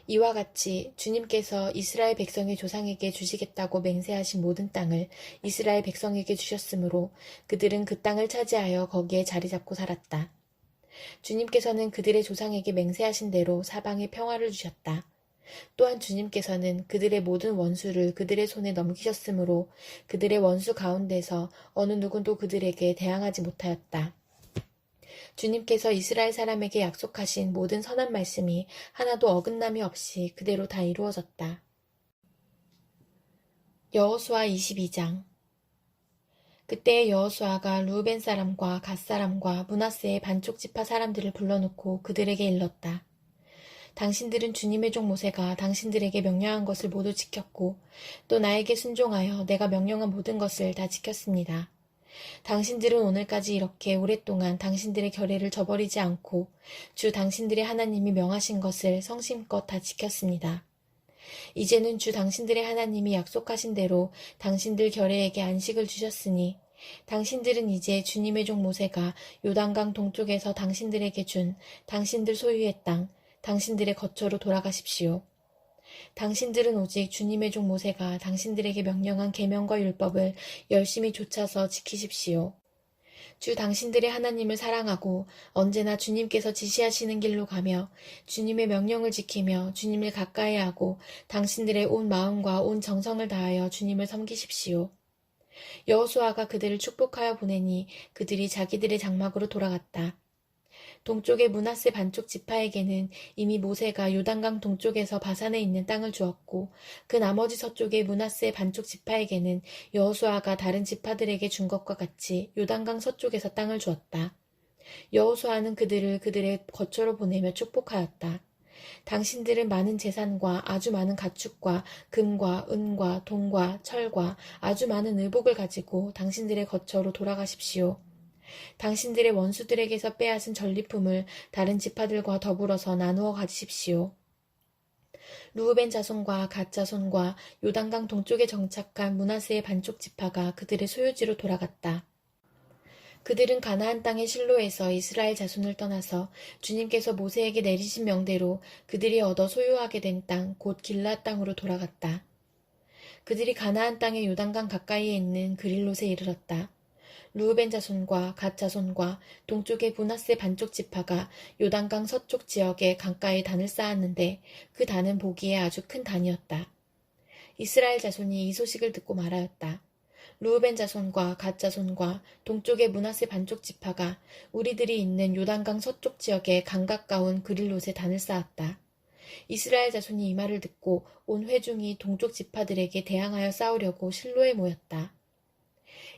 이와 같이 주님께서 이스라엘 백성의 조상에게 주시겠다고 맹세하신 모든 땅을 이스라엘 백성에게 주셨으므로 그들은 그 땅을 차지하여 거기에 자리 잡고 살았다. 주님께서는 그들의 조상에게 맹세하신 대로 사방에 평화를 주셨다. 또한 주님께서는 그들의 모든 원수를 그들의 손에 넘기셨으므로 그들의 원수 가운데서 어느 누구도 그들에게 대항하지 못하였다. 주님께서 이스라엘 사람에게 약속하신 모든 선한 말씀이 하나도 어긋남이 없이 그대로 다 이루어졌다. 여호수아 22장. 그때 여호수아가 루벤 사람과 갓 사람과 므낫세의 반쪽 지파 사람들을 불러놓고 그들에게 일렀다. 당신들은 주님의 종 모세가 당신들에게 명령한 것을 모두 지켰고 또 나에게 순종하여 내가 명령한 모든 것을 다 지켰습니다. 당신들은 오늘까지 이렇게 오랫동안 당신들의 결례를 저버리지 않고 주 당신들의 하나님이 명하신 것을 성심껏 다 지켰습니다. 이제는 주 당신들의 하나님이 약속하신 대로 당신들 결례에게 안식을 주셨으니 당신들은 이제 주님의 종 모세가 요단강 동쪽에서 당신들에게 준 당신들 소유의 땅, 당신들의 거처로 돌아가십시오. 당신들은 오직 주님의 종 모세가 당신들에게 명령한 계명과 율법을 열심히 좇아서 지키십시오. 주 당신들의 하나님을 사랑하고 언제나 주님께서 지시하시는 길로 가며 주님의 명령을 지키며 주님을 가까이 하고 당신들의 온 마음과 온 정성을 다하여 주님을 섬기십시오. 여호수아가 그들을 축복하여 보내니 그들이 자기들의 장막으로 돌아갔다. 동쪽의 므낫세 반쪽 지파에게는 이미 모세가 요단강 동쪽에서 바산에 있는 땅을 주었고 그 나머지 서쪽의 므낫세 반쪽 지파에게는 여호수아가 다른 지파들에게 준 것과 같이 요단강 서쪽에서 땅을 주었다. 여호수아는 그들을 그들의 거처로 보내며 축복하였다. 당신들은 많은 재산과 아주 많은 가축과 금과 은과 동과 철과 아주 많은 의복을 가지고 당신들의 거처로 돌아가십시오. 당신들의 원수들에게서 빼앗은 전리품을 다른 지파들과 더불어서 나누어 가지십시오. 루우벤 자손과 갓 자손과 요단강 동쪽에 정착한 므낫세의 반쪽 지파가 그들의 소유지로 돌아갔다. 그들은 가나안 땅의 실로에서 이스라엘 자손을 떠나서 주님께서 모세에게 내리신 명대로 그들이 얻어 소유하게 된 땅, 곧 길르앗 땅으로 돌아갔다. 그들이 가나안 땅의 요단강 가까이에 있는 그릴롯에 이르렀다. 루우벤 자손과 갓 자손과 동쪽의 므낫세 반쪽 지파가 요단강 서쪽 지역에 강가에 단을 쌓았는데 그 단은 보기에 아주 큰 단이었다. 이스라엘 자손이 이 소식을 듣고 말하였다. 루우벤 자손과 갓 자손과 동쪽의 므낫세 반쪽 지파가 우리들이 있는 요단강 서쪽 지역에 강 가까운 그릴롯에 단을 쌓았다. 이스라엘 자손이 이 말을 듣고 온 회중이 동쪽 지파들에게 대항하여 싸우려고 실로에 모였다.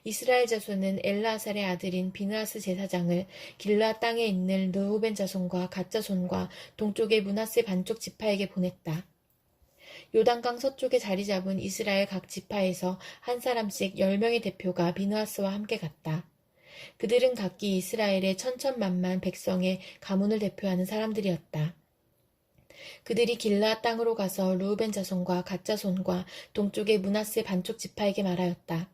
이스라엘 자손은 엘르아살의 아들인 비느하스 제사장을 길르앗 땅에 있는 르우벤 자손과 갓 자손과 동쪽의 므낫세 반쪽 지파에게 보냈다. 요단강 서쪽에 자리 잡은 이스라엘 각 지파에서 한 사람씩 10명의 대표가 비느하스와 함께 갔다. 그들은 각기 이스라엘의 천천만만 백성의 가문을 대표하는 사람들이었다. 그들이 길르앗 땅으로 가서 르우벤 자손과 갓 자손과 동쪽의 므낫세 반쪽 지파에게 말하였다.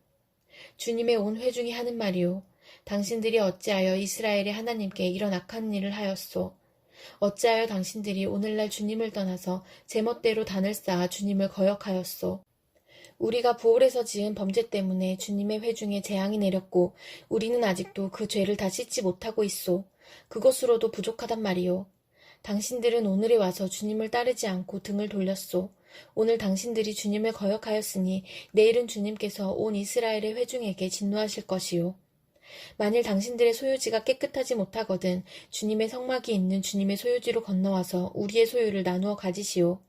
주님의 온 회중이 하는 말이요. 당신들이 어찌하여 이스라엘의 하나님께 이런 악한 일을 하였소. 어찌하여 당신들이 오늘날 주님을 떠나서 제멋대로 단을 쌓아 주님을 거역하였소. 우리가 부올에서 지은 범죄 때문에 주님의 회중에 재앙이 내렸고 우리는 아직도 그 죄를 다 씻지 못하고 있소. 그것으로도 부족하단 말이요. 당신들은 오늘에 와서 주님을 따르지 않고 등을 돌렸소. 오늘 당신들이 주님을 거역하였으니 내일은 주님께서 온 이스라엘의 회중에게 진노하실 것이요. 만일 당신들의 소유지가 깨끗하지 못하거든 주님의 성막이 있는 주님의 소유지로 건너와서 우리의 소유를 나누어 가지시오.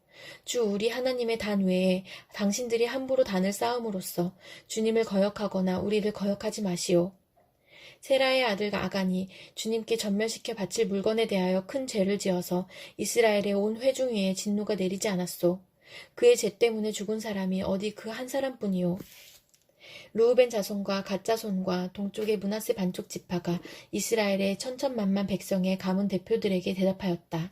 주 우리 하나님의 단 외에 당신들이 함부로 단을 쌓음으로써 주님을 거역하거나 우리를 거역하지 마시오. 세라의 아들 아간이 주님께 전멸시켜 바칠 물건에 대하여 큰 죄를 지어서 이스라엘의 온 회중 위에 진노가 내리지 않았소. 그의 죄 때문에 죽은 사람이 어디 그 한 사람뿐이요. 르우벤 자손과 갓 자손과 동쪽의 므낫세 반쪽 지파가 이스라엘의 천천만만 백성의 가문 대표들에게 대답하였다.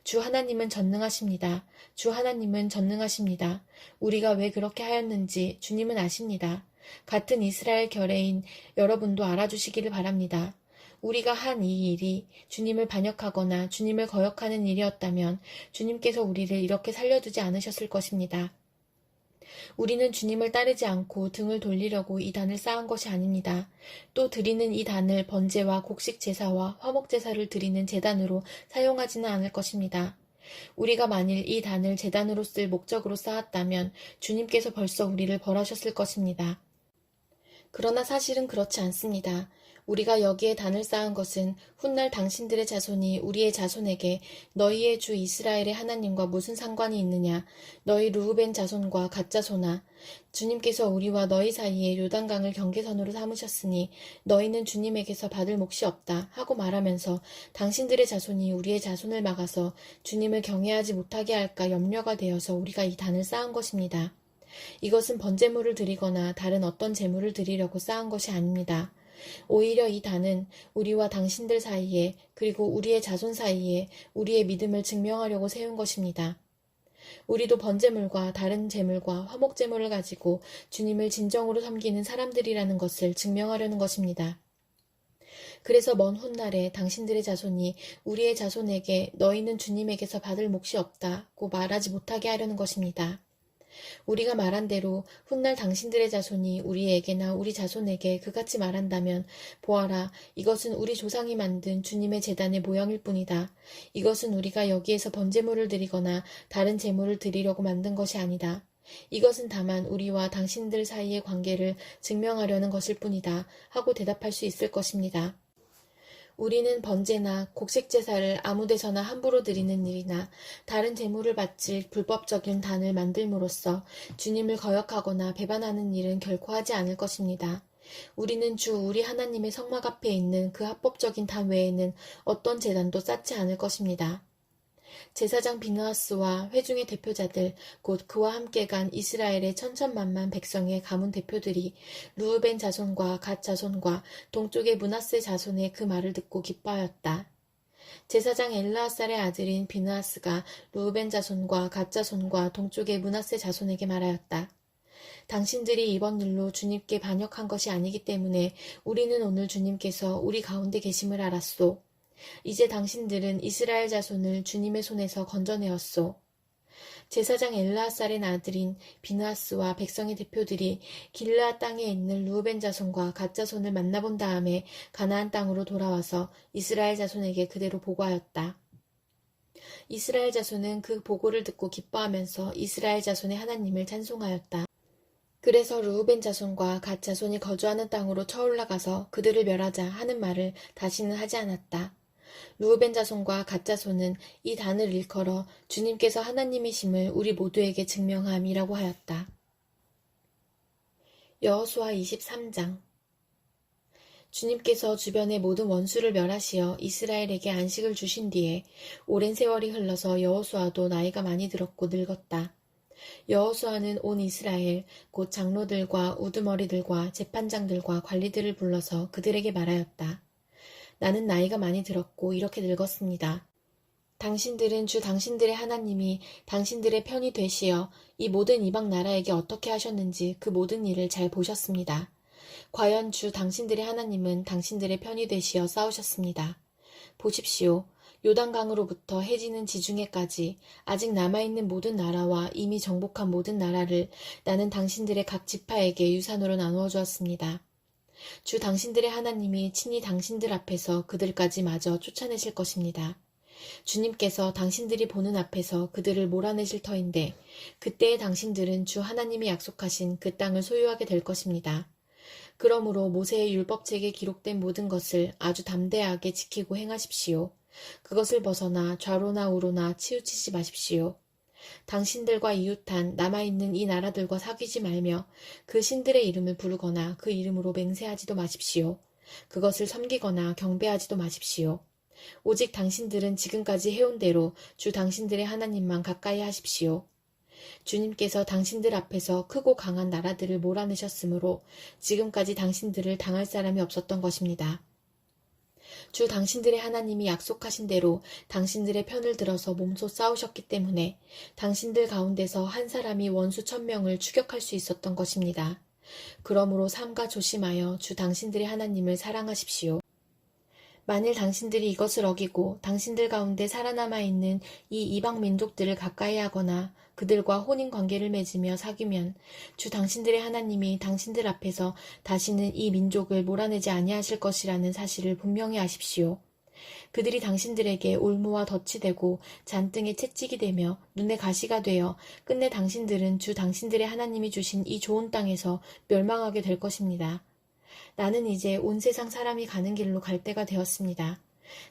주 하나님은 전능하십니다. 주 하나님은 전능하십니다. 우리가 왜 그렇게 하였는지 주님은 아십니다. 같은 이스라엘 결례인 여러분도 알아주시기를 바랍니다. 우리가 한 이 일이 주님을 반역하거나 주님을 거역하는 일이었다면 주님께서 우리를 이렇게 살려두지 않으셨을 것입니다. 우리는 주님을 따르지 않고 등을 돌리려고 이 단을 쌓은 것이 아닙니다. 또 드리는 이 단을 번제와 곡식 제사와 화목 제사를 드리는 제단으로 사용하지는 않을 것입니다. 우리가 만일 이 단을 제단으로 쓸 목적으로 쌓았다면 주님께서 벌써 우리를 벌하셨을 것입니다. 그러나 사실은 그렇지 않습니다. 우리가 여기에 단을 쌓은 것은 훗날 당신들의 자손이 우리의 자손에게 너희의 주 이스라엘의 하나님과 무슨 상관이 있느냐, 너희 르우벤 자손과 갓 자손아, 주님께서 우리와 너희 사이에 요단강을 경계선으로 삼으셨으니 너희는 주님에게서 받을 몫이 없다 하고 말하면서 당신들의 자손이 우리의 자손을 막아서 주님을 경외하지 못하게 할까 염려가 되어서 우리가 이 단을 쌓은 것입니다. 이것은 번제물을 드리거나 다른 어떤 제물을 드리려고 쌓은 것이 아닙니다. 오히려 이 단은 우리와 당신들 사이에 그리고 우리의 자손 사이에 우리의 믿음을 증명하려고 세운 것입니다. 우리도 번제물과 다른 제물과 화목제물을 가지고 주님을 진정으로 섬기는 사람들이라는 것을 증명하려는 것입니다. 그래서 먼 훗날에 당신들의 자손이 우리의 자손에게 너희는 주님에게서 받을 몫이 없다고 말하지 못하게 하려는 것입니다. 우리가 말한 대로 훗날 당신들의 자손이 우리에게나 우리 자손에게 그같이 말한다면 보아라, 이것은 우리 조상이 만든 주님의 제단의 모형일 뿐이다. 이것은 우리가 여기에서 번제물을 드리거나 다른 제물을 드리려고 만든 것이 아니다. 이것은 다만 우리와 당신들 사이의 관계를 증명하려는 것일 뿐이다 하고 대답할 수 있을 것입니다. 우리는 번제나 곡식 제사를 아무 데서나 함부로 드리는 일이나 다른 제물을 바칠 불법적인 단을 만들므로써 주님을 거역하거나 배반하는 일은 결코 하지 않을 것입니다. 우리는 주 우리 하나님의 성막 앞에 있는 그 합법적인 단 외에는 어떤 제단도 쌓지 않을 것입니다. 제사장 비느하스와 회중의 대표자들 곧 그와 함께 간 이스라엘의 천천만만 백성의 가문 대표들이 르우벤 자손과 갓 자손과 동쪽의 므낫세 자손의 그 말을 듣고 기뻐하였다. 제사장 엘르아살의 아들인 비느하스가 르우벤 자손과 갓 자손과 동쪽의 므낫세 자손에게 말하였다. 당신들이 이번 일로 주님께 반역한 것이 아니기 때문에 우리는 오늘 주님께서 우리 가운데 계심을 알았소. 이제 당신들은 이스라엘 자손을 주님의 손에서 건져내었소. 제사장 엘르아살의 아들인 비느하스와 백성의 대표들이 길르앗 땅에 있는 르우벤 자손과 갓 자손을 만나본 다음에 가나안 땅으로 돌아와서 이스라엘 자손에게 그대로 보고하였다. 이스라엘 자손은 그 보고를 듣고 기뻐하면서 이스라엘 자손의 하나님을 찬송하였다. 그래서 르우벤 자손과 갓 자손이 거주하는 땅으로 쳐올라가서 그들을 멸하자 하는 말을 다시는 하지 않았다. 르우벤 자손과 갓 자손은 이 단을 일컬어 주님께서 하나님이심을 우리 모두에게 증명함이라고 하였다. 여호수아 23장. 주님께서 주변의 모든 원수를 멸하시어 이스라엘에게 안식을 주신 뒤에 오랜 세월이 흘러서 여호수아도 나이가 많이 들었고 늙었다. 여호수아는 온 이스라엘 곧 장로들과 우두머리들과 재판장들과 관리들을 불러서 그들에게 말하였다. 나는 나이가 많이 들었고 이렇게 늙었습니다. 당신들은 주 당신들의 하나님이 당신들의 편이 되시어 이 모든 이방 나라에게 어떻게 하셨는지 그 모든 일을 잘 보셨습니다. 과연 주 당신들의 하나님은 당신들의 편이 되시어 싸우셨습니다. 보십시오. 요단강으로부터 해지는 지중해까지 아직 남아있는 모든 나라와 이미 정복한 모든 나라를 나는 당신들의 각 지파에게 유산으로 나누어 주었습니다. 주 당신들의 하나님이 친히 당신들 앞에서 그들까지 마저 쫓아내실 것입니다. 주님께서 당신들이 보는 앞에서 그들을 몰아내실 터인데 그때의 당신들은 주 하나님이 약속하신 그 땅을 소유하게 될 것입니다. 그러므로 모세의 율법책에 기록된 모든 것을 아주 담대하게 지키고 행하십시오. 그것을 벗어나 좌로나 우로나 치우치지 마십시오. 당신들과 이웃한 남아있는 이 나라들과 사귀지 말며 그 신들의 이름을 부르거나 그 이름으로 맹세하지도 마십시오. 그것을 섬기거나 경배하지도 마십시오. 오직 당신들은 지금까지 해온 대로 주 당신들의 하나님만 가까이 하십시오. 주님께서 당신들 앞에서 크고 강한 나라들을 몰아내셨으므로 지금까지 당신들을 당할 사람이 없었던 것입니다. 주 당신들의 하나님이 약속하신 대로 당신들의 편을 들어서 몸소 싸우셨기 때문에 당신들 가운데서 한 사람이 원수 1000명을 추격할 수 있었던 것입니다. 그러므로 삼가 조심하여 주 당신들의 하나님을 사랑하십시오. 만일 당신들이 이것을 어기고 당신들 가운데 살아남아 있는 이 이방 민족들을 가까이 하거나 그들과 혼인 관계를 맺으며 사귀면 주 당신들의 하나님이 당신들 앞에서 다시는 이 민족을 몰아내지 아니하실 것이라는 사실을 분명히 아십시오. 그들이 당신들에게 올무와 덫이 되고 잔등에 채찍이 되며 눈에 가시가 되어 끝내 당신들은 주 당신들의 하나님이 주신 이 좋은 땅에서 멸망하게 될 것입니다. 나는 이제 온 세상 사람이 가는 길로 갈 때가 되었습니다.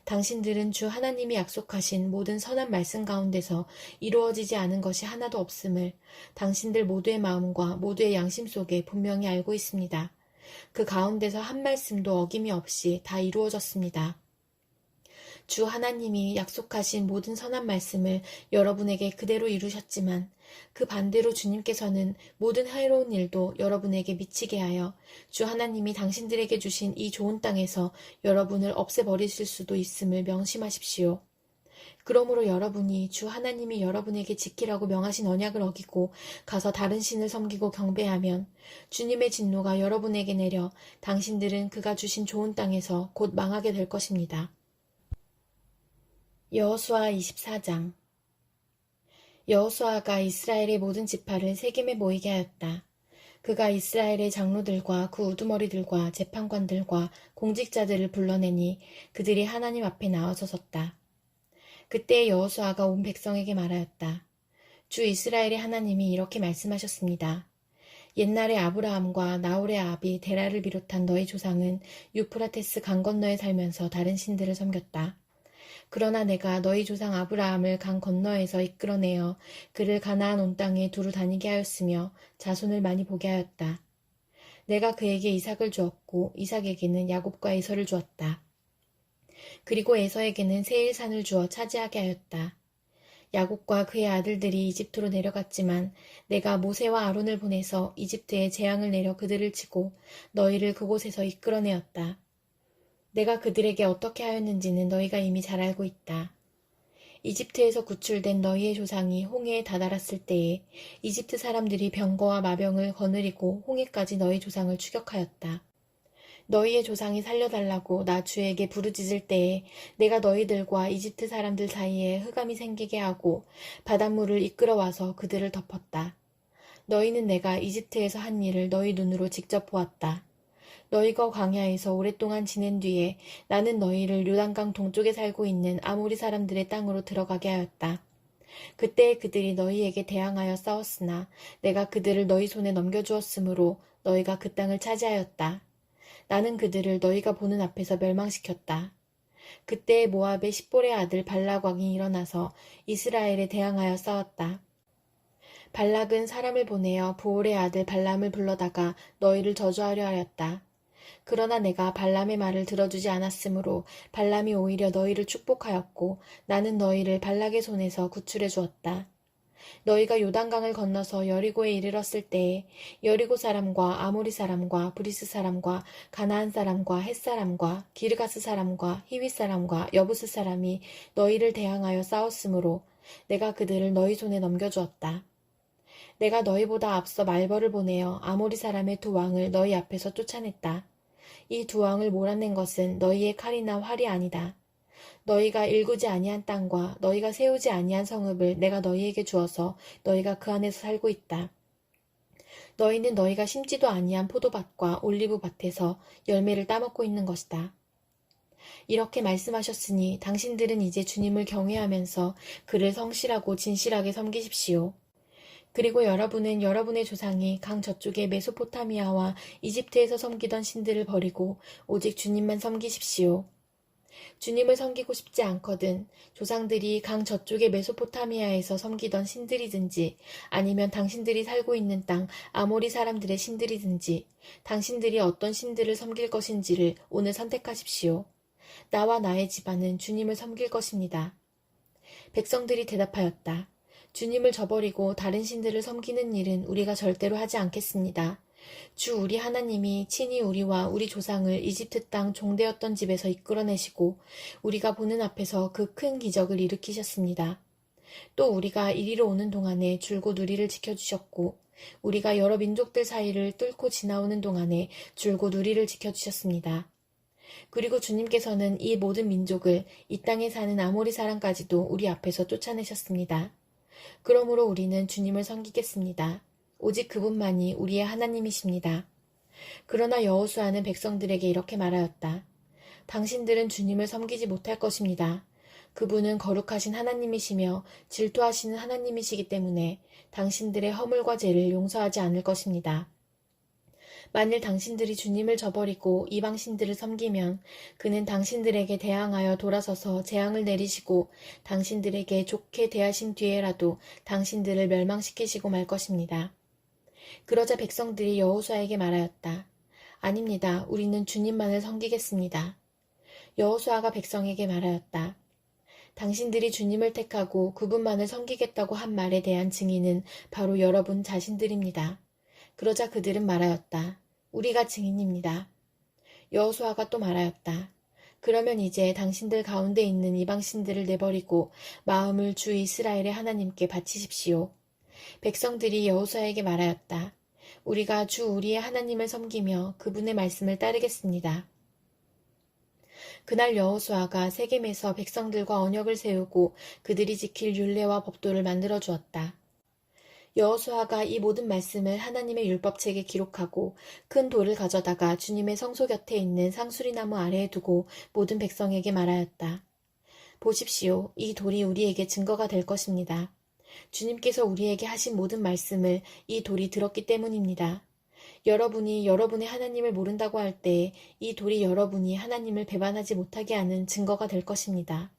당신들은 주 하나님이 약속하신 모든 선한 말씀 가운데서 이루어지지 않은 것이 하나도 없음을 당신들 모두의 마음과 모두의 양심 속에 분명히 알고 있습니다. 그 가운데서 한 말씀도 어김이 없이 다 이루어졌습니다. 주 하나님이 약속하신 모든 선한 말씀을 여러분에게 그대로 이루셨지만 그 반대로 주님께서는 모든 해로운 일도 여러분에게 미치게 하여 주 하나님이 당신들에게 주신 이 좋은 땅에서 여러분을 없애버리실 수도 있음을 명심하십시오. 그러므로 여러분이 주 하나님이 여러분에게 지키라고 명하신 언약을 어기고 가서 다른 신을 섬기고 경배하면 주님의 진노가 여러분에게 내려 당신들은 그가 주신 좋은 땅에서 곧 망하게 될 것입니다. 여호수아 24장. 여호수아가 이스라엘의 모든 지파를 세겜에 모이게 하였다. 그가 이스라엘의 장로들과 그 우두머리들과 재판관들과 공직자들을 불러내니 그들이 하나님 앞에 나와서 섰다. 그때 여호수아가 온 백성에게 말하였다. 주 이스라엘의 하나님이 이렇게 말씀하셨습니다. 옛날에 아브라함과 나홀의 아비 데라를 비롯한 너희 조상은 유프라테스 강 건너에 살면서 다른 신들을 섬겼다. 그러나 내가 너희 조상 아브라함을 강 건너에서 이끌어내어 그를 가나안 온 땅에 두루 다니게 하였으며 자손을 많이 보게 하였다. 내가 그에게 이삭을 주었고 이삭에게는 야곱과 에서를 주었다. 그리고 에서에게는 세일산을 주어 차지하게 하였다. 야곱과 그의 아들들이 이집트로 내려갔지만 내가 모세와 아론을 보내서 이집트에 재앙을 내려 그들을 치고 너희를 그곳에서 이끌어내었다. 내가 그들에게 어떻게 하였는지는 너희가 이미 잘 알고 있다. 이집트에서 구출된 너희의 조상이 홍해에 다다랐을 때에 이집트 사람들이 병거와 마병을 거느리고 홍해까지 너희 조상을 추격하였다. 너희의 조상이 살려달라고 나 주에게 부르짖을 때에 내가 너희들과 이집트 사람들 사이에 흑암이 생기게 하고 바닷물을 이끌어와서 그들을 덮었다. 너희는 내가 이집트에서 한 일을 너희 눈으로 직접 보았다. 너희가 광야에서 오랫동안 지낸 뒤에 나는 너희를 요단강 동쪽에 살고 있는 아모리 사람들의 땅으로 들어가게 하였다. 그때 그들이 너희에게 대항하여 싸웠으나 내가 그들을 너희 손에 넘겨주었으므로 너희가 그 땅을 차지하였다. 나는 그들을 너희가 보는 앞에서 멸망시켰다. 그때 모압의 십볼의 아들 발락 왕이 일어나서 이스라엘에 대항하여 싸웠다. 발락은 사람을 보내어 부올의 아들 발람을 불러다가 너희를 저주하려 하였다. 그러나 내가 발람의 말을 들어주지 않았으므로 발람이 오히려 너희를 축복하였고 나는 너희를 발락의 손에서 구출해 주었다. 너희가 요단강을 건너서 여리고에 이르렀을 때에 여리고 사람과 아모리 사람과 브리스 사람과 가나안 사람과 헷 사람과 기르가스 사람과 히윗 사람과 여부스 사람이 너희를 대항하여 싸웠으므로 내가 그들을 너희 손에 넘겨주었다. 내가 너희보다 앞서 말벌을 보내어 아모리 사람의 두 왕을 너희 앞에서 쫓아냈다. 이 두 왕을 몰아낸 것은 너희의 칼이나 활이 아니다. 너희가 일구지 아니한 땅과 너희가 세우지 아니한 성읍을 내가 너희에게 주어서 너희가 그 안에서 살고 있다. 너희는 너희가 심지도 아니한 포도밭과 올리브밭에서 열매를 따먹고 있는 것이다. 이렇게 말씀하셨으니 당신들은 이제 주님을 경외하면서 그를 성실하고 진실하게 섬기십시오. 그리고 여러분은 여러분의 조상이 강 저쪽의 메소포타미아와 이집트에서 섬기던 신들을 버리고 오직 주님만 섬기십시오. 주님을 섬기고 싶지 않거든 조상들이 강 저쪽의 메소포타미아에서 섬기던 신들이든지 아니면 당신들이 살고 있는 땅 아모리 사람들의 신들이든지 당신들이 어떤 신들을 섬길 것인지를 오늘 선택하십시오. 나와 나의 집안은 주님을 섬길 것입니다. 백성들이 대답하였다. 주님을 저버리고 다른 신들을 섬기는 일은 우리가 절대로 하지 않겠습니다. 주 우리 하나님이 친히 우리와 우리 조상을 이집트 땅 종되었던 집에서 이끌어내시고 우리가 보는 앞에서 그 큰 기적을 일으키셨습니다. 또 우리가 이리로 오는 동안에 줄곧 우리를 지켜주셨고 우리가 여러 민족들 사이를 뚫고 지나오는 동안에 줄곧 우리를 지켜주셨습니다. 그리고 주님께서는 이 모든 민족을 이 땅에 사는 아모리 사람까지도 우리 앞에서 쫓아내셨습니다. 그러므로 우리는 주님을 섬기겠습니다. 오직 그분만이 우리의 하나님이십니다. 그러나 여호수아는 백성들에게 이렇게 말하였다. 당신들은 주님을 섬기지 못할 것입니다. 그분은 거룩하신 하나님이시며 질투하시는 하나님이시기 때문에 당신들의 허물과 죄를 용서하지 않을 것입니다. 만일 당신들이 주님을 저버리고 이방신들을 섬기면 그는 당신들에게 대항하여 돌아서서 재앙을 내리시고 당신들에게 좋게 대하신 뒤에라도 당신들을 멸망시키시고 말 것입니다. 그러자 백성들이 여호수아에게 말하였다. 아닙니다. 우리는 주님만을 섬기겠습니다. 여호수아가 백성에게 말하였다. 당신들이 주님을 택하고 그분만을 섬기겠다고 한 말에 대한 증인은 바로 여러분 자신들입니다. 그러자 그들은 말하였다. 우리가 증인입니다. 여호수아가 또 말하였다. 그러면 이제 당신들 가운데 있는 이방신들을 내버리고 마음을 주 이스라엘의 하나님께 바치십시오. 백성들이 여호수아에게 말하였다. 우리가 주 우리의 하나님을 섬기며 그분의 말씀을 따르겠습니다. 그날 여호수아가 세겜에서 백성들과 언약을 세우고 그들이 지킬 율례와 법도를 만들어 주었다. 여호수아가 이 모든 말씀을 하나님의 율법책에 기록하고 큰 돌을 가져다가 주님의 성소 곁에 있는 상수리나무 아래에 두고 모든 백성에게 말하였다. 보십시오. 이 돌이 우리에게 증거가 될 것입니다. 주님께서 우리에게 하신 모든 말씀을 이 돌이 들었기 때문입니다. 여러분이 여러분의 하나님을 모른다고 할 때 이 돌이 여러분이 하나님을 배반하지 못하게 하는 증거가 될 것입니다.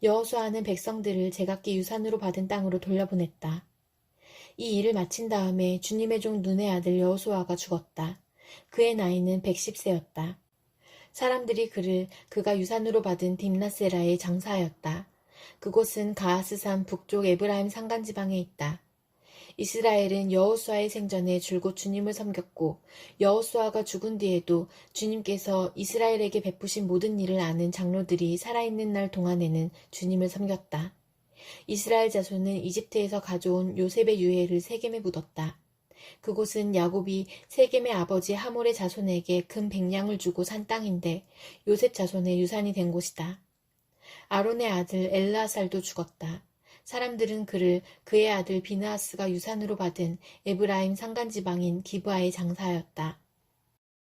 여호수아는 백성들을 제각기 유산으로 받은 땅으로 돌려보냈다. 이 일을 마친 다음에 주님의 종 눈의 아들 여호수아가 죽었다. 그의 나이는 110세였다. 사람들이 그를 그가 유산으로 받은 딥나세라에 장사하였다. 그곳은 가하스산 북쪽 에브라임 산간지방에 있다. 이스라엘은 여호수아의 생전에 줄곧 주님을 섬겼고 여호수아가 죽은 뒤에도 주님께서 이스라엘에게 베푸신 모든 일을 아는 장로들이 살아있는 날 동안에는 주님을 섬겼다. 이스라엘 자손은 이집트에서 가져온 요셉의 유해를 세겜에 묻었다. 그곳은 야곱이 세겜의 아버지 하몰의 자손에게 금 100냥을 주고 산 땅인데 요셉 자손의 유산이 된 곳이다. 아론의 아들 엘르아살도 죽었다. 사람들은 그를 그의 아들 비느하스가 유산으로 받은 에브라임 산간지방인 기브아에 장사하였다.